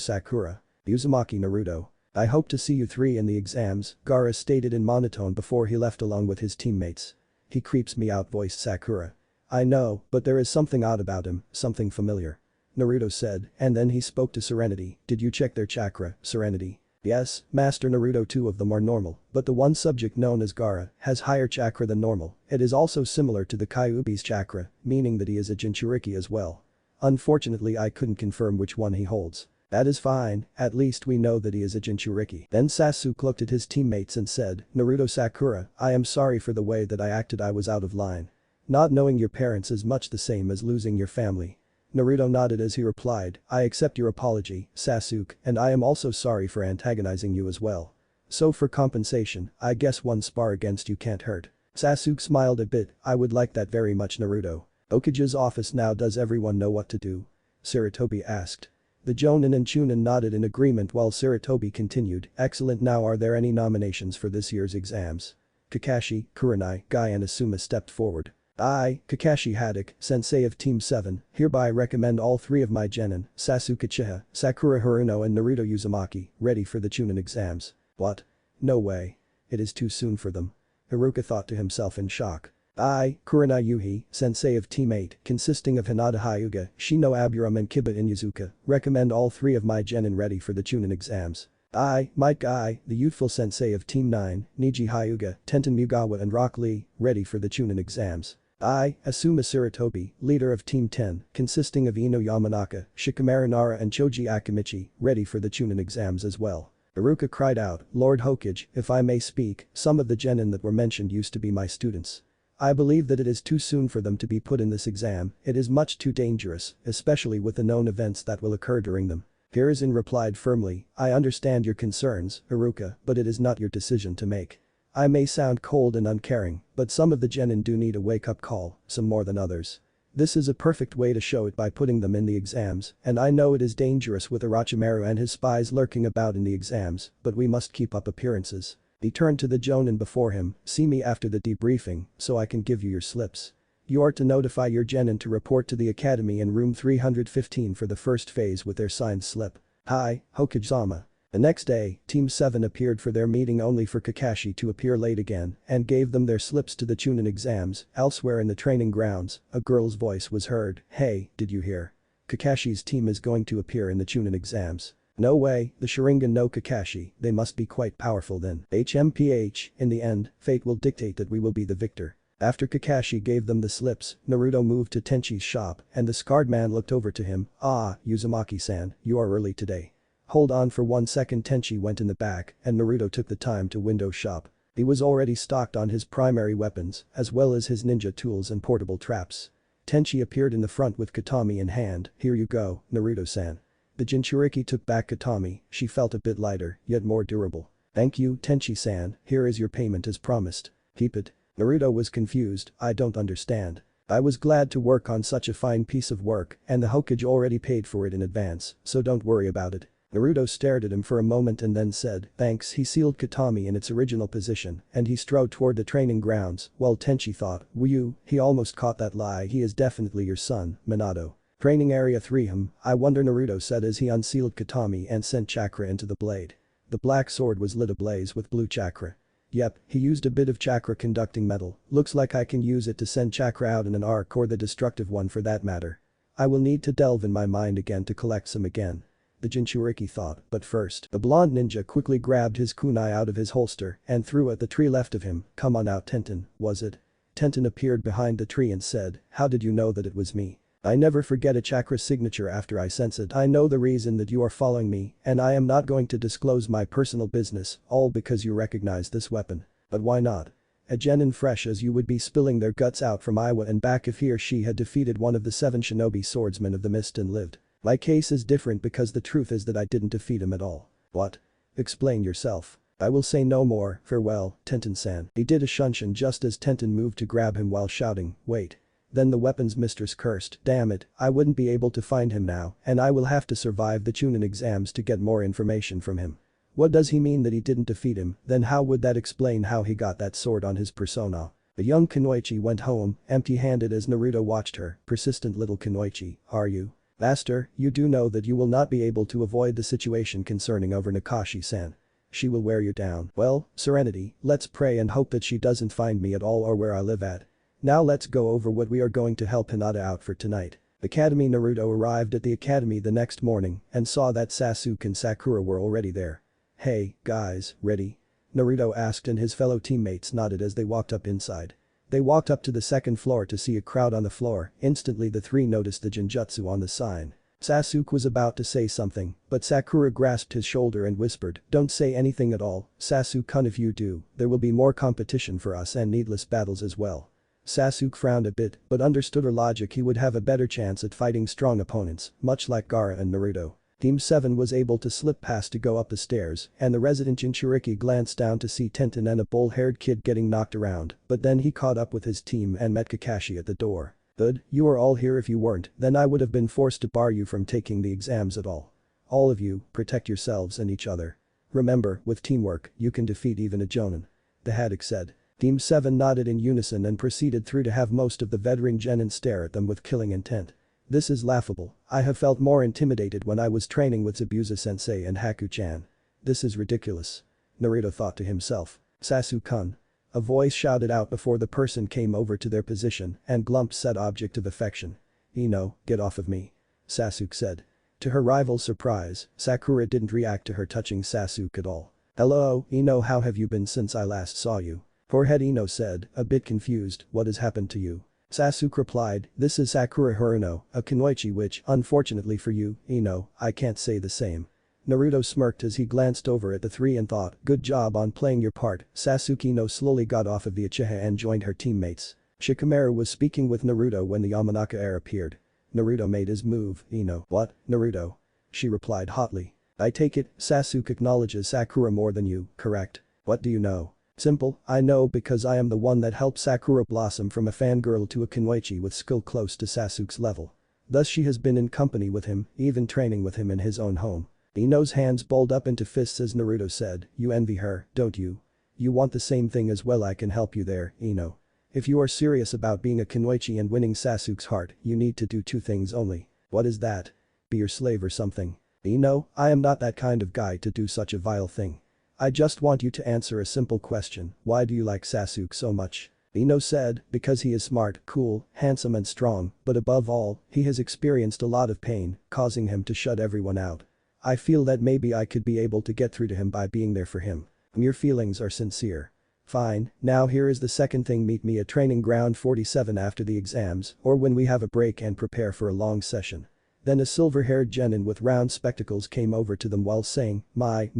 Sakura, Uzumaki Naruto. I hope to see you three in the exams, Gaara stated in monotone before he left along with his teammates. He creeps me out, voiced Sakura. I know, but there is something odd about him, something familiar. Naruto said, and then he spoke to Serenity, did you check their chakra, Serenity? Yes, Master Naruto, two of them are normal, but the one subject known as Gaara has higher chakra than normal. It is also similar to the Kyuubi's chakra, meaning that he is a Jinchuriki as well. Unfortunately, I couldn't confirm which one he holds. That is fine, at least we know that he is a Jinchuriki. Then Sasuke looked at his teammates and said, Naruto Sakura, I am sorry for the way that I acted, I was out of line. Not knowing your parents is much the same as losing your family. Naruto nodded as he replied, I accept your apology, Sasuke, and I am also sorry for antagonizing you as well. So for compensation, I guess one spar against you can't hurt. Sasuke smiled a bit, I would like that very much, Naruto. Hokage's office now, does everyone know what to do? Sarutobi asked. The Jonin and Chunin nodded in agreement while Sarutobi continued, excellent, now are there any nominations for this year's exams? Kakashi, Kurenai, Guy and Asuma stepped forward. I, Kakashi Haddock, sensei of Team 7, hereby recommend all three of my genin, Sasuke Uchiha, Sakura Haruno and Naruto Uzumaki, ready for the Chunin exams. What? No way. It is too soon for them. Haruka thought to himself in shock. I, Kurenai Yuhi, sensei of Team 8, consisting of Hinata Hyuga, Shino Aburam and Kiba Inuzuka, recommend all three of my genin ready for the Chunin exams. I, Mike Guy, the youthful sensei of Team 9, Niji Hyuga, Tenten Mugawa and Rock Lee, ready for the Chunin exams. I, Asuma Sarutobi, leader of Team 10, consisting of Ino Yamanaka, Shikamaru Nara and Choji Akimichi, ready for the Chunin exams as well. Haruka cried out, Lord Hokage, if I may speak, some of the genin that were mentioned used to be my students. I believe that it is too soon for them to be put in this exam, it is much too dangerous, especially with the known events that will occur during them. Hiruzen replied firmly, I understand your concerns, Haruka, but it is not your decision to make. I may sound cold and uncaring, but some of the genin do need a wake-up call, some more than others. This is a perfect way to show it by putting them in the exams, and I know it is dangerous with Orochimaru and his spies lurking about in the exams, but we must keep up appearances. He turned to the jonin before him, see me after the debriefing, so I can give you your slips. You are to notify your genin to report to the academy in room 315 for the first phase with their signed slip. Hi, Hokage-sama. The next day, Team 7 appeared for their meeting only for Kakashi to appear late again and gave them their slips to the Chunin exams. Elsewhere in the training grounds, a girl's voice was heard, hey, did you hear? Kakashi's team is going to appear in the Chunin exams. No way, the Sharingan no Kakashi, they must be quite powerful then. HMPH, in the end, fate will dictate that we will be the victor. After Kakashi gave them the slips, Naruto moved to Tenchi's shop and the scarred man looked over to him, ah, Uzumaki-san, you are early today. Hold on for 1 second. Tenchi went in the back and Naruto took the time to window shop. He was already stocked on his primary weapons as well as his ninja tools and portable traps. Tenchi appeared in the front with Katami in hand, here you go, Naruto-san. The Jinchuriki took back Katami, she felt a bit lighter, yet more durable. Thank you, Tenchi-san, here is your payment as promised. Keep it. Naruto was confused, I don't understand. I was glad to work on such a fine piece of work and the Hokage already paid for it in advance, so don't worry about it. Naruto stared at him for a moment and then said, thanks. He sealed Katami in its original position and he strode toward the training grounds while Tenchi thought, you, he almost caught that lie, he is definitely your son, Minato. Training area 3 I wonder, Naruto said as he unsealed Katami and sent chakra into the blade. The black sword was lit ablaze with blue chakra. Yep, he used a bit of chakra conducting metal, looks like I can use it to send chakra out in an arc or the destructive one for that matter. I will need to delve in my mind again to collect some again. The Jinchuriki thought, but first, the blonde ninja quickly grabbed his kunai out of his holster and threw at the tree left of him, come on out Tenten, was it? Tenten appeared behind the tree and said, how did you know that it was me? I never forget a chakra signature after I sense it. I know the reason that you are following me and I am not going to disclose my personal business, all because you recognize this weapon. But why not? A genin fresh as you would be spilling their guts out from Iwa and back if he or she had defeated one of the 7 shinobi swordsmen of the mist and lived. My case is different because the truth is that I didn't defeat him at all. What? Explain yourself. I will say no more, farewell, Tenten-san. He did a shunshin just as Tenten moved to grab him while shouting, wait. Then the weapons mistress cursed, damn it, I wouldn't be able to find him now and I will have to survive the chunin exams to get more information from him. What does he mean that he didn't defeat him, then how would that explain how he got that sword on his persona? The young Kunoichi went home, empty-handed as Naruto watched her, persistent little Kunoichi, are you? Master, you do know that you will not be able to avoid the situation concerning over Nakashi-san. She will wear you down. Well, Serenity, let's pray and hope that she doesn't find me at all or where I live at. Now let's go over what we are going to help Hinata out for tonight. Academy. Naruto arrived at the academy the next morning and saw that Sasuke and Sakura were already there. Hey, guys, ready? Naruto asked and his fellow teammates nodded as they walked up inside. They walked up to the second floor to see a crowd on the floor, instantly the three noticed the genjutsu on the sign. Sasuke was about to say something, but Sakura grasped his shoulder and whispered, don't say anything at all, Sasuke-kun, if you do, there will be more competition for us and needless battles as well. Sasuke frowned a bit, but understood her logic. He would have a better chance at fighting strong opponents, much like Gaara and Naruto. Team 7 was able to slip past to go up the stairs, and the resident Jinchuriki glanced down to see Tenten and a bull-haired kid getting knocked around, but then he caught up with his team and met Kakashi at the door. Good, you are all here. If you weren't, then I would have been forced to bar you from taking the exams at all. All of you, protect yourselves and each other. Remember, with teamwork, you can defeat even a Jonin. The Haddock said. Team 7 nodded in unison and proceeded through to have most of the veteran genin stare at them with killing intent. This is laughable. I have felt more intimidated when I was training with Zabuza-sensei and Haku-chan. This is ridiculous. Naruto thought to himself. Sasuke-kun. A voice shouted out before the person came over to their position and glumped said object of affection. Ino, get off of me. Sasuke said. To her rival's surprise, Sakura didn't react to her touching Sasuke at all. Hello, Ino, how have you been since I last saw you? Forehead. Ino said, a bit confused, what has happened to you? Sasuke replied, this is Sakura Haruno, a kunoichi which, unfortunately for you, Ino, I can't say the same. Naruto smirked as he glanced over at the three and thought, good job on playing your part. Sasuke. Ino slowly got off of the Uchiha and joined her teammates. Shikamaru was speaking with Naruto when the Yamanaka heir appeared. Naruto made his move. Ino, what, Naruto? She replied hotly. I take it, Sasuke acknowledges Sakura more than you, correct? What do you know? Simple, I know because I am the one that helped Sakura blossom from a fangirl to a kunoichi with skill close to Sasuke's level. Thus she has been in company with him, even training with him in his own home. Ino's hands balled up into fists as Naruto said, you envy her, don't you? You want the same thing as well. I can help you there, Ino. If you are serious about being a kunoichi and winning Sasuke's heart, you need to do two things only. What is that? Be your slave or something. Ino, I am not that kind of guy to do such a vile thing. I just want you to answer a simple question, why do you like Sasuke so much? Ino said, because he is smart, cool, handsome and strong, but above all, he has experienced a lot of pain, causing him to shut everyone out. I feel that maybe I could be able to get through to him by being there for him. Your feelings are sincere. Fine, now here is the second thing, meet me at training ground 47 after the exams or when we have a break and prepare for a long session. Then a silver-haired genin with round spectacles came over to them while saying, my,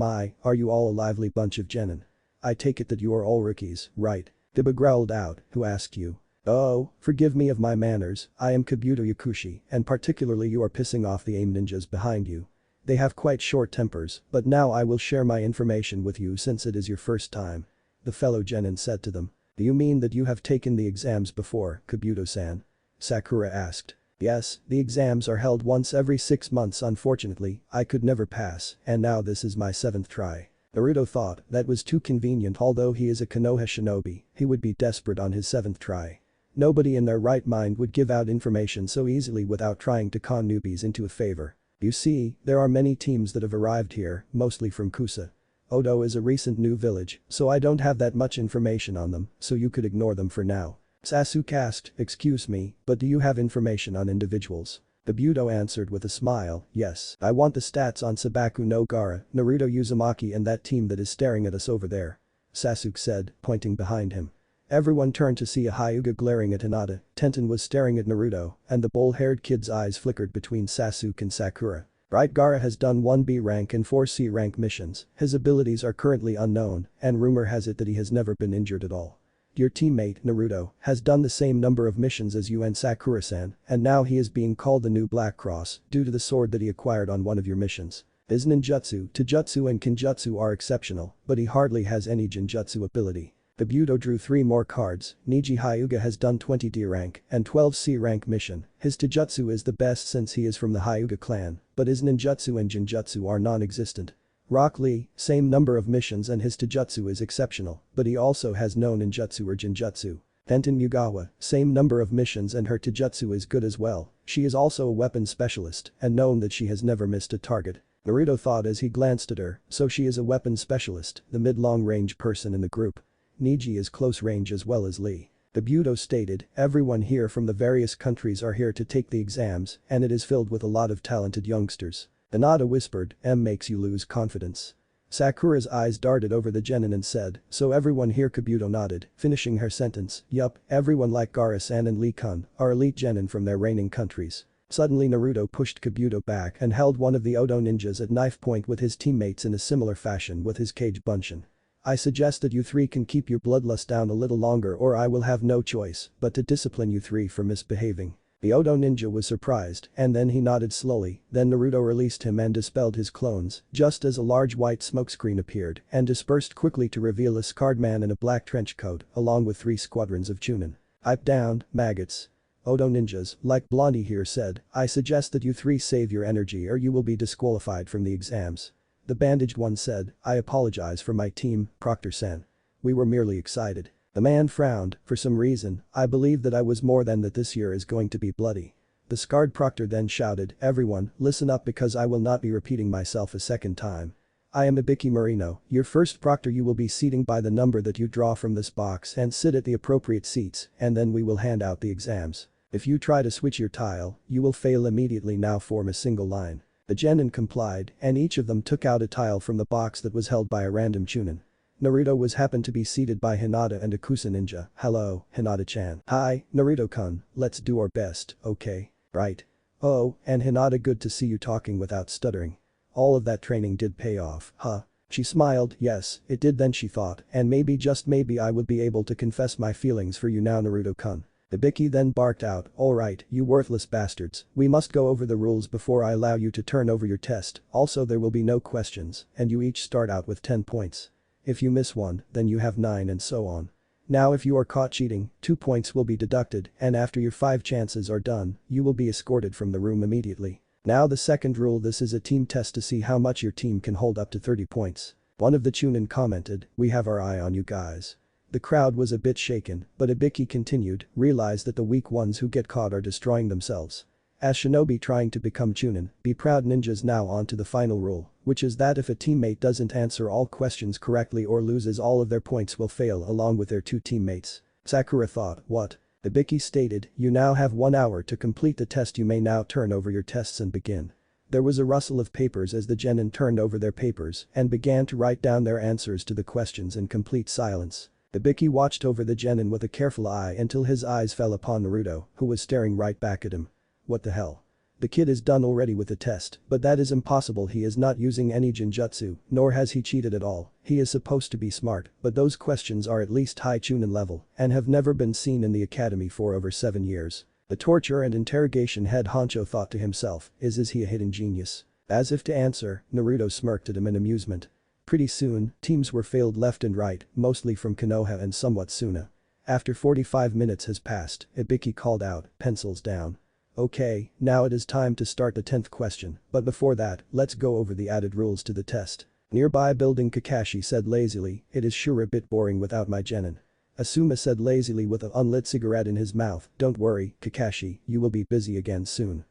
are you all a lively bunch of genin? I take it that you are all rookies, right? Diba growled out, who asked you? Oh, forgive me of my manners, I am Kabuto Yakushi and particularly you are pissing off the AIM ninjas behind you. They have quite short tempers, but now I will share my information with you since it is your first time. The fellow genin said to them. Do you mean that you have taken the exams before, Kabuto-san? Sakura asked. Yes, the exams are held once every 6 months. Unfortunately, I could never pass, and now this is my 7th try. Naruto thought that was too convenient. Although he is a Konoha shinobi, he would be desperate on his 7th try. Nobody in their right mind would give out information so easily without trying to con newbies into a favor. You see, there are many teams that have arrived here, mostly from Kusa. Odo is a recent new village, so I don't have that much information on them, so you could ignore them for now. Sasuke asked, excuse me, but do you have information on individuals? Kabuto answered with a smile, yes, I want the stats on Sabaku no Gaara, Naruto Uzumaki and that team that is staring at us over there. Sasuke said, pointing behind him. Everyone turned to see a Hyuga glaring at Hinata, Tenten was staring at Naruto, and the bull-haired kid's eyes flickered between Sasuke and Sakura. Right, Gaara has done 1 B rank and 4 C rank missions, his abilities are currently unknown, and rumor has it that he has never been injured at all. your teammate, Naruto, has done the same number of missions as you and Sakura-san, and now he is being called the new Black Cross due to the sword that he acquired on one of your missions. His ninjutsu, taijutsu and kinjutsu are exceptional, but he hardly has any genjutsu ability. Kabuto drew 3 more cards. Niji Hyuga has done 20 D rank and 12 C rank mission. His taijutsu is the best since he is from the Hyuga clan, but his ninjutsu and genjutsu are non-existent. Rock Lee, same number of missions and his taijutsu is exceptional, but he also has no ninjutsu or genjutsu. Tenten Mugawa, same number of missions and her taijutsu is good as well. She is also a weapon specialist and known that she has never missed a target. Naruto thought as he glanced at her, so she is a weapon specialist, the mid-long range person in the group. Niji is close range as well as Lee. Kabuto stated, everyone here from the various countries are here to take the exams and it is filled with a lot of talented youngsters. Hinata whispered, M makes you lose confidence. Sakura's eyes darted over the genin and said, so everyone here. Kabuto nodded, finishing her sentence, yup, everyone like Gaara-san and Lee-kun are elite genin from their reigning countries. Suddenly Naruto pushed Kabuto back and held one of the Odo ninjas at knife point with his teammates in a similar fashion with his cage bunshin. I suggest that you 3 can keep your bloodlust down a little longer or I will have no choice but to discipline you 3 for misbehaving. The Odo ninja was surprised and then he nodded slowly, then Naruto released him and dispelled his clones just as a large white smokescreen appeared and dispersed quickly to reveal a scarred man in a black trench coat along with 3 squadrons of chunin. Pipe down, maggots. Odo ninjas, like Blondie here said, I suggest that you 3 save your energy or you will be disqualified from the exams. The bandaged one said, I apologize for my team, Proctor-san. We were merely excited. The man frowned, for some reason, I believe that I was more than that this year is going to be bloody. The scarred Proctor then shouted, everyone, listen up because I will not be repeating myself a second time. I am Ibiki Marino, your first Proctor. You will be seating by the number that you draw from this box and sit at the appropriate seats and then we will hand out the exams. If you try to switch your tile, you will fail immediately. Now form a single line. The genin complied and each of them took out a tile from the box that was held by a random chunin. Naruto was happened to be seated by Hinata and Akusa ninja. Hello, Hinata-chan. Hi, Naruto-kun, let's do our best, okay? Right. Oh, and Hinata, good to see you talking without stuttering. All of that training did pay off, huh? She smiled, yes, it did. Then she thought, and maybe just maybe I would be able to confess my feelings for you now, Naruto-kun. Ibiki then barked out, alright, you worthless bastards, we must go over the rules before I allow you to turn over your test, also there will be no questions, and you each start out with 10 points. If you miss one, then you have 9 and so on. Now if you are caught cheating, 2 points will be deducted and after your 5 chances are done, you will be escorted from the room immediately. Now the second rule, this is a team test to see how much your team can hold up to 30 points. One of the chunin commented, we have our eye on you guys. The crowd was a bit shaken, but Ibiki continued, realize that the weak ones who get caught are destroying themselves. As shinobi trying to become chunin, be proud ninjas. Now on to the final rule, which is that if a teammate doesn't answer all questions correctly or loses all of their points will fail along with their 2 teammates. Sakura thought, what? Ibiki stated, you now have 1 hour to complete the test. You may now turn over your tests and begin. There was a rustle of papers as the genin turned over their papers and began to write down their answers to the questions in complete silence. Ibiki watched over the genin with a careful eye until his eyes fell upon Naruto, who was staring right back at him. What the hell? The kid is done already with the test, but that is impossible. He is not using any genjutsu, nor has he cheated at all. He is supposed to be smart, but those questions are at least high chunin level and have never been seen in the academy for over 7 years. The torture and interrogation head honcho thought to himself, is he a hidden genius? As if to answer, Naruto smirked at him in amusement. Pretty soon, teams were failed left and right, mostly from Konoha and somewhat Suna. After 45 minutes has passed, Ibiki called out, pencils down. Okay, now it is time to start the 10th question, but before that, let's go over the added rules to the test. Nearby building, Kakashi said lazily, it is sure a bit boring without my genin. Asuma said lazily with an unlit cigarette in his mouth, don't worry, Kakashi, you will be busy again soon.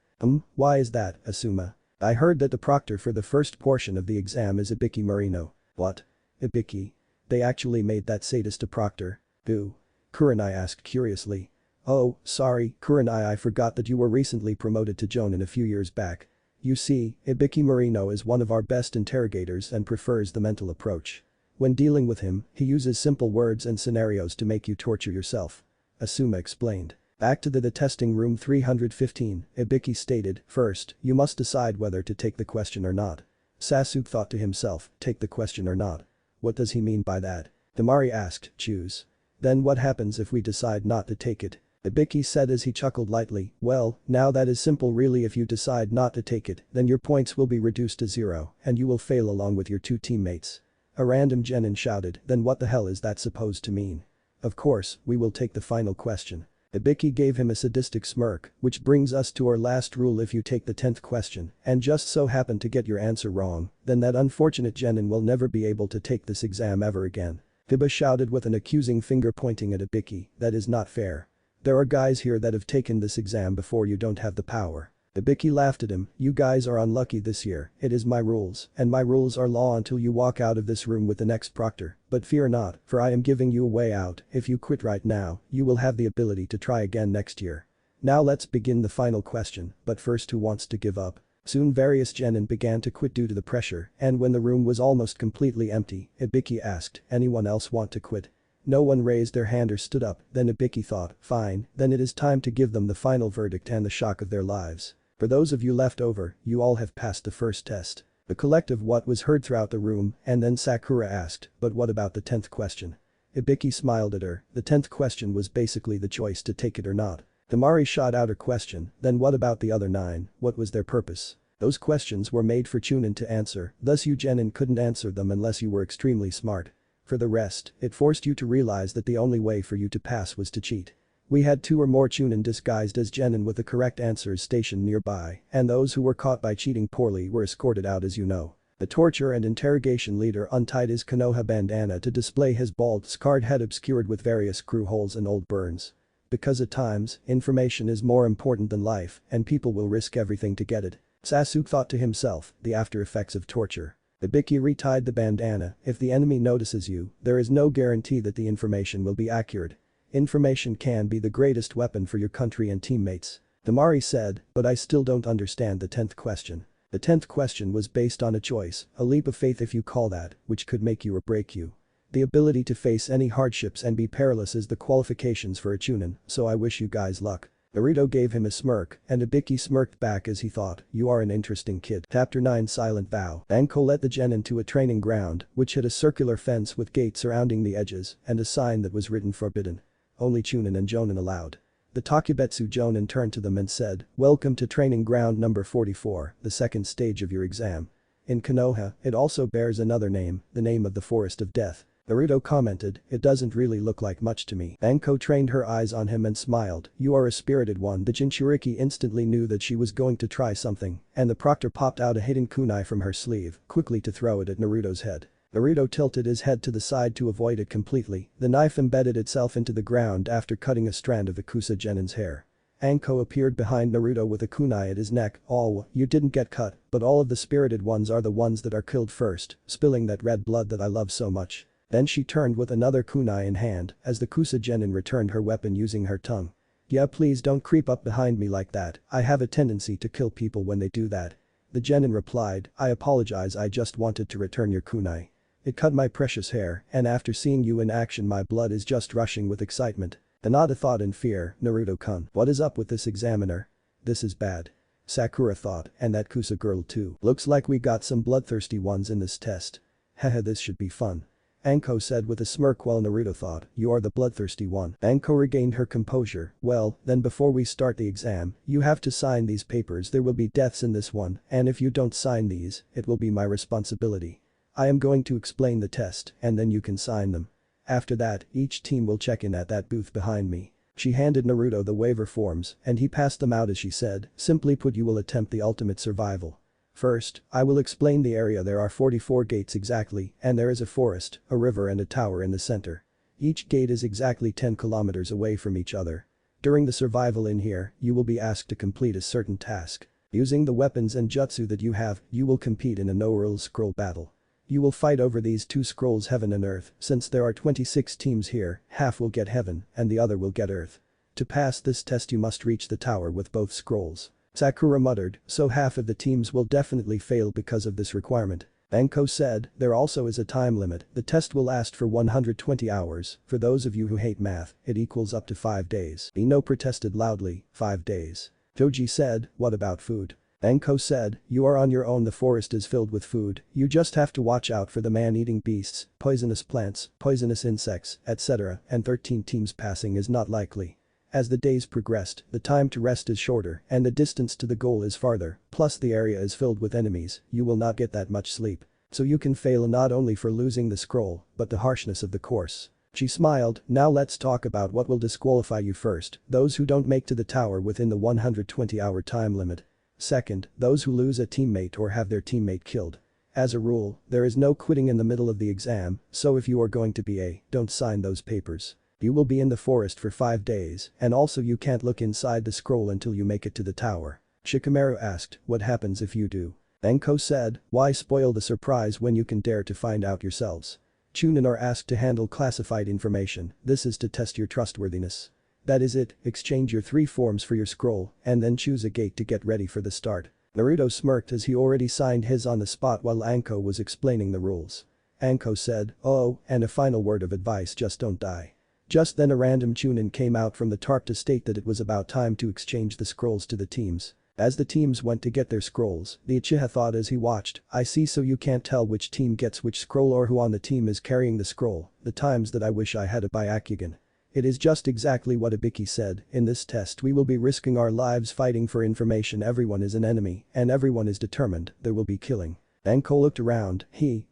Why is that, Asuma? I heard that the proctor for the first portion of the exam is Ibiki Marino. What? Ibiki? They actually made that sadist a proctor? Who? Kurenai asked curiously. Oh, sorry, Kurenai, I forgot that you were recently promoted to Jonin a few years back. You see, Ibiki Marino is one of our best interrogators and prefers the mental approach. When dealing with him, he uses simple words and scenarios to make you torture yourself. Asuma explained. Back to the testing room 315, Ibiki stated, first, you must decide whether to take the question or not. Sasuke thought to himself, take the question or not. What does he mean by that? Temari asked, choose. Then what happens if we decide not to take it? Ibiki said as he chuckled lightly, well, now that is simple really if you decide not to take it, then your points will be reduced to 0 and you will fail along with your 2 teammates. A random genin shouted, then what the hell is that supposed to mean? Of course, we will take the final question. Ibiki gave him a sadistic smirk, which brings us to our last rule: if you take the 10th question and just so happen to get your answer wrong, then that unfortunate genin will never be able to take this exam ever again. Biba shouted with an accusing finger pointing at Ibiki, that is not fair. There are guys here that have taken this exam before, you don't have the power. Ibiki laughed at him, you guys are unlucky this year, it is my rules, and my rules are law until you walk out of this room with the next proctor, but fear not, for I am giving you a way out. If you quit right now, you will have the ability to try again next year. Now let's begin the final question, but first, who wants to give up? Soon various genin began to quit due to the pressure, and when the room was almost completely empty, Ibiki asked, anyone else want to quit? No one raised their hand or stood up. Then Ibiki thought, fine, then it is time to give them the final verdict and the shock of their lives. For those of you left over, you all have passed the first test. The collective what was heard throughout the room, and then Sakura asked, but what about the 10th question? Ibiki smiled at her, the 10th question was basically the choice to take it or not. Temari shot out her question, then what about the other 9, what was their purpose? Those questions were made for chunin to answer, thus you genin couldn't answer them unless you were extremely smart. For the rest, it forced you to realize that the only way for you to pass was to cheat. We had 2 or more chunin disguised as genin with the correct answers stationed nearby, and those who were caught by cheating poorly were escorted out, as you know. The torture and interrogation leader untied his Konoha bandana to display his bald, scarred head obscured with various screw holes and old burns. Because at times, information is more important than life, and people will risk everything to get it. Sasuke thought to himself, the after effects of torture. Ibiki retied the bandana, if the enemy notices you, there is no guarantee that the information will be accurate. Information can be the greatest weapon for your country and teammates. Temari said, but I still don't understand the 10th question. The 10th question was based on a choice, a leap of faith if you call that, which could make you or break you. The ability to face any hardships and be perilous is the qualifications for a chunin, so I wish you guys luck. Naruto gave him a smirk, and Ibiki smirked back as he thought, you are an interesting kid. Chapter 9 Silent Vow. Anko led the genin to a training ground, which had a circular fence with gates surrounding the edges, and a sign that was written forbidden. Only chunin and jonin allowed. The Takubetsu jonin turned to them and said, welcome to training ground number 44, the second stage of your exam. In Konoha, it also bears another name, the name of the Forest of Death. Naruto commented, it doesn't really look like much to me. Anko trained her eyes on him and smiled, you are a spirited one. The Jinchuriki instantly knew that she was going to try something, and the proctor popped out a hidden kunai from her sleeve, quickly to throw it at Naruto's head. Naruto tilted his head to the side to avoid it completely. The knife embedded itself into the ground after cutting a strand of Ikusa genin's hair. Anko appeared behind Naruto with a kunai at his neck. Oh, you didn't get cut, but all of the spirited ones are the ones that are killed first, spilling that red blood that I love so much. Then she turned with another kunai in hand as the Kusa genin returned her weapon using her tongue. Yeah, please don't creep up behind me like that, I have a tendency to kill people when they do that. The genin replied, I apologize, I just wanted to return your kunai. It cut my precious hair, and after seeing you in action my blood is just rushing with excitement. Hinata thought in fear, Naruto-kun, what is up with this examiner? This is bad. Sakura thought, and that Kusa girl too. Looks like we got some bloodthirsty ones in this test. Haha, this should be fun. Anko said with a smirk while Naruto thought, you are the bloodthirsty one. Anko regained her composure, well, then before we start the exam, you have to sign these papers, there will be deaths in this one, and if you don't sign these, it will be my responsibility. I am going to explain the test, and then you can sign them. After that, each team will check in at that booth behind me. She handed Naruto the waiver forms, and he passed them out as she said, simply put, you will attempt the ultimate survival. First, I will explain the area. There are 44 gates exactly, and there is a forest, a river and a tower in the center. Each gate is exactly 10 kilometers away from each other. During the survival in here, you will be asked to complete a certain task. Using the weapons and jutsu that you have, you will compete in a no-rules scroll battle. You will fight over these 2 scrolls, heaven and earth. Since there are 26 teams here, half will get heaven and the other will get earth. To pass this test you must reach the tower with both scrolls. Sakura muttered, so half of the teams will definitely fail because of this requirement. Anko said, there also is a time limit, the test will last for 120 hours, for those of you who hate math, it equals up to 5 days. Ino protested loudly, 5 days. Joji said, what about food? Enko said, you are on your own, the forest is filled with food, you just have to watch out for the man-eating beasts, poisonous plants, poisonous insects, etc. and 13 teams passing is not likely. As the days progressed, the time to rest is shorter and the distance to the goal is farther, plus the area is filled with enemies, you will not get that much sleep. So you can fail not only for losing the scroll, but the harshness of the course. She smiled, now let's talk about what will disqualify you first, those who don't make to the tower within the 120-hour time limit. Second, those who lose a teammate or have their teammate killed. As a rule, there is no quitting in the middle of the exam, so if you are going to be a, don't sign those papers. You will be in the forest for 5 days, and also you can't look inside the scroll until you make it to the tower. Shikamaru asked, what happens if you do? Enko said, why spoil the surprise when you can dare to find out yourselves? Chunin are asked to handle classified information, this is to test your trustworthiness. That is it, exchange your 3 forms for your scroll, and then choose a gate to get ready for the start. Naruto smirked as he already signed his on the spot while Anko was explaining the rules. Anko said, oh, and a final word of advice, just don't die. Just then a random Chunin came out from the tarp to state that it was about time to exchange the scrolls to the teams. As the teams went to get their scrolls, the Uchiha thought as he watched, I see, so you can't tell which team gets which scroll or who on the team is carrying the scroll, the times that I wish I had a Byakugan. It is just exactly what Ibiki said, in this test we will be risking our lives fighting for information, everyone is an enemy, and everyone is determined, there will be killing. Enko looked around,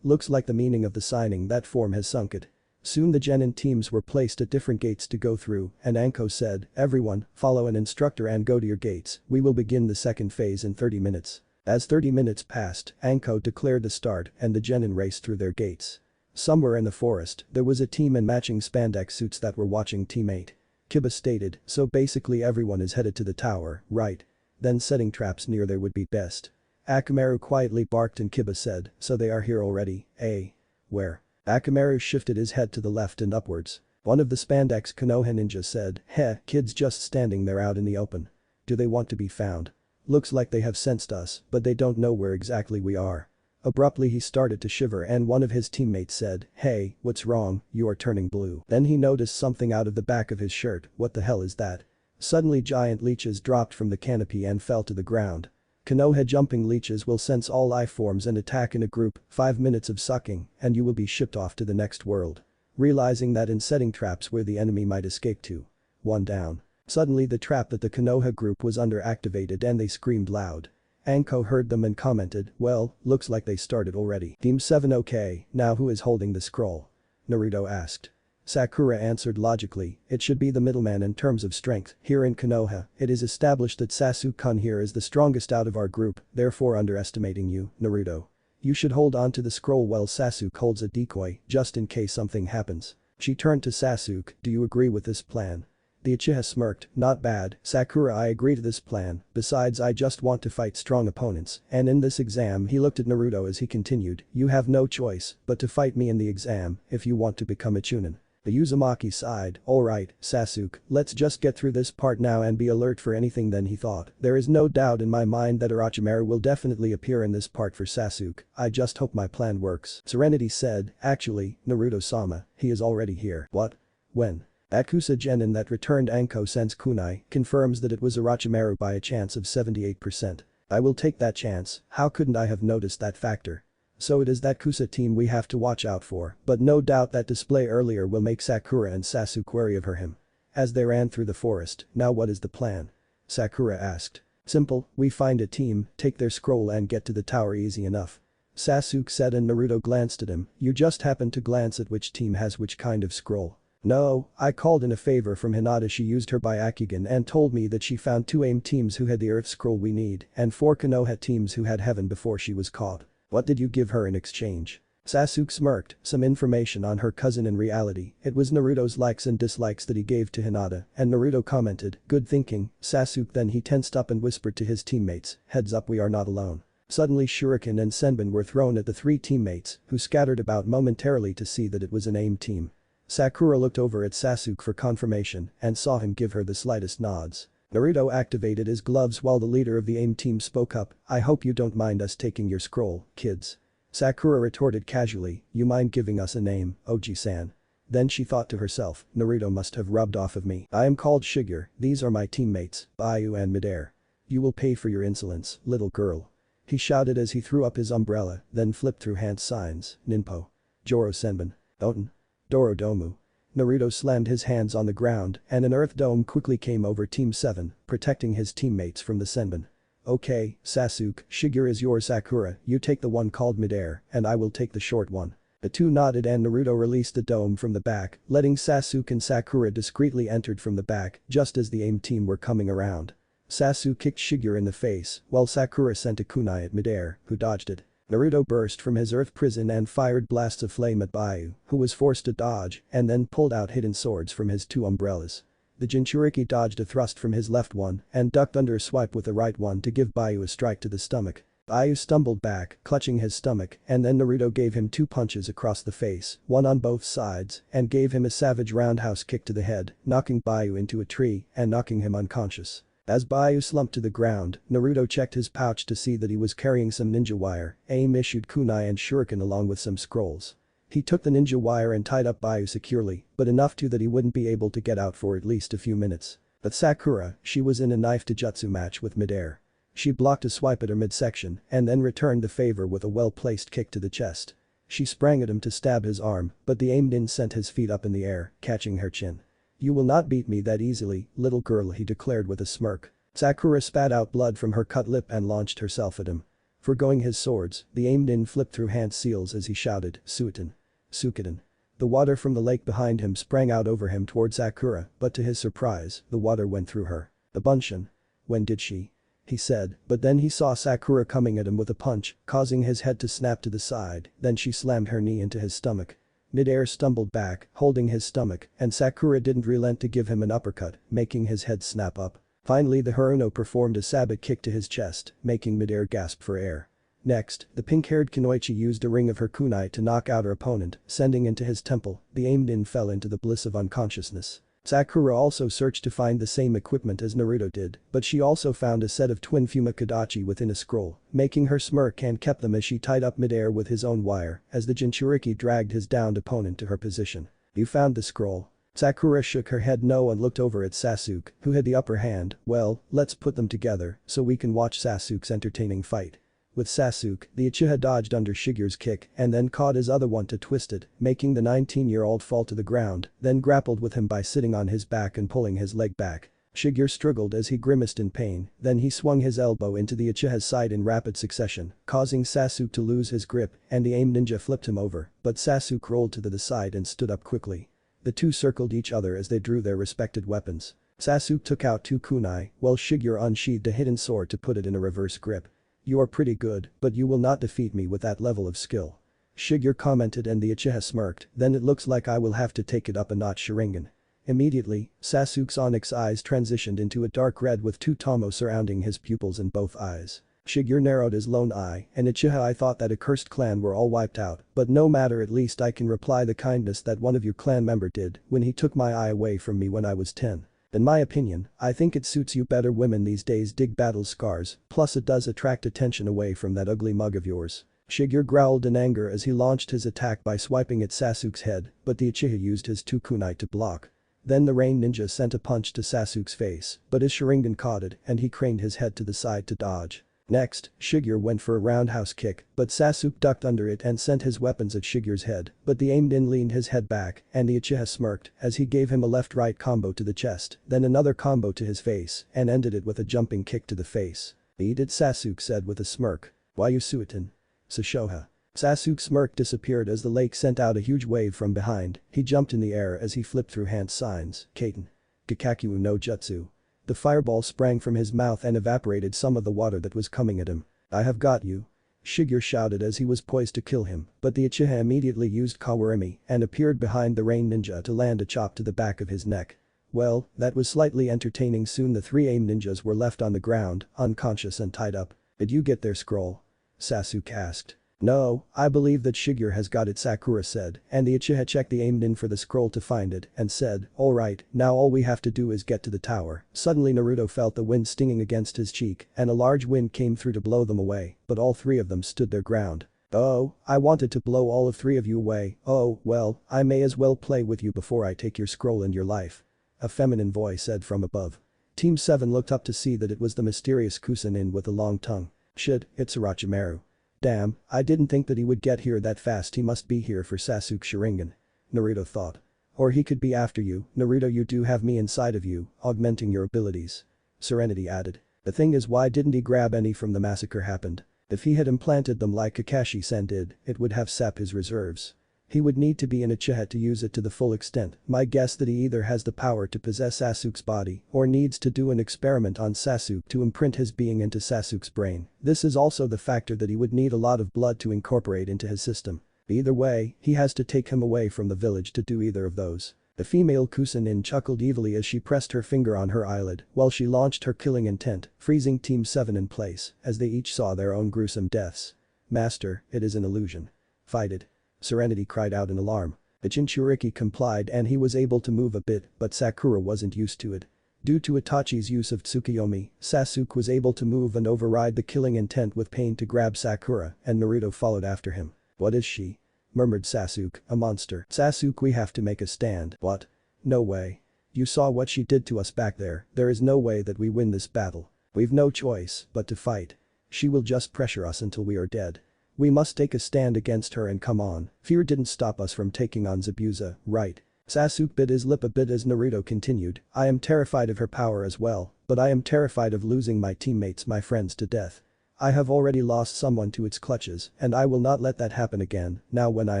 looks like the meaning of the signing that form has sunk it. Soon the genin teams were placed at different gates to go through, and Anko said, everyone, follow an instructor and go to your gates, we will begin the second phase in 30 minutes. As 30 minutes passed, Anko declared the start and the genin raced through their gates. Somewhere in the forest, there was a team in matching spandex suits that were watching teammate. Kiba stated, so basically everyone is headed to the tower, right? Then setting traps near there would be best. Akamaru quietly barked and Kiba said, so they are here already, eh? Where? Akamaru shifted his head to the left and upwards. One of the spandex Konoha ninjas said, kids just standing there out in the open. Do they want to be found? Looks like they have sensed us, but they don't know where exactly we are. Abruptly he started to shiver and one of his teammates said, hey, what's wrong, you are turning blue. Then he noticed something out of the back of his shirt, what the hell is that? Suddenly giant leeches dropped from the canopy and fell to the ground. Konoha jumping leeches will sense all life forms and attack in a group, 5 minutes of sucking, and you will be shipped off to the next world. Realizing that in setting traps where the enemy might escape to. 1 down. Suddenly the trap that the Konoha group was under activated and they screamed loud. Anko heard them and commented, well, looks like they started already. Team 7 okay, now who is holding the scroll? Naruto asked. Sakura answered logically, it should be the middleman in terms of strength, here in Konoha, it is established that Sasuke-kun here is the strongest out of our group, therefore underestimating you, Naruto. You should hold on to the scroll while Sasuke holds a decoy, just in case something happens. She turned to Sasuke, do you agree with this plan? The Uchiha smirked, not bad, Sakura, I agree to this plan, besides I just want to fight strong opponents, and in this exam he looked at Naruto as he continued, you have no choice but to fight me in the exam if you want to become a chunin. The Uzumaki sighed, alright, Sasuke, let's just get through this part now and be alert for anything. Then he thought, there is no doubt in my mind that Orochimaru will definitely appear in this part for Sasuke, I just hope my plan works. Serenity said, actually, Naruto-sama, he is already here. What? When? Akusa Genin that returned Anko Sense Kunai confirms that it was Orochimaru by a chance of 78%. I will take that chance, how couldn't I have noticed that factor? So it is that Kusa team we have to watch out for, but no doubt that display earlier will make Sakura and Sasuke wary of him. As they ran through the forest, now what is the plan? Sakura asked. Simple, we find a team, take their scroll and get to the tower, easy enough. Sasuke said and Naruto glanced at him, you just happened to glance at which team has which kind of scroll. No, I called in a favor from Hinata, she used her Byakugan and told me that she found 2 AIM teams who had the earth scroll we need and 4 Konoha teams who had heaven before she was caught. What did you give her in exchange? Sasuke smirked, some information on her cousin. In reality, it was Naruto's likes and dislikes that he gave to Hinata, and Naruto commented, good thinking, Sasuke. Then he tensed up and whispered to his teammates, heads up, we are not alone. Suddenly shuriken and senbon were thrown at the 3 teammates, who scattered about momentarily to see that it was an AIM team. Sakura looked over at Sasuke for confirmation and saw him give her the slightest nods. Naruto activated his gloves while the leader of the AIM team spoke up, I hope you don't mind us taking your scroll, kids. Sakura retorted casually, you mind giving us a name, Oji-san? Then she thought to herself, Naruto must have rubbed off of me. I am called Shiger, these are my teammates, Bayu and Midair. You will pay for your insolence, little girl. He shouted as he threw up his umbrella, then flipped through hand signs, Ninpo. Joro Senbon. Oten. Dorodomu. Naruto slammed his hands on the ground and an earth dome quickly came over Team 7, protecting his teammates from the Senbon. Okay, Sasuke, Shigeru is yours Sakura, you take the one called midair, and I will take the short one. The two nodded and Naruto released the dome from the back, letting Sasuke and Sakura discreetly entered from the back just as the AIM team were coming around. Sasuke kicked Shigeru in the face, while Sakura sent a kunai at midair, who dodged it. Naruto burst from his earth prison and fired blasts of flame at Byaku, who was forced to dodge, and then pulled out hidden swords from his two umbrellas. The Jinchuriki dodged a thrust from his left one and ducked under a swipe with the right one to give Byaku a strike to the stomach. Byaku stumbled back, clutching his stomach, and then Naruto gave him two punches across the face, one on both sides, and gave him a savage roundhouse kick to the head, knocking Byaku into a tree and knocking him unconscious. As Byaku slumped to the ground, Naruto checked his pouch to see that he was carrying some ninja wire, AIM issued kunai and shuriken along with some scrolls. He took the ninja wire and tied up Byaku securely, but enough to that he wouldn't be able to get out for at least a few minutes. But Sakura, she was in a knife to jutsu match with midair. She blocked a swipe at her midsection and then returned the favor with a well-placed kick to the chest. She sprang at him to stab his arm, but the AIM nin sent his feet up in the air, catching her chin. You will not beat me that easily, little girl, he declared with a smirk. Sakura spat out blood from her cut lip and launched herself at him. Forgoing his swords, the AIM nin flipped through hand seals as he shouted, Suiten. Suikoden. The water from the lake behind him sprang out over him toward Sakura, but to his surprise, the water went through her. The Bunshin. When did she? He said, but then he saw Sakura coming at him with a punch, causing his head to snap to the side, then she slammed her knee into his stomach. Midair stumbled back, holding his stomach, and Sakura didn't relent to give him an uppercut, making his head snap up. Finally the Haruno performed a sabot kick to his chest, making midair gasp for air. Next, the pink-haired Kunoichi used a ring of her kunai to knock out her opponent, sending into his temple, the AIM nin fell into the bliss of unconsciousness. Sakura also searched to find the same equipment as Naruto did, but she also found a set of twin Fumakadachi within a scroll, making her smirk and kept them as she tied up midair with his own wire as the Jinchuriki dragged his downed opponent to her position. You found the scroll? Sakura shook her head no and looked over at Sasuke, who had the upper hand. Well, let's put them together so we can watch Sasuke's entertaining fight. With Sasuke, the Uchiha dodged under Shigeru's kick and then caught his other one to twist it, making the 19-year-old fall to the ground, then grappled with him by sitting on his back and pulling his leg back. Shigeru struggled as he grimaced in pain, then he swung his elbow into the Uchiha's side in rapid succession, causing Sasuke to lose his grip, and the AIM ninja flipped him over, but Sasuke rolled to the side and stood up quickly. The two circled each other as they drew their respected weapons. Sasuke took out two kunai, while Shigeru unsheathed a hidden sword to put it in a reverse grip. You are pretty good, but you will not defeat me with that level of skill. Shigeru commented and the Uchiha smirked, then it looks like I will have to take it up a notch Sharingan. Immediately, Sasuke's onyx eyes transitioned into a dark red with two tomo surrounding his pupils in both eyes. Shigeru narrowed his lone eye, and Uchiha, I thought that a cursed clan were all wiped out, but no matter, at least I can reply the kindness that one of your clan member did when he took my eye away from me when I was 10. In my opinion, I think it suits you better. Women these days dig battle scars, plus it does attract attention away from that ugly mug of yours. Shigeru growled in anger as he launched his attack by swiping at Sasuke's head, but the Uchiha used his two kunai to block. Then the rain ninja sent a punch to Sasuke's face, but his Sharingan caught it and he craned his head to the side to dodge. Next, Shigeru went for a roundhouse kick, but Sasuke ducked under it and sent his weapons at Shigeru's head, but the AIM nin leaned his head back and the Uchiha smirked as he gave him a left-right combo to the chest, then another combo to his face and ended it with a jumping kick to the face. Eat it, Sasuke said with a smirk. Why you Suiten? Sashoha. Sasuke's smirk disappeared as the lake sent out a huge wave from behind. He jumped in the air as he flipped through hand signs. Kaiten. Gakakyu no Jutsu. The fireball sprang from his mouth and evaporated some of the water that was coming at him. I have got you. Shigeru shouted as he was poised to kill him, but the Uchiha immediately used Kawarimi and appeared behind the rain ninja to land a chop to the back of his neck. Well, that was slightly entertaining. Soon the three AIM ninjas were left on the ground, unconscious and tied up. Did you get their scroll? Sasuke asked. No, I believe that Shigeru has got it, Sakura said, and the Uchiha checked the AIM nin for the scroll to find it and said, alright, now all we have to do is get to the tower. Suddenly Naruto felt the wind stinging against his cheek and a large wind came through to blow them away, but all three of them stood their ground. Oh, I wanted to blow all of three of you away. Oh, well, I may as well play with you before I take your scroll and your life. A feminine voice said from above. Team 7 looked up to see that it was the mysterious Kusanin with the long tongue. Shit, it's Orochimaru. Damn, I didn't think that he would get here that fast. He must be here for Sasuke's Sharingan. Naruto thought. Or he could be after you. Naruto, you do have me inside of you, augmenting your abilities. Serenity added. The thing is, why didn't he grab any from the massacre happened? If he had implanted them like Kakashi-san did, it would have sapped his reserves. He would need to be in Uchiha to use it to the full extent. My guess that he either has the power to possess Sasuke's body or needs to do an experiment on Sasuke to imprint his being into Sasuke's brain. This is also the factor that he would need a lot of blood to incorporate into his system. Either way, he has to take him away from the village to do either of those. The female Kusanin chuckled evilly as she pressed her finger on her eyelid while she launched her killing intent, freezing Team 7 in place as they each saw their own gruesome deaths. Master, it is an illusion. Fight it. Serenity cried out in alarm. The Jinchuriki complied and he was able to move a bit, but Sakura wasn't used to it. Due to Itachi's use of Tsukuyomi, Sasuke was able to move and override the killing intent with pain to grab Sakura, and Naruto followed after him. What is she? Murmured Sasuke, a monster. Sasuke, we have to make a stand. What? No way. You saw what she did to us back there. There is no way that we win this battle. We've no choice but to fight. She will just pressure us until we are dead. We must take a stand against her and come on. Fear didn't stop us from taking on Zabuza, right? Sasuke bit his lip a bit as Naruto continued. I am terrified of her power as well, but I am terrified of losing my teammates, my friends, to death. I have already lost someone to its clutches, and I will not let that happen again, now when I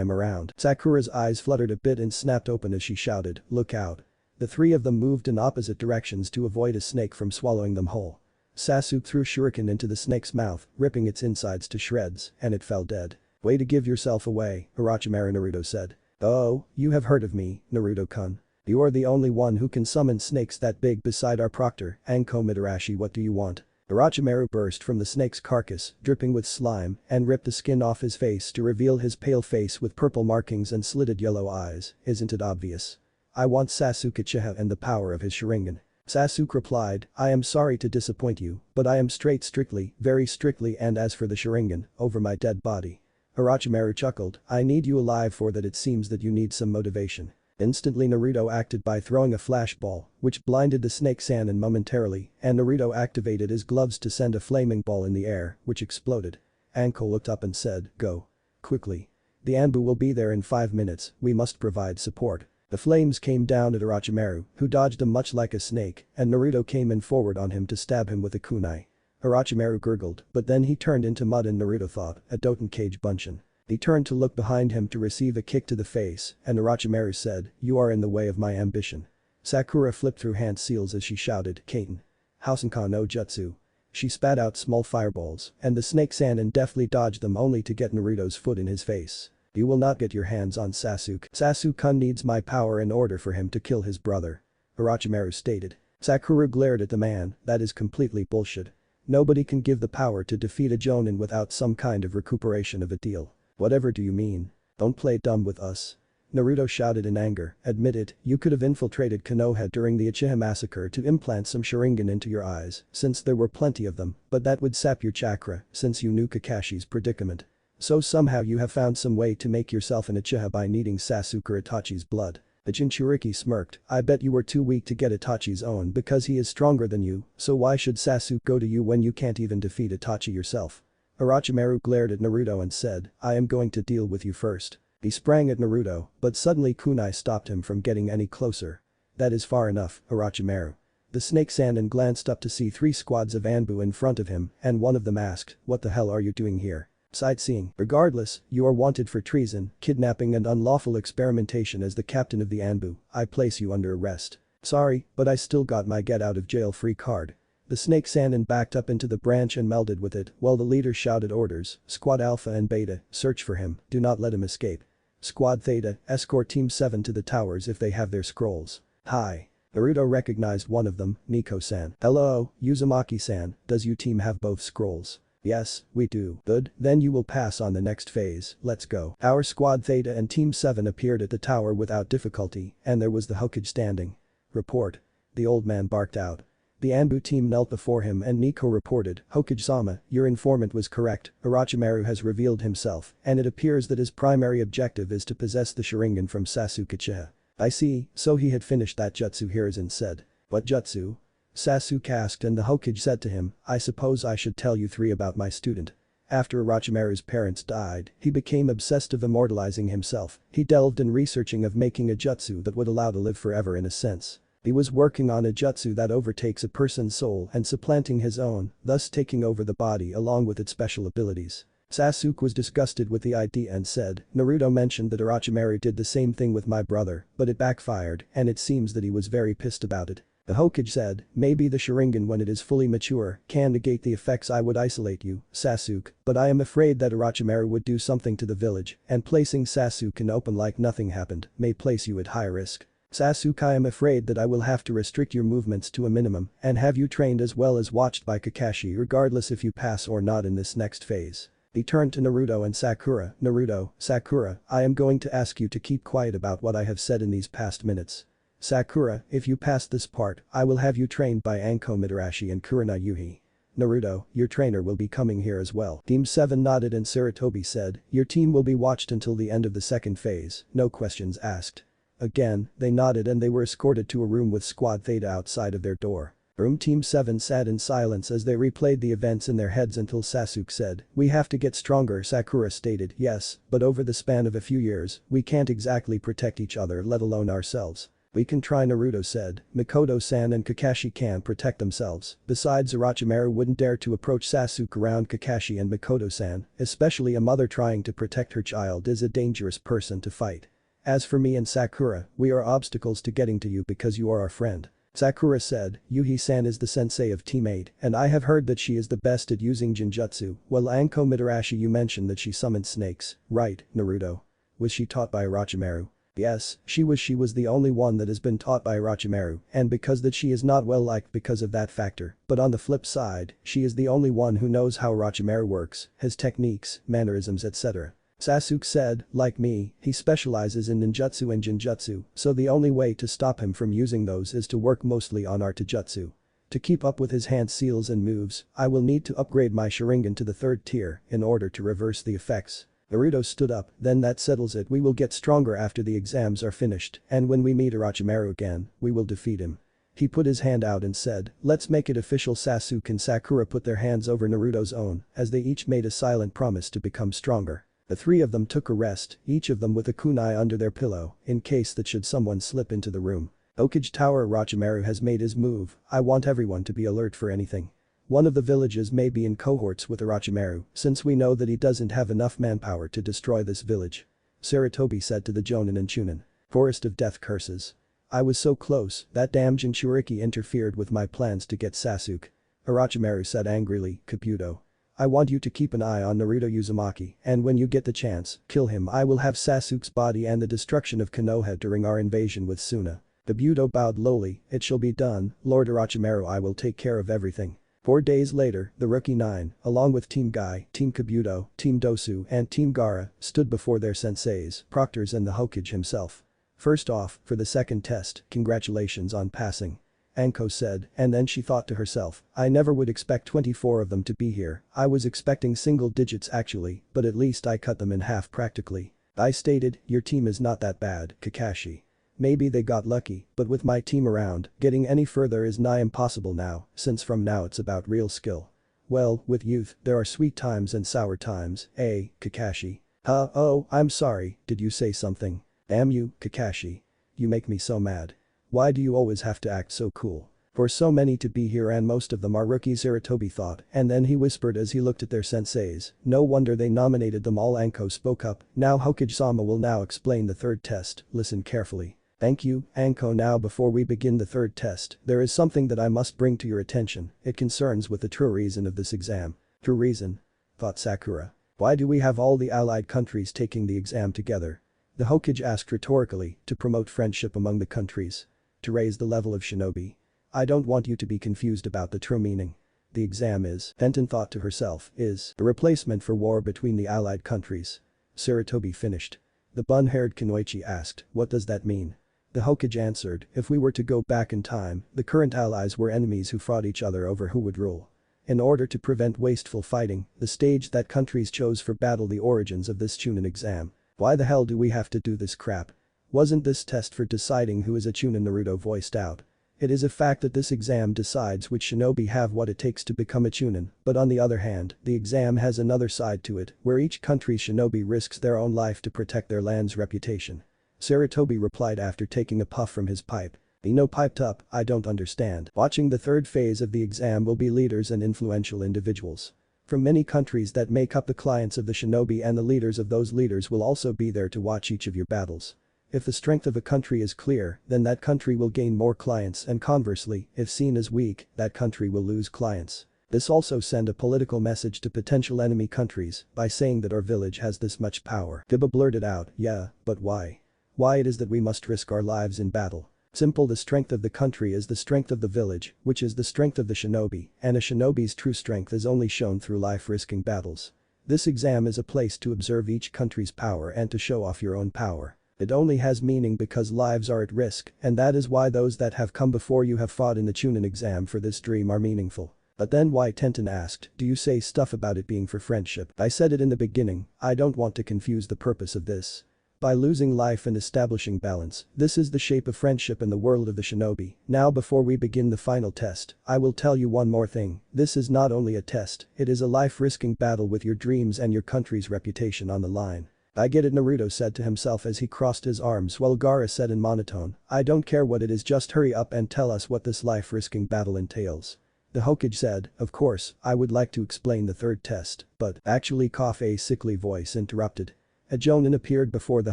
am around. Sakura's eyes fluttered a bit and snapped open as she shouted, look out. The three of them moved in opposite directions to avoid a snake from swallowing them whole. Sasuke threw shuriken into the snake's mouth, ripping its insides to shreds, and it fell dead. Way to give yourself away, Orochimaru, Naruto said. Oh, you have heard of me, Naruto-kun. You are the only one who can summon snakes that big beside our proctor, Anko Mitarashi. What do you want? Orochimaru burst from the snake's carcass, dripping with slime, and ripped the skin off his face to reveal his pale face with purple markings and slitted yellow eyes. Isn't it obvious? I want Sasuke Uchiha and the power of his Sharingan. Sasuke replied, I am sorry to disappoint you, but I am strictly, very strictly, and as for the Sharingan, over my dead body. Orochimaru chuckled, I need you alive for that. It seems that you need some motivation. Instantly Naruto acted by throwing a flashball, which blinded the snake Sannin momentarily, and Naruto activated his gloves to send a flaming ball in the air, which exploded. Anko looked up and said, go. Quickly. The Anbu will be there in 5 minutes, we must provide support. The flames came down at Orochimaru, who dodged them much like a snake, and Naruto came in forward on him to stab him with a kunai. Orochimaru gurgled, but then he turned into mud and Naruto thought, a Doton Cage Bunshin. He turned to look behind him to receive a kick to the face, and Orochimaru said, you are in the way of my ambition. Sakura flipped through hand seals as she shouted, Kaiten. Housenkan no Jutsu. She spat out small fireballs, and the snake Sannin deftly dodged them only to get Naruto's foot in his face. You will not get your hands on Sasuke. Sasuke-kun needs my power in order for him to kill his brother. Orochimaru stated. Sakura glared at the man, that is completely bullshit. Nobody can give the power to defeat a Jonin without some kind of recuperation of a deal. Whatever do you mean? Don't play dumb with us. Naruto shouted in anger, admit it, you could have infiltrated Konoha during the Uchiha massacre to implant some Sharingan into your eyes, since there were plenty of them, but that would sap your chakra, since you knew Kakashi's predicament. So somehow you have found some way to make yourself an Uchiha by needing Sasuke or Itachi's blood. The Jinchuriki smirked, I bet you were too weak to get Itachi's own because he is stronger than you, so why should Sasuke go to you when you can't even defeat Itachi yourself? Orochimaru glared at Naruto and said, I am going to deal with you first. He sprang at Naruto, but suddenly kunai stopped him from getting any closer. That is far enough, Orochimaru. The snake Sannin glanced up to see 3 squads of Anbu in front of him, and one of them asked, what the hell are you doing here? Sightseeing. Regardless, you are wanted for treason, kidnapping and unlawful experimentation. As the captain of the Anbu, I place you under arrest. Sorry, but I still got my get out of jail free card. The snake Sannin backed up into the branch and melded with it while the leader shouted orders, Squad Alpha and Beta, search for him, do not let him escape. Squad Theta, escort Team 7 to the towers if they have their scrolls. Hi. Naruto recognized one of them, Nico-san. Hello, Uzumaki-san, does you team have both scrolls? Yes, we do. Good, then you will pass on the next phase, let's go. Our Squad Theta and Team 7 appeared at the tower without difficulty, and there was the Hokage standing. Report. The old man barked out. The Anbu team knelt before him and Nico reported, Hokage-sama, your informant was correct, Orochimaru has revealed himself, and it appears that his primary objective is to possess the Sharingan from Sasuke Uchiha. I see, so he had finished that jutsu, Hiruzen said. What jutsu? Sasuke asked and the Hokage said to him, I suppose I should tell you three about my student. After Orochimaru's parents died, he became obsessed of immortalizing himself. He delved in researching of making a jutsu that would allow to live forever in a sense. He was working on a jutsu that overtakes a person's soul and supplanting his own, thus taking over the body along with its special abilities. Sasuke was disgusted with the idea and said, Naruto mentioned that Orochimaru did the same thing with my brother, but it backfired and it seems that he was very pissed about it. The Hokage said, maybe the Sharingan when it is fully mature can negate the effects. I would isolate you, Sasuke, but I am afraid that Orochimaru would do something to the village and placing Sasuke in open like nothing happened may place you at high risk. Sasuke, I am afraid that I will have to restrict your movements to a minimum and have you trained as well as watched by Kakashi regardless if you pass or not in this next phase. He turned to Naruto and Sakura, Naruto, Sakura, I am going to ask you to keep quiet about what I have said in these past minutes. Sakura, if you pass this part, I will have you trained by Anko Midarashi and Kurina Yuhi. Naruto, your trainer will be coming here as well. Team 7 nodded and Sarutobi said, your team will be watched until the end of the second phase, no questions asked. Again, they nodded and they were escorted to a room with Squad Theta outside of their door. Team 7 sat in silence as they replayed the events in their heads until Sasuke said, we have to get stronger. Sakura stated, yes, but over the span of a few years, we can't exactly protect each other let alone ourselves. We can try, Naruto said. Mikoto-san and Kakashi can protect themselves. Besides, Orochimaru wouldn't dare to approach Sasuke around Kakashi and Mikoto-san, especially a mother trying to protect her child is a dangerous person to fight. As for me and Sakura, we are obstacles to getting to you because you are our friend. Sakura said, Yuhi-san is the sensei of Team 8 and I have heard that she is the best at using Jinjutsu. Well, Anko Midarashi, you mentioned that she summoned snakes, right, Naruto? Was she taught by Orochimaru? Yes, she was the only one that has been taught by Orochimaru and because that she is not well liked because of that factor, but on the flip side, she is the only one who knows how Orochimaru works, his techniques, mannerisms etc. Sasuke said, like me, he specializes in ninjutsu and jinjutsu, so the only way to stop him from using those is to work mostly on our taijutsu. To keep up with his hand seals and moves, I will need to upgrade my Sharingan to the 3rd tier in order to reverse the effects. Naruto stood up, then that settles it, we will get stronger after the exams are finished and when we meet Orochimaru again, we will defeat him. He put his hand out and said, let's make it official. Sasuke and Sakura put their hands over Naruto's own as they each made a silent promise to become stronger. The three of them took a rest, each of them with a kunai under their pillow in case that should someone slip into the room. Okage Tower, Orochimaru has made his move, I want everyone to be alert for anything. One of the villages may be in cohorts with Orochimaru since we know that he doesn't have enough manpower to destroy this village. Sarutobi said to the Jonin and Chunin. Forest of Death curses. I was so close, that damn Jinchuriki interfered with my plans to get Sasuke. Orochimaru said angrily, Kabuto. I want you to keep an eye on Naruto Uzumaki and when you get the chance, kill him. I will have Sasuke's body and the destruction of Konoha during our invasion with Suna. Kabuto bowed lowly, it shall be done, Lord Orochimaru, I will take care of everything. 4 days later, the Rookie 9, along with Team Guy, Team Kabuto, Team Dosu and Team Gaara, stood before their senseis, proctors and the Hokage himself. First off, for the second test, congratulations on passing. Anko said, and then she thought to herself, I never would expect 24 of them to be here, I was expecting single digits actually, but at least I cut them in half practically. I stated, your team is not that bad, Kakashi. Maybe they got lucky, but with my team around, getting any further is nigh impossible now, since from now it's about real skill. Well, with youth, there are sweet times and sour times, eh, Kakashi? Huh, oh, I'm sorry, did you say something? Damn you, Kakashi. You make me so mad. Why do you always have to act so cool? For so many to be here and most of them are rookies, Sarutobi thought, and then he whispered as he looked at their senseis, no wonder they nominated them all. Anko spoke up, now Hokage-sama will now explain the 3rd test, listen carefully. Thank you, Anko. Now before we begin the 3rd test, there is something that I must bring to your attention, it concerns with the true reason of this exam. True reason? Thought Sakura. Why do we have all the allied countries taking the exam together? The Hokage asked rhetorically, to promote friendship among the countries. To raise the level of shinobi. I don't want you to be confused about the true meaning. The exam is, Fenton thought to herself, is a replacement for war between the allied countries. Sarutobi finished. The bun-haired Kunoichi asked, what does that mean? The Hokage answered, if we were to go back in time, the current allies were enemies who fought each other over who would rule. In order to prevent wasteful fighting, the stage that countries chose for battle the origins of this chunin exam. Why the hell do we have to do this crap? Wasn't this test for deciding who is a chunin? Naruto voiced out. It is a fact that this exam decides which shinobi have what it takes to become a chunin, but on the other hand, the exam has another side to it, where each country's shinobi risks their own life to protect their land's reputation. Sarutobi replied after taking a puff from his pipe. Ino piped up, I don't understand. Watching the third phase of the exam will be leaders and influential individuals from many countries that make up the clients of the shinobi, and the leaders of those leaders will also be there to watch each of your battles. If the strength of a country is clear, then that country will gain more clients, and conversely, if seen as weak, that country will lose clients. This also send a political message to potential enemy countries by saying that our village has this much power. Kiba blurted out, yeah, but why? Why it is that we must risk our lives in battle. Simple, the strength of the country is the strength of the village, which is the strength of the shinobi, and a shinobi's true strength is only shown through life-risking battles. This exam is a place to observe each country's power and to show off your own power. It only has meaning because lives are at risk, and that is why those that have come before you have fought in the chunin exam for this dream are meaningful. But then why, Tenten asked, do you say stuff about it being for friendship? I said it in the beginning, I don't want to confuse the purpose of this. By losing life and establishing balance, this is the shape of friendship in the world of the shinobi. Now before we begin the final test, I will tell you one more thing, this is not only a test, it is a life-risking battle with your dreams and your country's reputation on the line. I get it, Naruto said to himself as he crossed his arms, while Gaara said in monotone, I don't care what it is, just hurry up and tell us what this life-risking battle entails. The Hokage said, of course, I would like to explain the third test, but actually a sickly voice interrupted. A Jonin appeared before the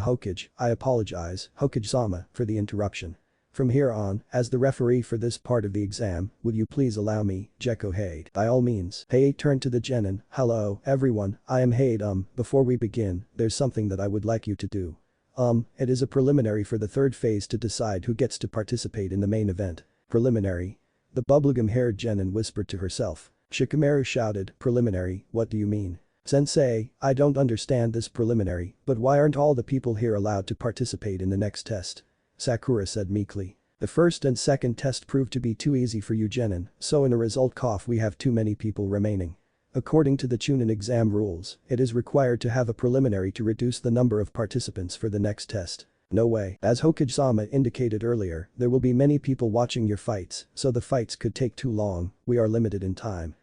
Hokage. I apologize, Hokage-sama, for the interruption. From here on, as the referee for this part of the exam, would you please allow me, Gekko Hade? By all means. Hade turned to the genin, hello, everyone, I am Hade. Before we begin, there's something that I would like you to do. It is a preliminary for the third phase to decide who gets to participate in the main event. Preliminary? The bubblegum-haired genin whispered to herself. Shikamaru shouted, preliminary, what do you mean? Sensei, I don't understand this preliminary, but why aren't all the people here allowed to participate in the next test? Sakura said meekly. The first and second test proved to be too easy for you genin, so in a result we have too many people remaining. According to the chunin exam rules, it is required to have a preliminary to reduce the number of participants for the next test. No way. As Hokage-sama indicated earlier, there will be many people watching your fights, so the fights could take too long, we are limited in time.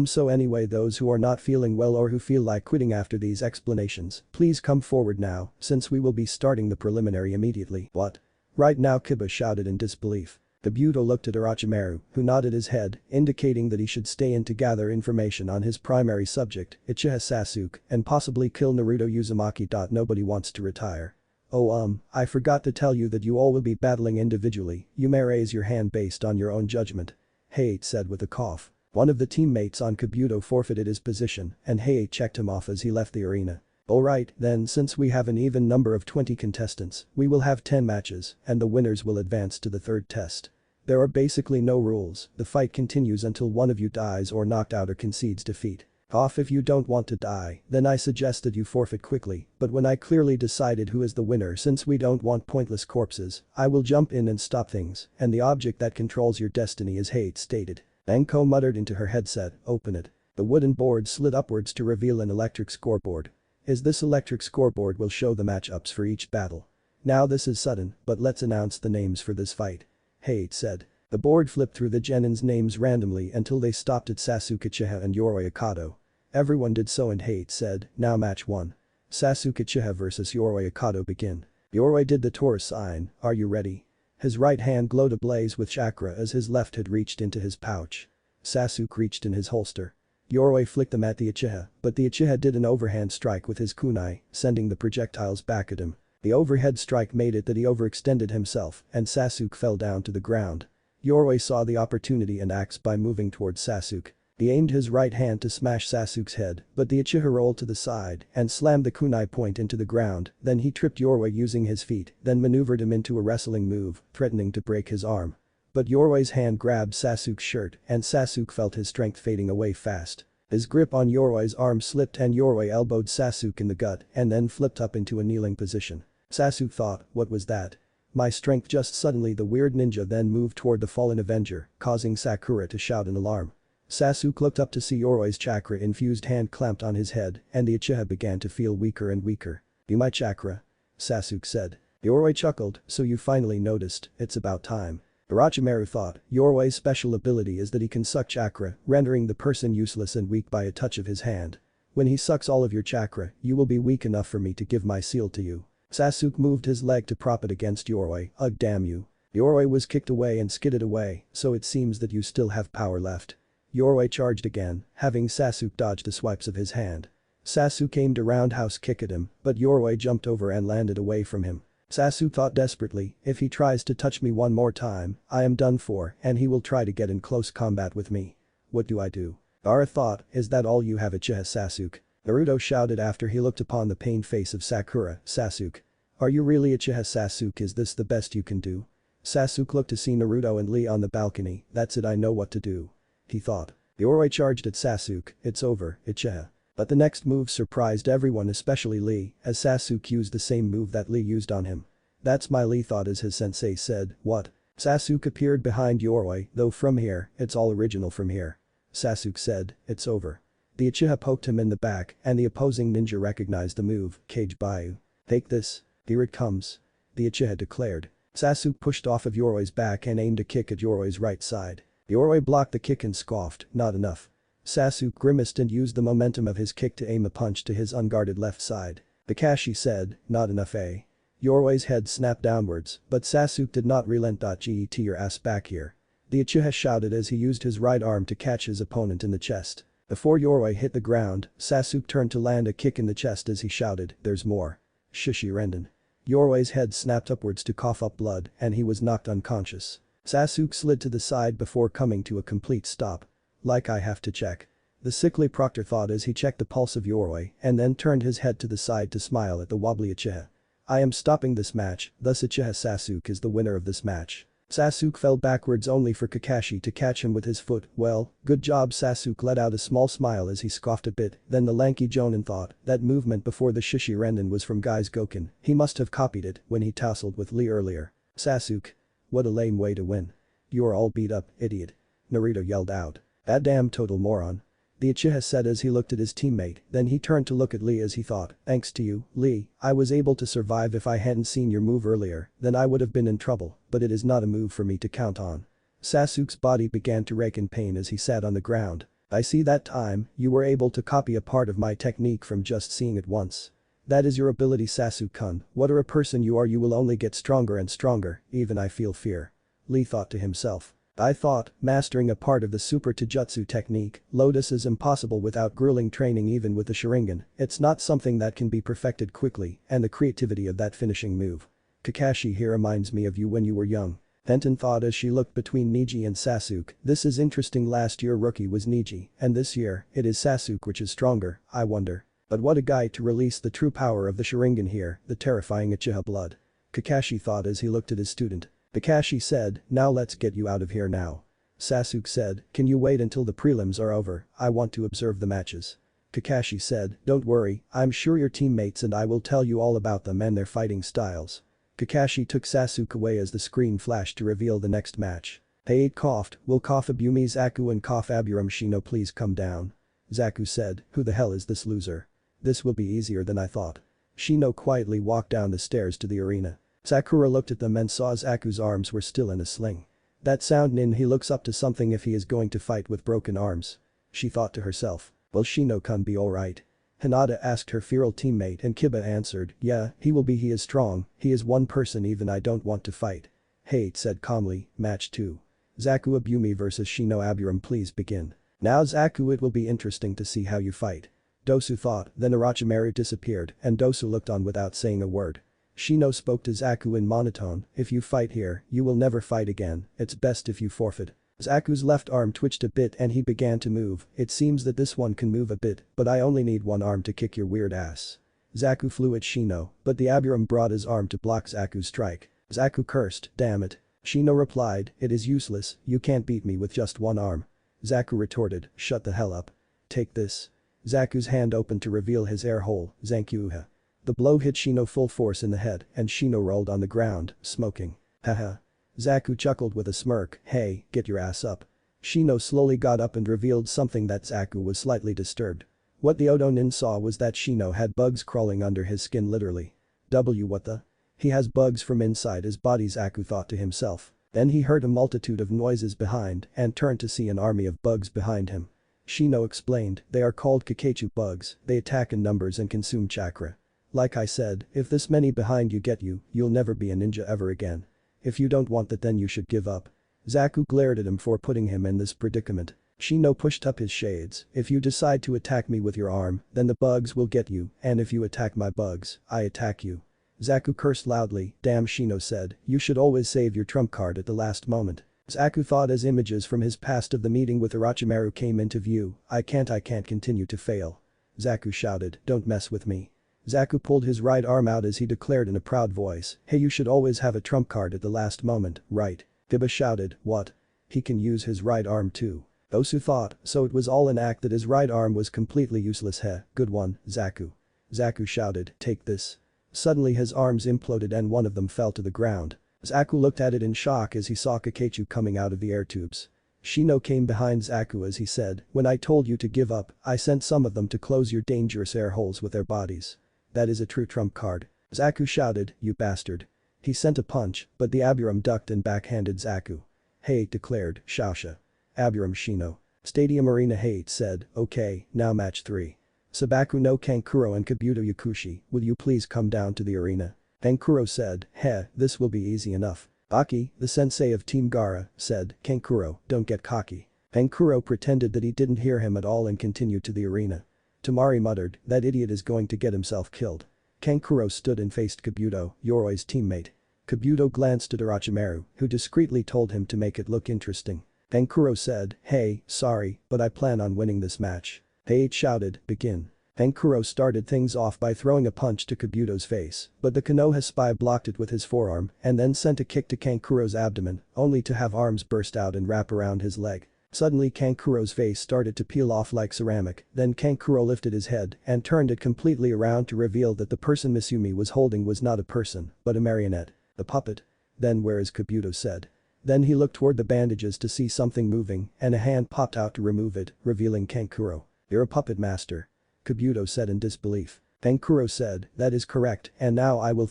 So anyway, those who are not feeling well or who feel like quitting after these explanations, please come forward now, since we will be starting the preliminary immediately. What? Right now, Kiba shouted in disbelief. The Buto looked at Orochimaru, who nodded his head, indicating that he should stay in to gather information on his primary subject, Uchiha Sasuke, and possibly kill Naruto Uzumaki. Nobody wants to retire. Oh I forgot to tell you that you all will be battling individually, you may raise your hand based on your own judgment. Hate said with a cough. One of the teammates on Kabuto forfeited his position, and Hei checked him off as he left the arena. Alright, then since we have an even number of 20 contestants, we will have 10 matches, and the winners will advance to the third test. There are basically no rules, the fight continues until one of you dies or knocked out or concedes defeat. If you don't want to die, then I suggest that you forfeit quickly, but when I clearly decided who is the winner, since we don't want pointless corpses, I will jump in and stop things, and the object that controls your destiny is Hate stated. Anko muttered into her headset, open it. The wooden board slid upwards to reveal an electric scoreboard. This electric scoreboard will show the matchups for each battle. Now this is sudden, but let's announce the names for this fight. Hate said. The board flipped through the genins' names randomly until they stopped at Sasuke Uchiha and Yoroi Akato. Everyone did so and Hate said, now match 1. Sasuke Uchiha vs Yoroi Akato begin. Yoroi did the Taurus sign, are you ready? His right hand glowed ablaze with chakra as his left had reached into his pouch. Sasuke reached in his holster. Yoroi flicked them at the Uchiha, but the Uchiha did an overhand strike with his kunai, sending the projectiles back at him. The overhead strike made it that he overextended himself, and Sasuke fell down to the ground. Yoroi saw the opportunity and axed by moving towards Sasuke. He aimed his right hand to smash Sasuke's head, but the Uchiha rolled to the side and slammed the kunai point into the ground, then he tripped Yoroi using his feet, then maneuvered him into a wrestling move, threatening to break his arm. But Yoroi's hand grabbed Sasuke's shirt and Sasuke felt his strength fading away fast. His grip on Yoroi's arm slipped and Yoroi elbowed Sasuke in the gut and then flipped up into a kneeling position. Sasuke thought, what was that? My strength just suddenly the weird ninja then moved toward the fallen avenger, causing Sakura to shout in alarm. Sasuke looked up to see Yoroi's chakra-infused hand clamped on his head and the Uchiha began to feel weaker and weaker. Be my chakra? Sasuke said. Yoroi chuckled, so you finally noticed, it's about time. Orochimaru thought, Yorway's special ability is that he can suck chakra, rendering the person useless and weak by a touch of his hand. When he sucks all of your chakra, you will be weak enough for me to give my seal to you. Sasuke moved his leg to prop it against Yorway. Ugh, damn you. Yorway was kicked away and skidded away, so it seems that you still have power left. Yorway charged again, having Sasuke dodge the swipes of his hand. Sasuke aimed a roundhouse kick at him, but Yorway jumped over and landed away from him. Sasuke thought desperately, if he tries to touch me one more time, I am done for and he will try to get in close combat with me. What do I do? Gaara thought, is that all you have, Uchiha Sasuke? Naruto shouted after he looked upon the pained face of Sakura. Sasuke. Are you really Uchiha Sasuke? Is this the best you can do? Sasuke looked to see Naruto and Lee on the balcony. That's it, I know what to do. He thought. Yorway charged at Sasuke. It's over, Uchiha. But the next move surprised everyone, especially Lee, as Sasuke used the same move that Lee used on him. That's my Lee thought as his sensei said. What? Sasuke appeared behind Yorway, though from here, it's all original from here. Sasuke said, it's over. The Uchiha poked him in the back and the opposing ninja recognized the move, Kage Byu. Take this. Here it comes. The Uchiha declared. Sasuke pushed off of Yorway's back and aimed a kick at Yorway's right side. Yorway blocked the kick and scoffed, not enough. Sasuke grimaced and used the momentum of his kick to aim a punch to his unguarded left side. Kakashi said, not enough eh? Yorway's head snapped downwards, but Sasuke did not relent. Get your ass back here. The Uchiha shouted as he used his right arm to catch his opponent in the chest. Before Yorway hit the ground, Sasuke turned to land a kick in the chest as he shouted, there's more. Shishi Renden. Yorway's head snapped upwards to cough up blood and he was knocked unconscious. Sasuke slid to the side before coming to a complete stop. Like I have to check. The sickly proctor thought as he checked the pulse of Yorway and then turned his head to the side to smile at the wobbly Uchiha. I am stopping this match, thus Uchiha Sasuke is the winner of this match. Sasuke fell backwards only for Kakashi to catch him with his foot. Well, good job. Sasuke let out a small smile as he scoffed a bit, then the lanky Jonin thought, that movement before the Shishi Renden was from Guy's Goken, he must have copied it when he tussled with Lee earlier. Sasuke. What a lame way to win. You're all beat up, idiot. Naruto yelled out. That damn total moron. The Uchiha said as he looked at his teammate, then he turned to look at Lee as he thought, thanks to you, Lee, I was able to survive. If I hadn't seen your move earlier, then I would have been in trouble, but it is not a move for me to count on. Sasuke's body began to rake in pain as he sat on the ground. I see that time, you were able to copy a part of my technique from just seeing it once. That is your ability, Sasuke-kun, what a person you are. You will only get stronger and stronger, even I feel fear. Lee thought to himself. I thought, mastering a part of the super taijutsu technique, Lotus is impossible without grueling training. Even with the Sharingan, it's not something that can be perfected quickly, and the creativity of that finishing move. Kakashi here reminds me of you when you were young. Tenten thought as she looked between Neji and Sasuke, this is interesting. Last year rookie was Neji, and this year, it is Sasuke which is stronger, I wonder. But what a guy to release the true power of the Sharingan here, the terrifying Uchiha blood. Kakashi thought as he looked at his student. Kakashi said, now let's get you out of here now. Sasuke said, can you wait until the prelims are over, I want to observe the matches. Kakashi said, don't worry, I'm sure your teammates and I will tell you all about them and their fighting styles. Kakashi took Sasuke away as the screen flashed to reveal the next match. They coughed, will cough Abumi Zaku and cough Aburam Shino please come down. Zaku said, who the hell is this loser? This will be easier than I thought. Shino quietly walked down the stairs to the arena. Sakura looked at them and saw Zaku's arms were still in a sling. That sound nin he looks up to something if he is going to fight with broken arms. She thought to herself, will Shino-kun be alright? Hinata asked her feral teammate and Kiba answered, yeah, he will be. He is strong, he is one person even I don't want to fight. Hey, said calmly, match 2. Zaku Abumi vs Shino Aburam please begin. Now Zaku, it will be interesting to see how you fight. Dosu thought, then Orochimaru disappeared and Dosu looked on without saying a word. Shino spoke to Zaku in monotone, if you fight here, you will never fight again, it's best if you forfeit. Zaku's left arm twitched a bit and he began to move, it seems that this one can move a bit, but I only need one arm to kick your weird ass. Zaku flew at Shino, but the Aburam brought his arm to block Zaku's strike. Zaku cursed, damn it. Shino replied, it is useless, you can't beat me with just one arm. Zaku retorted, shut the hell up. Take this. Zaku's hand opened to reveal his air hole, Zankyuha. The blow hit Shino full force in the head and Shino rolled on the ground, smoking. Haha. Zaku chuckled with a smirk, hey, get your ass up. Shino slowly got up and revealed something that Zaku was slightly disturbed. What the Odo Nin saw was that Shino had bugs crawling under his skin literally. What the? He has bugs from inside his body, Zaku thought to himself. Then he heard a multitude of noises behind and turned to see an army of bugs behind him. Shino explained, they are called Kakachu bugs, they attack in numbers and consume chakra. Like I said, if this many behind you get you, you'll never be a ninja ever again. If you don't want that then you should give up. Zaku glared at him for putting him in this predicament. Shino pushed up his shades, if you decide to attack me with your arm, then the bugs will get you, and if you attack my bugs, I attack you. Zaku cursed loudly, damn Shino said, you should always save your trump card at the last moment. Zaku thought as images from his past of the meeting with Orochimaru came into view, I can't continue to fail. Zaku shouted, don't mess with me. Zaku pulled his right arm out as he declared in a proud voice, hey you should always have a trump card at the last moment, right? Kiba shouted, what? He can use his right arm too. Osu thought, so it was all an act that his right arm was completely useless heh, good one, Zaku. Zaku shouted, take this. Suddenly his arms imploded and one of them fell to the ground. Zaku looked at it in shock as he saw Kakachu coming out of the air tubes. Shino came behind Zaku as he said, when I told you to give up, I sent some of them to close your dangerous air holes with their bodies. That is a true trump card. Zaku shouted, you bastard. He sent a punch, but the Aburam ducked and backhanded Zaku. Hey, declared Shaosha. Aburam Shino. Stadium Arena Hate said, okay, now match 3. Sabaku no Kankuro and Kabuto Yakushi, will you please come down to the arena? Kankuro said, heh, this will be easy enough. Aki, the sensei of Team Gaara, said, Kankuro, don't get cocky. Kankuro pretended that he didn't hear him at all and continued to the arena. Temari muttered, that idiot is going to get himself killed. Kankuro stood and faced Kabuto, Yoroi's teammate. Kabuto glanced at Orochimaru, who discreetly told him to make it look interesting. Kankuro said, hey, sorry, but I plan on winning this match. Heiichi shouted, begin. Kankuro started things off by throwing a punch to Kabuto's face, but the Konoha spy blocked it with his forearm and then sent a kick to Kankuro's abdomen, only to have arms burst out and wrap around his leg. Suddenly Kankuro's face started to peel off like ceramic, then Kankuro lifted his head and turned it completely around to reveal that the person Misumi was holding was not a person, but a marionette. A puppet. Then where is Kabuto said. Then he looked toward the bandages to see something moving and a hand popped out to remove it, revealing Kankuro. You're a puppet master. Kabuto said in disbelief. Kankuro said, that is correct and now I will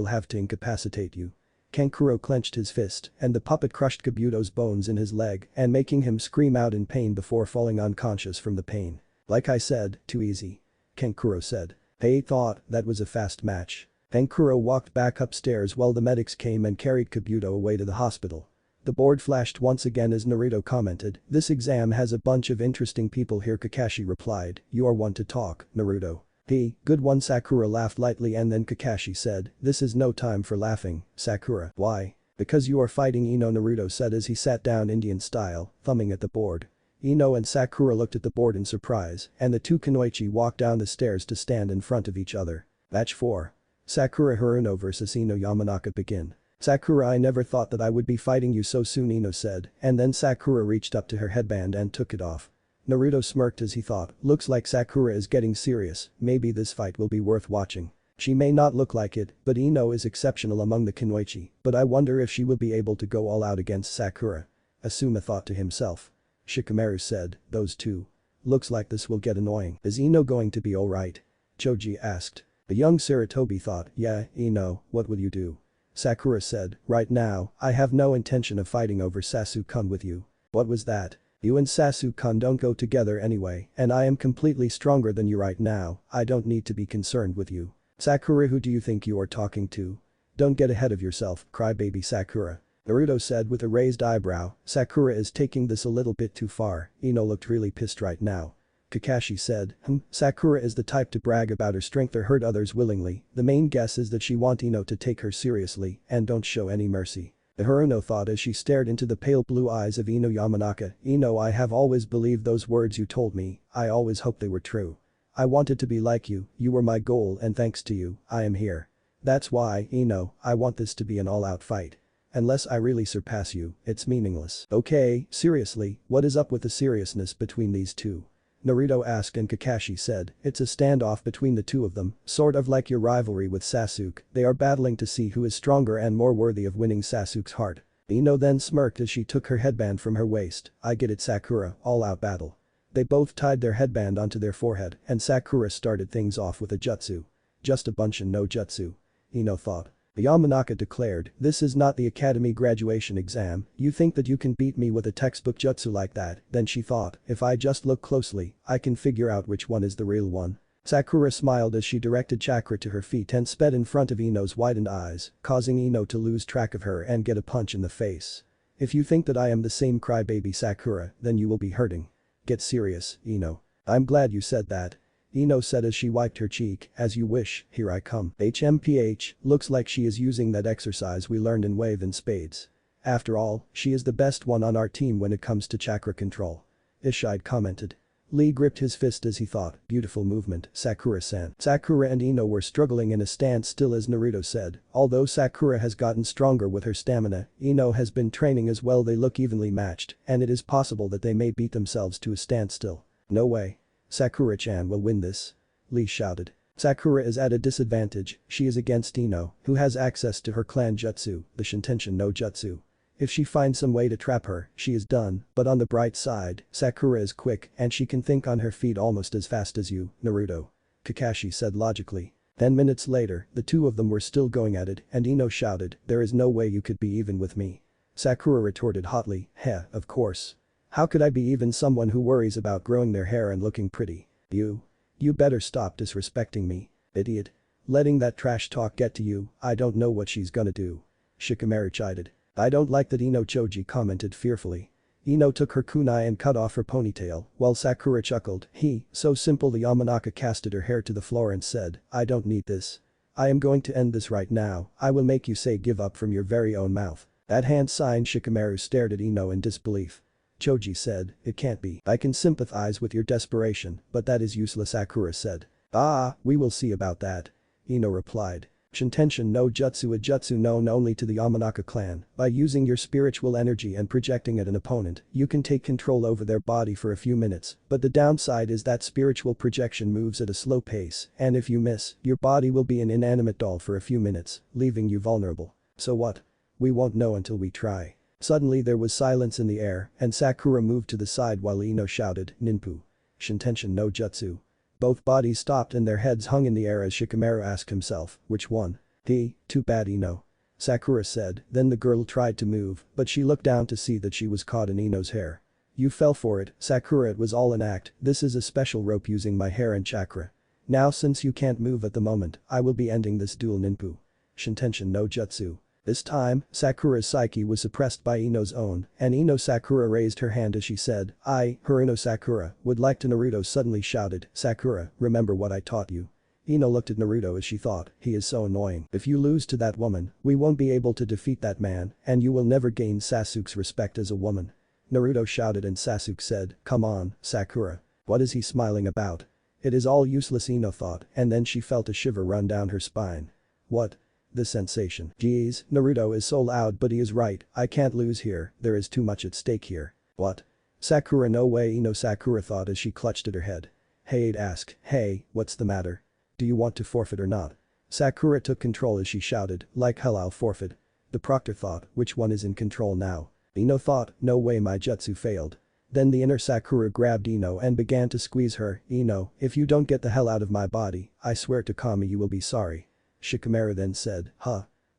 have to incapacitate you. Kankuro clenched his fist and the puppet crushed Kabuto's bones in his leg and making him scream out in pain before falling unconscious from the pain. Like I said, too easy. Kankuro said. Heiichi thought that was a fast match. Kankuro walked back upstairs while the medics came and carried Kabuto away to the hospital. The board flashed once again as Naruto commented, this exam has a bunch of interesting people here. Kakashi replied, you are one to talk, Naruto. Good one. Sakura laughed lightly and then Kakashi said, this is no time for laughing, Sakura. Why? Because you are fighting Ino, Naruto said as he sat down Indian style, thumbing at the board. Ino and Sakura looked at the board in surprise and the two kunoichi walked down the stairs to stand in front of each other. Match 4. Sakura Haruno vs Ino Yamanaka begin. Sakura, I never thought that I would be fighting you so soon, Ino said, and then Sakura reached up to her headband and took it off. Naruto smirked as he thought, looks like Sakura is getting serious, maybe this fight will be worth watching. She may not look like it, but Ino is exceptional among the kunoichi, but I wonder if she will be able to go all out against Sakura. Asuma thought to himself. Shikamaru said, those two. Looks like this will get annoying. Is Ino going to be alright? Choji asked. The young Sarutobi thought, yeah, Ino, what will you do? Sakura said, right now, I have no intention of fighting over Sasuke-kun with you. What was that? You and Sasuke-kun don't go together anyway, and I am completely stronger than you right now, I don't need to be concerned with you. Sakura, who do you think you are talking to? Don't get ahead of yourself, crybaby Sakura. Naruto said with a raised eyebrow, Sakura is taking this a little bit too far. Ino looked really pissed right now. Kakashi said, Sakura is the type to brag about her strength or hurt others willingly, the main guess is that she wants Ino to take her seriously and don't show any mercy. Haruno thought as she stared into the pale blue eyes of Ino Yamanaka, Ino, I have always believed those words you told me, I always hoped they were true. I wanted to be like you were my goal and thanks to you, I am here. That's why, Ino, I want this to be an all-out fight. Unless I really surpass you, it's meaningless. Okay, seriously, what is up with the seriousness between these two? Naruto asked and Kakashi said, it's a standoff between the two of them, sort of like your rivalry with Sasuke, they are battling to see who is stronger and more worthy of winning Sasuke's heart. Ino then smirked as she took her headband from her waist, I get it Sakura, all out battle. They both tied their headband onto their forehead and Sakura started things off with a jutsu. Just a bunch of no jutsu. Ino thought. Yamanaka declared, "This is not the academy graduation exam, you think that you can beat me with a textbook jutsu like that?" Then she thought, if I just look closely, I can figure out which one is the real one. Sakura smiled as she directed chakra to her feet and sped in front of Ino's widened eyes, causing Ino to lose track of her and get a punch in the face. "If you think that I am the same crybaby Sakura, then you will be hurting. Get serious, Ino." "I'm glad you said that." Ino said as she wiped her cheek, "As you wish, here I come." HMPH, looks like she is using that exercise we learned in Wave and Spades. After all, she is the best one on our team when it comes to chakra control. Ishide commented. Lee gripped his fist as he thought, "Beautiful movement, Sakura-san." Sakura and Ino were struggling in a standstill as Naruto said, although Sakura has gotten stronger with her stamina, Ino has been training as well. They look evenly matched, and it is possible that they may beat themselves to a standstill. "No way. Sakura-chan will win this," Lee shouted. Sakura is at a disadvantage, she is against Ino, who has access to her clan jutsu, the Shintention no Jutsu. If she finds some way to trap her, she is done, but on the bright side, Sakura is quick and she can think on her feet almost as fast as you, Naruto. Kakashi said logically. 10 minutes later, the two of them were still going at it and Ino shouted, "There is no way you could be even with me." Sakura retorted hotly, "Heh, of course. How could I be even someone who worries about growing their hair and looking pretty? You better stop disrespecting me, idiot. Letting that trash talk get to you, I don't know what she's gonna do." Shikamaru chided. "I don't like that," Ino Choji commented fearfully. Ino took her kunai and cut off her ponytail, while Sakura chuckled, so simple." The Yamanaka casted her hair to the floor and said, "I don't need this. I am going to end this right now, I will make you say give up from your very own mouth." That hand sign. Shikamaru stared at Ino in disbelief. Choji said, "It can't be. I can sympathize with your desperation, but that is useless." Sakura said. "Ah, we will see about that," Ino replied. Shintention no Jutsu, a jutsu known only to the Yamanaka clan. By using your spiritual energy and projecting at an opponent, you can take control over their body for a few minutes, but the downside is that spiritual projection moves at a slow pace, and if you miss, your body will be an inanimate doll for a few minutes, leaving you vulnerable. So what? We won't know until we try. Suddenly there was silence in the air, and Sakura moved to the side while Ino shouted, "Ninpu. Shintention no Jutsu." Both bodies stopped and their heads hung in the air as Shikamaru asked himself, "Which one?" Too bad, Ino." Sakura said, then the girl tried to move, but she looked down to see that she was caught in Ino's hair. "You fell for it, Sakura. It was all an act. This is a special rope using my hair and chakra. Now since you can't move at the moment, I will be ending this duel. Ninpu. Shintention no Jutsu." This time, Sakura's psyche was suppressed by Ino's own, and Ino Sakura raised her hand as she said, her Ino Sakura, would like to." Naruto suddenly shouted, "Sakura, remember what I taught you." Ino looked at Naruto as she thought, he is so annoying. If you lose to that woman, we won't be able to defeat that man, and you will never gain Sasuke's respect as a woman. Naruto shouted and Sasuke said, "Come on, Sakura. What is he smiling about? It is all useless," Ino thought, and then she felt a shiver run down her spine. What? The sensation. Geez, Naruto is so loud, but he is right, I can't lose here, there is too much at stake here. What? Sakura, no way, Ino Sakura thought as she clutched at her head. Hayate asked, "Hey, what's the matter? Do you want to forfeit or not?" Sakura took control as she shouted, "Like hell I'll forfeit." The proctor thought, which one is in control now? Ino thought, no way, my jutsu failed. Then the inner Sakura grabbed Ino and began to squeeze her. "Ino, if you don't get the hell out of my body, I swear to Kami you will be sorry." Shikamaru then said,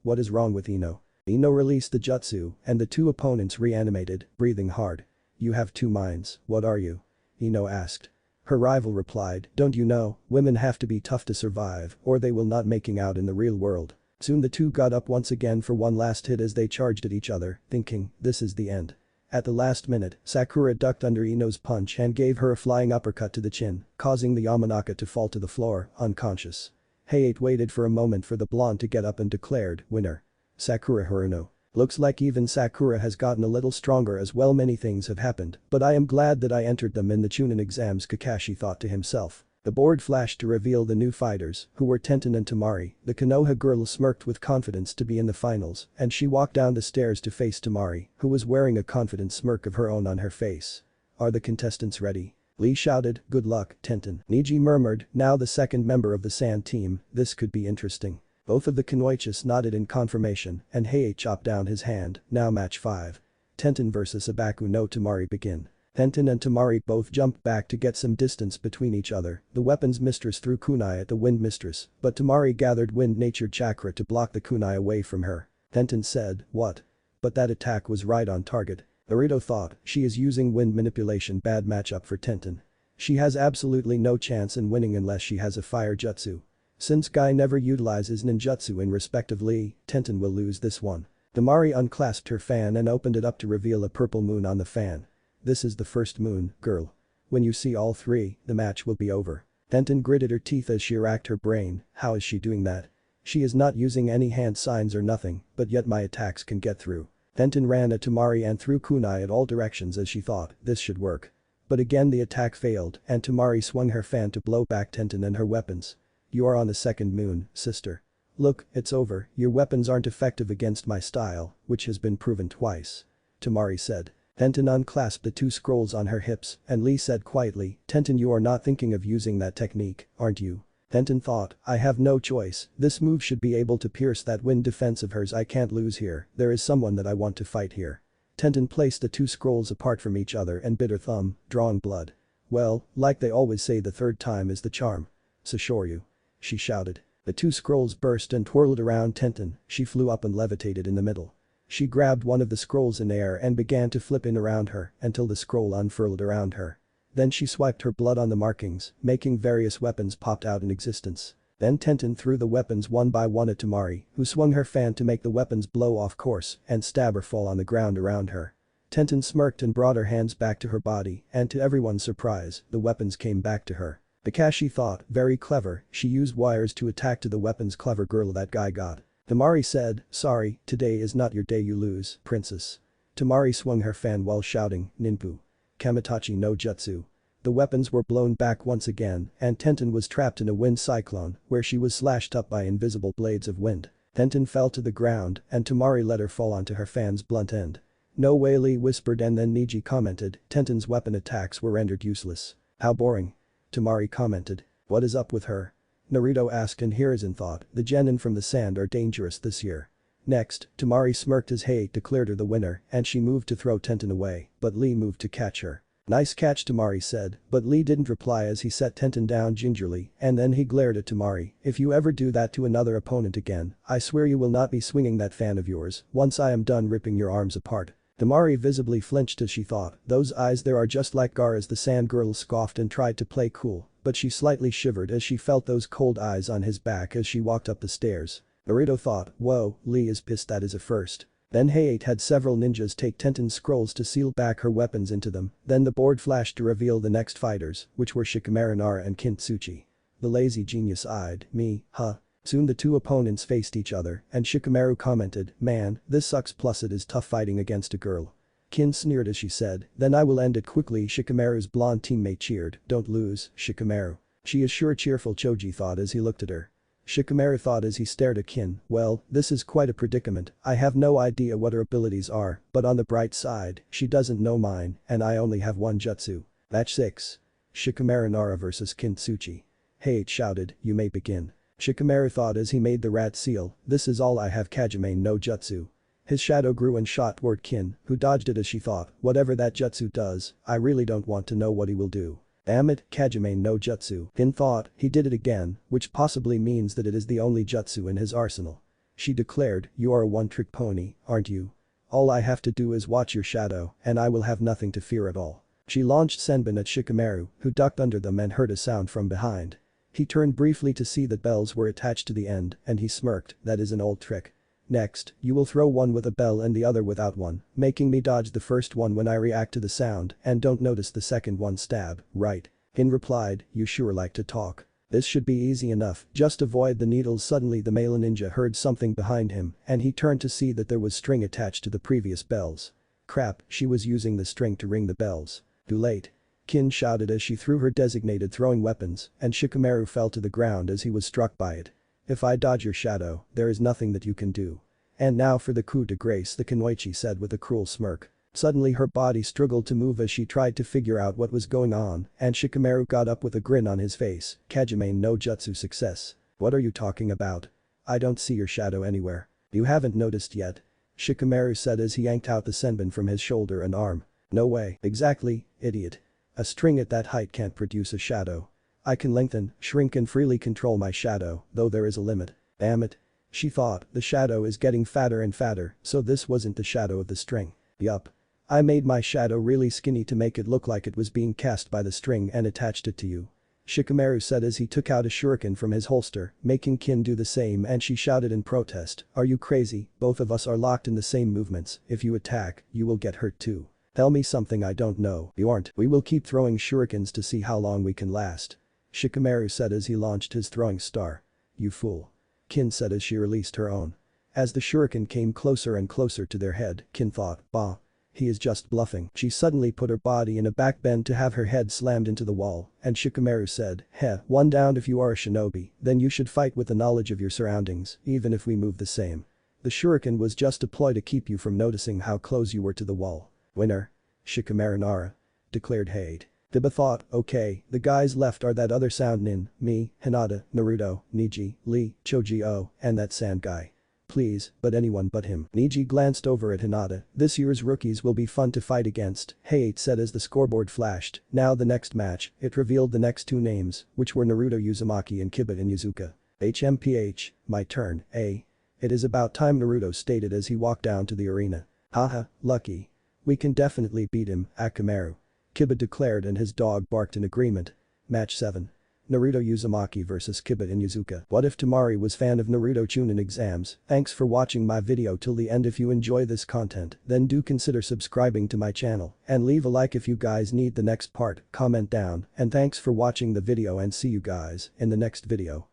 What is wrong with Ino?" Ino released the jutsu, and the two opponents reanimated, breathing hard. "You have two minds, what are you?" Ino asked. Her rival replied, "Don't you know, women have to be tough to survive or they will not making out in the real world." Soon the two got up once again for one last hit as they charged at each other, thinking, this is the end. At the last minute, Sakura ducked under Ino's punch and gave her a flying uppercut to the chin, causing the Yamanaka to fall to the floor, unconscious. Hayate waited for a moment for the blonde to get up and declared, "Winner. Sakura Haruno. Looks like even Sakura has gotten a little stronger as well. Many things have happened, but I am glad that I entered them in the chunin exams," Kakashi thought to himself. The board flashed to reveal the new fighters, who were Tenten and Temari. The Konoha girl smirked with confidence to be in the finals, and she walked down the stairs to face Temari, who was wearing a confident smirk of her own on her face. "Are the contestants ready?" Lee shouted, "Good luck, Tenten." Niji murmured, now the second member of the Sand team, "This could be interesting." Both of the Kunoichis nodded in confirmation, and Hayate chopped down his hand, "Now match 5. Tenten vs Ibaku no Temari begin." Tenten and Temari both jumped back to get some distance between each other. The weapon's mistress threw kunai at the wind mistress, but Temari gathered wind-natured chakra to block the kunai away from her. Tenten said, "What?" But that attack was right on target. Naruto thought, she is using wind manipulation, bad matchup for Tenten. She has absolutely no chance in winning unless she has a fire jutsu. Since Guy never utilizes ninjutsu in respectively, Tenten will lose this one. Temari unclasped her fan and opened it up to reveal a purple moon on the fan. "This is the first moon, girl. When you see all three, the match will be over." Tenten gritted her teeth as she racked her brain. How is she doing that? She is not using any hand signs or nothing, but yet my attacks can get through. Tenten ran at Temari and threw kunai at all directions as she thought, this should work. But again the attack failed and Temari swung her fan to blow back Tenten and her weapons. "You are on the second moon, sister. Look, it's over, your weapons aren't effective against my style, which has been proven twice." Temari said. Tenten unclasped the two scrolls on her hips and Lee said quietly, "Tenten, you are not thinking of using that technique, aren't you?" Tenten thought, "I have no choice, this move should be able to pierce that wind defense of hers. I can't lose here, there is someone that I want to fight here." Tenten placed the two scrolls apart from each other and bit her thumb, drawing blood. "Well, like they always say, the third time is the charm. Sashoryu," she shouted. The two scrolls burst and twirled around Tenten, she flew up and levitated in the middle. She grabbed one of the scrolls in air and began to flip in around her until the scroll unfurled around her. Then she swiped her blood on the markings, making various weapons popped out in existence. Then Tenten threw the weapons one by one at Temari, who swung her fan to make the weapons blow off course and stab or fall on the ground around her. Tenten smirked and brought her hands back to her body, and to everyone's surprise, the weapons came back to her. Kakashi thought, very clever, she used wires to attack to the weapons. Clever girl that guy got. Temari said, "Sorry, today is not your day, you lose, princess." Temari swung her fan while shouting, "Ninpu. Kamitachi no Jutsu." The weapons were blown back once again and Tenten was trapped in a wind cyclone where she was slashed up by invisible blades of wind. Tenten fell to the ground and Temari let her fall onto her fan's blunt end. "No way," Lee whispered, and then Niji commented, "Tenten's weapon attacks were rendered useless." "How boring." Temari commented. "What is up with her?" Naruto asked, and Hiruzen thought, the genin from the sand are dangerous this year. Next, Temari smirked as Hei declared her the winner and she moved to throw Tenten away, but Lee moved to catch her. "Nice catch," Temari said, but Lee didn't reply as he set Tenten down gingerly and then he glared at Temari. "If you ever do that to another opponent again, I swear you will not be swinging that fan of yours once I am done ripping your arms apart." Temari visibly flinched as she thought, those eyes there are just like Gaara's. The sand girl scoffed and tried to play cool, but she slightly shivered as she felt those cold eyes on his back as she walked up the stairs. Naruto thought, whoa, Lee is pissed, that is a first. Then Hei had several ninjas take Tenten's scrolls to seal back her weapons into them, then the board flashed to reveal the next fighters, which were Shikamaru Nara and Kintsuchi. The lazy genius eyed, "Me, huh?" Soon the two opponents faced each other and Shikamaru commented, "Man, this sucks, plus it is tough fighting against a girl." Kin sneered as she said, "Then I will end it quickly." Shikamaru's blonde teammate cheered, "Don't lose, Shikamaru. She is sure cheerful," Choji thought as he looked at her. Shikamaru thought as he stared at Kin, "Well, this is quite a predicament. I have no idea what her abilities are, but on the bright side, she doesn't know mine and I only have one jutsu." Match 6. Shikamaru Nara vs Kintsuchi. Hei shouted, "You may begin." Shikamaru thought as he made the rat seal, "This is all I have, Kajime no jutsu." His shadow grew and shot toward Kin, who dodged it as she thought, whatever that jutsu does, I really don't want to know what he will do. Damn it, Kajime no jutsu. Kin thought, he did it again, which possibly means that it is the only jutsu in his arsenal. She declared, "You are a one-trick pony, aren't you? All I have to do is watch your shadow and I will have nothing to fear at all." She launched Senbon at Shikamaru, who ducked under them and heard a sound from behind. He turned briefly to see that bells were attached to the end and he smirked, "That is an old trick. Next, you will throw one with a bell and the other without one, making me dodge the first one when I react to the sound and don't notice the second one stab, right?" Kin replied, "You sure like to talk. This should be easy enough, just avoid the needles." Suddenly the male ninja heard something behind him and he turned to see that there was string attached to the previous bells. Crap, she was using the string to ring the bells. Too late. Kin shouted as she threw her designated throwing weapons and Shikamaru fell to the ground as he was struck by it. "If I dodge your shadow, there is nothing that you can do." "And now for the coup de grace," the Kunoichi said with a cruel smirk. Suddenly her body struggled to move as she tried to figure out what was going on and Shikamaru got up with a grin on his face. "Kajime no jutsu success." "What are you talking about? I don't see your shadow anywhere." "You haven't noticed yet?" Shikamaru said as he yanked out the senbon from his shoulder and arm. No way. Exactly, idiot. A string at that height can't produce a shadow. I can lengthen, shrink and freely control my shadow, though there is a limit. Damn it. She thought, the shadow is getting fatter and fatter, so this wasn't the shadow of the string. Yup. I made my shadow really skinny to make it look like it was being cast by the string and attached it to you. Shikamaru said as he took out a shuriken from his holster, making Kin do the same, and she shouted in protest, "Are you crazy? Both of us are locked in the same movements, if you attack, you will get hurt too. Tell me something I don't know. You aren't. We will keep throwing shurikens to see how long we can last." Shikamaru said as he launched his throwing star. "You fool." Kin said as she released her own. As the shuriken came closer and closer to their head, Kin thought, bah. He is just bluffing. She suddenly put her body in a back bend to have her head slammed into the wall, and Shikamaru said, "Heh, one down if you are a shinobi, then you should fight with the knowledge of your surroundings, even if we move the same. The shuriken was just a ploy to keep you from noticing how close you were to the wall." "Winner. Shikamaru Nara," declared Hade. Diba thought, okay, the guys left are that other sound nin, me, Hinata, Naruto, Niji, Lee, Choji-O, and that sand guy. Please, but anyone but him. Niji glanced over at Hinata. "This year's rookies will be fun to fight against," Hayate said as the scoreboard flashed. Now the next match, it revealed the next two names, which were Naruto Uzumaki and Kiba Inuzuka. HMPH, my turn, eh? It is about time, Naruto stated as he walked down to the arena. Haha, lucky. We can definitely beat him, Akamaru. Kiba declared and his dog barked in agreement. Match 7. Naruto Uzumaki vs Kiba Inuzuka. What if Temari was fan of Naruto chunin exams? Thanks for watching my video till the end. If you enjoy this content, then do consider subscribing to my channel and leave a like if you guys need the next part, comment down, and thanks for watching the video and see you guys in the next video.